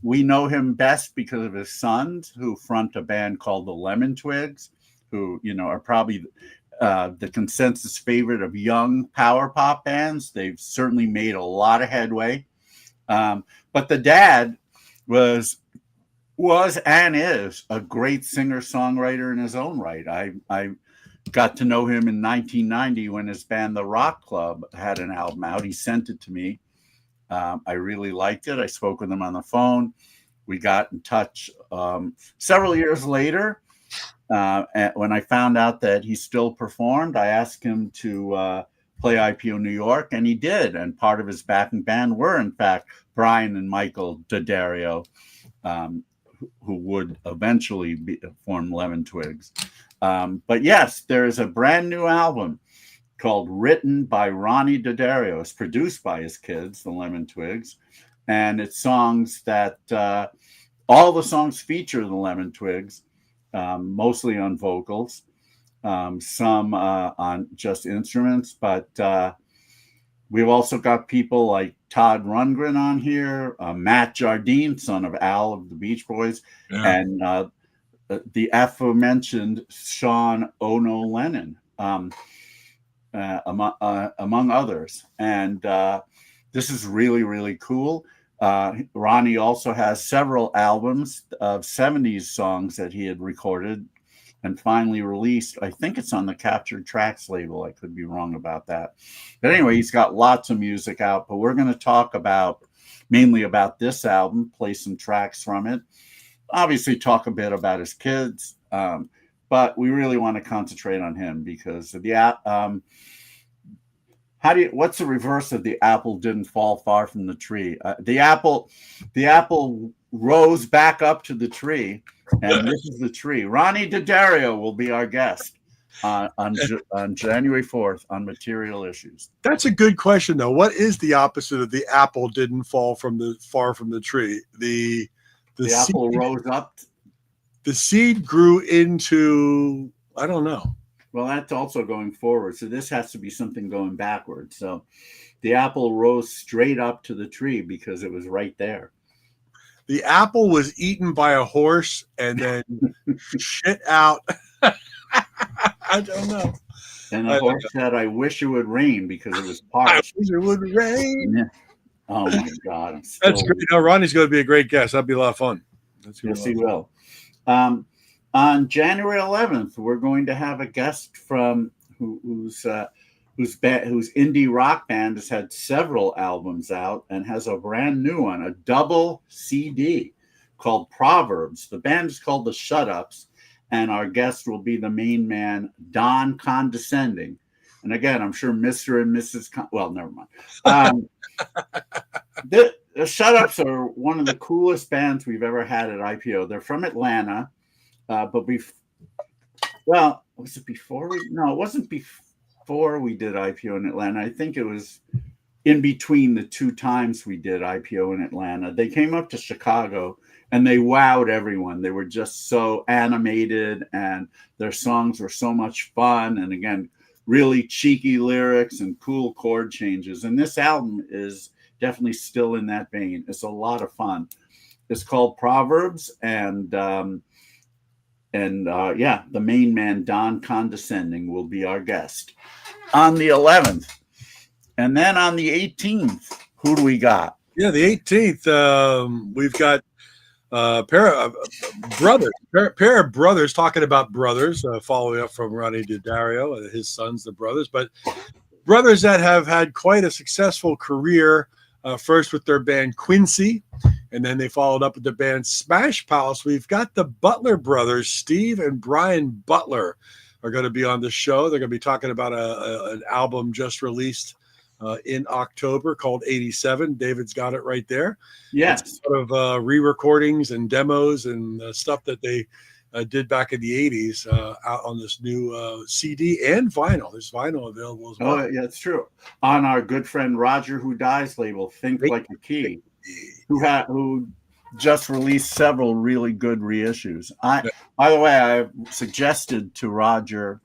we know him best because of his sons, who front a band called the Lemon Twigs, who are probably the consensus favorite of young power pop bands. They've certainly made a lot of headway, but the dad was and is a great singer-songwriter in his own right. I got to know him in 1990 when his band The Rock Club had an album out. He sent it to me. I really liked it. I spoke with him on the phone. We got in touch several years later. When I found out that he still performed, I asked him to play IPO New York, and he did. And part of his backing band were, in fact, Brian and Michael D'Addario, who would eventually form Lemon Twigs. But yes, there is a brand new album called Written by Ronnie D'Addario. It's produced by his kids, the Lemon Twigs. And it's songs that all the songs feature the Lemon Twigs, mostly on vocals, some on just instruments. But we've also got people like Todd Rundgren on here, Matt Jardine, son of Al of the Beach Boys, and the aforementioned Sean Ono Lennon, among others. And this is really, really cool. Ronnie also has several albums of 70s songs that he had recorded and finally released. I think it's on the Captured Tracks label. I could be wrong about that. But anyway, he's got lots of music out, but we're going to talk mainly about this album, play some tracks from it. Obviously talk a bit about his kids, but we really want to concentrate on him because what's the reverse of the apple didn't fall far from the tree? The apple rose back up to the tree, and this is the tree. Ronnie D'Addario will be our guest on January 4th on Material Issues. That's a good question, though. What is the opposite of the apple didn't fall far from the tree? The apple rose up. The seed grew into, I don't know. Well, that's also going forward. So this has to be something going backwards. So the apple rose straight up to the tree because it was right there. The apple was eaten by a horse and then shit out. I don't know. And the horse said, "I wish it would rain," because it was parched. I wish it would rain. Yeah. Oh my God. That's great. No, Ronnie's going to be a great guest. That'll be a lot of fun. Yes, he will. On January 11th, we're going to have a guest from whose indie rock band has had several albums out and has a brand new one, a double CD called Proverbs. The band is called the Shut Ups, and our guest will be the main man, Don Condescending. And again, I'm sure Mr. and Mrs. Never mind. The Shut Ups are one of the coolest bands we've ever had at IPO. They're from Atlanta, but was it before we? No, it wasn't before we did IPO in Atlanta. I think it was in between the two times we did IPO in Atlanta. They came up to Chicago and they wowed everyone. They were just so animated and their songs were so much fun. And again, really cheeky lyrics and cool chord changes. And this album is definitely still in that vein. It's a lot of fun. It's called Proverbs, and the main man, Don Condescending, will be our guest on the 11th. And then on the 18th, who do we got? Yeah, the 18th, we've got a pair of brothers talking about brothers, following up from Ronnie D'Addario, his sons, the brothers, but brothers that have had quite a successful career. First with their band Quincy, and then they followed up with the band Smash Palace. We've got the Butler brothers, Steve and Brian Butler, are going to be on the show. They're going to be talking about an album just released in October called 87. David's got it right there. Yes. It's sort of re-recordings and demos and stuff that they did back in the 80s out on this new CD and vinyl. There's vinyl available as well. Oh, yeah, it's true. On our good friend Roger Who Dies label, Think Like a Key, who just released several really good reissues. By the way, I suggested to Roger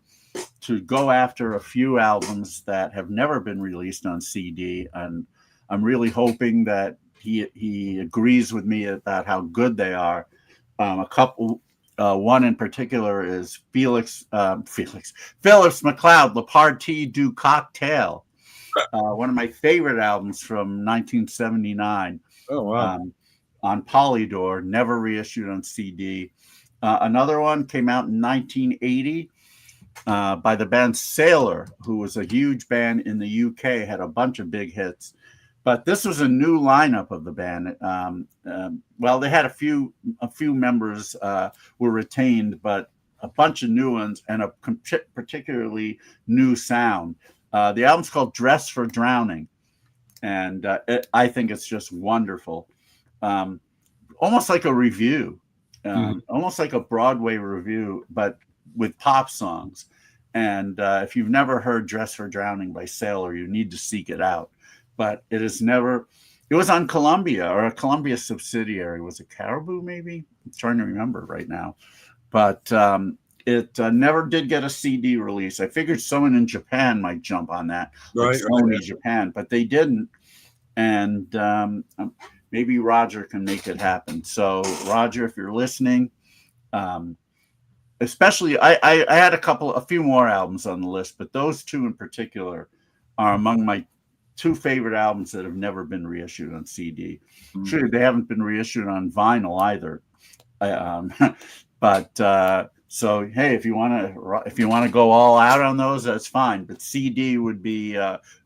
to go after a few albums that have never been released on CD, and I'm really hoping that he agrees with me about how good they are. A couple. One in particular is Phyllis McLeod, Le Partie du Cocktail, one of my favorite albums from 1979. Oh, wow. On Polydor, never reissued on CD. Another one came out in 1980 by the band Sailor, who was a huge band in the UK, had a bunch of big hits. But this was a new lineup of the band. Well, they had a few members were retained, but a bunch of new ones and a particularly new sound. The album's called Dress for Drowning, and I think it's just wonderful. Almost like a review, almost like a Broadway review, but with pop songs. And if you've never heard Dress for Drowning by Sailor, you need to seek it out. But it was on Columbia, or a Columbia subsidiary. Was it Caribou, maybe? I'm trying to remember right now. But it never did get a CD release. I figured someone in Japan might jump on that, like Sony Japan, but they didn't. And maybe Roger can make it happen. So, Roger, if you're listening, especially, I had a few more albums on the list, but those two in particular are among my two favorite albums that have never been reissued on CD. Sure, they haven't been reissued on vinyl either. But so hey, if you want to go all out on those, that's fine. But CD would be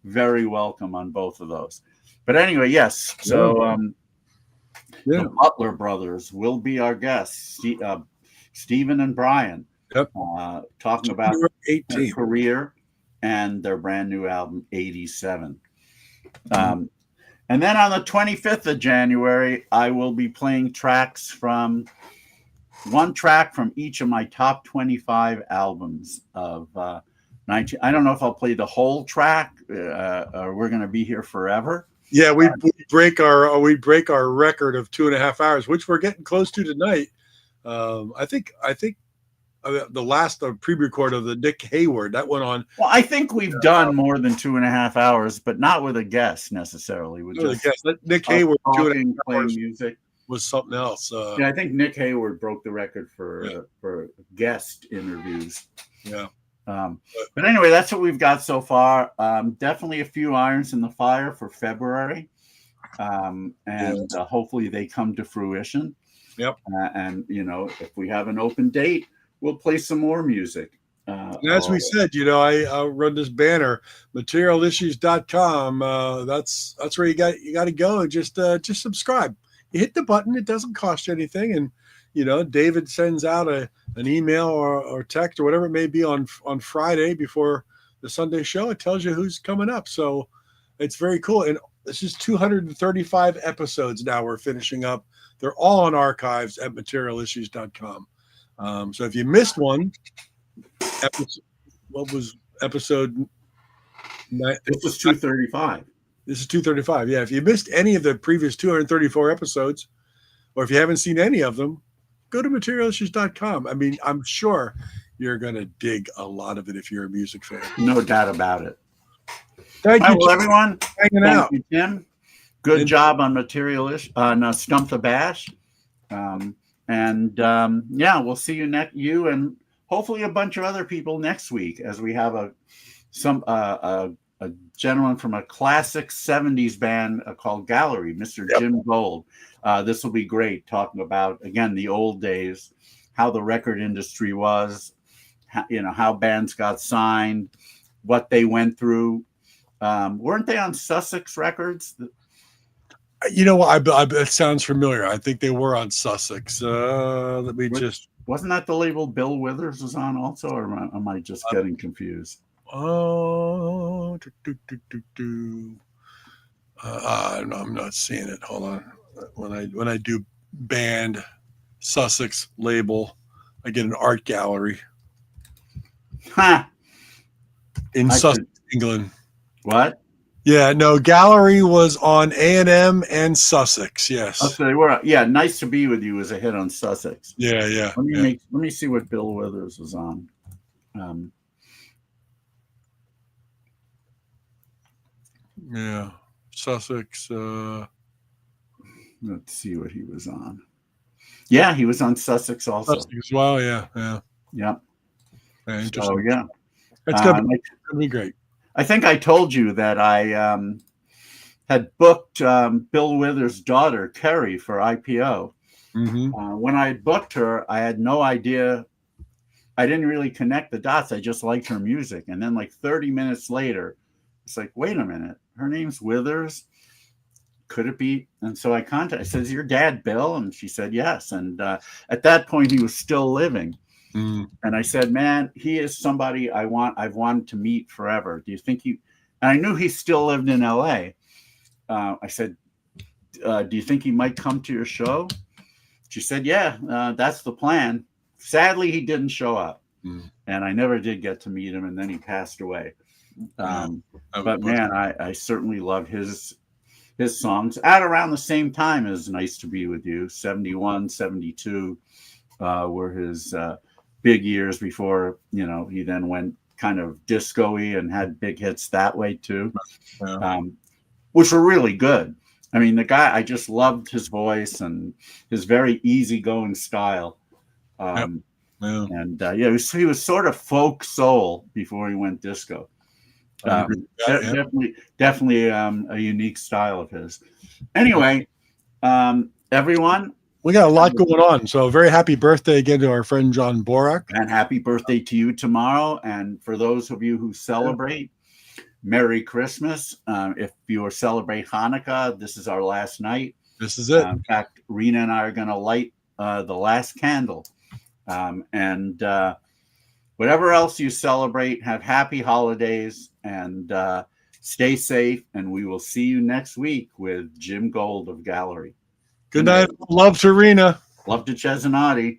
very welcome on both of those. But anyway, yes. So the Butler brothers will be our guests, Stephen and Brian. Yep. Talking about their career and their brand new album 87. And then on the 25th of January, I will be playing one track from each of my top 25 albums of 19. I don't know if I'll play the whole track, or we're going to be here forever. Yeah, we break our record of 2.5 hours, which we're getting close to tonight. I think the last pre-record of the Nick Hayward that went on. Well, I think we've done more than 2.5 hours, but not with a guest necessarily. With just Nick Hayward talking, playing music was something else. Yeah, I think Nick Hayward broke the record for guest interviews. Yeah. But anyway, that's what we've got so far. Definitely a few irons in the fire for February, and hopefully they come to fruition. Yep. And if we have an open date, we'll play some more music. And as we said, I run this banner, materialissues.com. That's where you got to go and just subscribe. You hit the button. It doesn't cost you anything. And, David sends out an email or text or whatever it may be on Friday before the Sunday show. It tells you who's coming up. So it's very cool. And this is 235 episodes now we're finishing up. They're all on archives at materialissues.com. So if you missed one, what was episode? This was 235. This is 235. Yeah. If you missed any of the previous 234 episodes, or if you haven't seen any of them, go to materialissues.com. I mean, I'm sure you're going to dig a lot of it if you're a music fan. No doubt about it. Thank you, well, everyone. Hanging out. Thank you, Tim. Good job on Stump the Bash. We'll see you and hopefully a bunch of other people next week, as we have a gentleman from a classic 70s band called Gallery, Mr. Jim Gold. This will be great, talking about, again, the old days, how the record industry was, how bands got signed, what they went through. Weren't they on Sussex Records? You know what? It sounds familiar. I think they were on Sussex. Let me just. Wasn't that the label Bill Withers was on also, or am I just getting confused? Oh, no, I'm not seeing it. Hold on. When I do band Sussex label, I get an art gallery Ha! in I Sussex, could- England. What? Yeah, no, gallery was on A&M and Sussex. Yes. Oh, so they were. Yeah, Nice to Be With You was a hit on Sussex. Yeah, yeah. Let me see what Bill Withers was on. Yeah, Sussex. Let's see what he was on. Yeah, he was on Sussex also. Sussex as well. Yeah, yeah. Yep. Yeah, So interesting. yeah, It's gonna like, be great. I think I told you that I had booked Bill Withers' daughter, Kerry, for IPO. Mm-hmm. When I booked her, I had no idea. I didn't really connect the dots. I just liked her music. And then like 30 minutes later, it's like, wait a minute, her name's Withers. Could it be? And so I contacted, I said, is your dad Bill? And she said, yes. And at that point, he was still living. Mm. And I said, man, he is somebody I've wanted to meet forever. Do you think and I knew he still lived in LA. I said, do you think he might come to your show? She said, yeah, that's the plan. Sadly, he didn't show up. And I never did get to meet him. And then he passed away. But man, I certainly love his songs at around the same time as Nice to Be With You. 71, 72 were his big years before, he then went kind of disco-y and had big hits that way too, which were really good. I mean, the guy, I just loved his voice and his very easygoing style. And he was sort of folk soul before he went disco. Definitely a unique style of his. Anyway, everyone, we got a lot going on. So very happy birthday again to our friend John Borak. And happy birthday to you tomorrow. And for those of you who celebrate, Merry Christmas. If you celebrate Hanukkah, this is our last night. This is it. In fact, Rena and I are going to light the last candle. And whatever else you celebrate, have happy holidays and stay safe. And we will see you next week with Jim Gold of Gallery. Good night. Love to Rena. Love to Cesanati.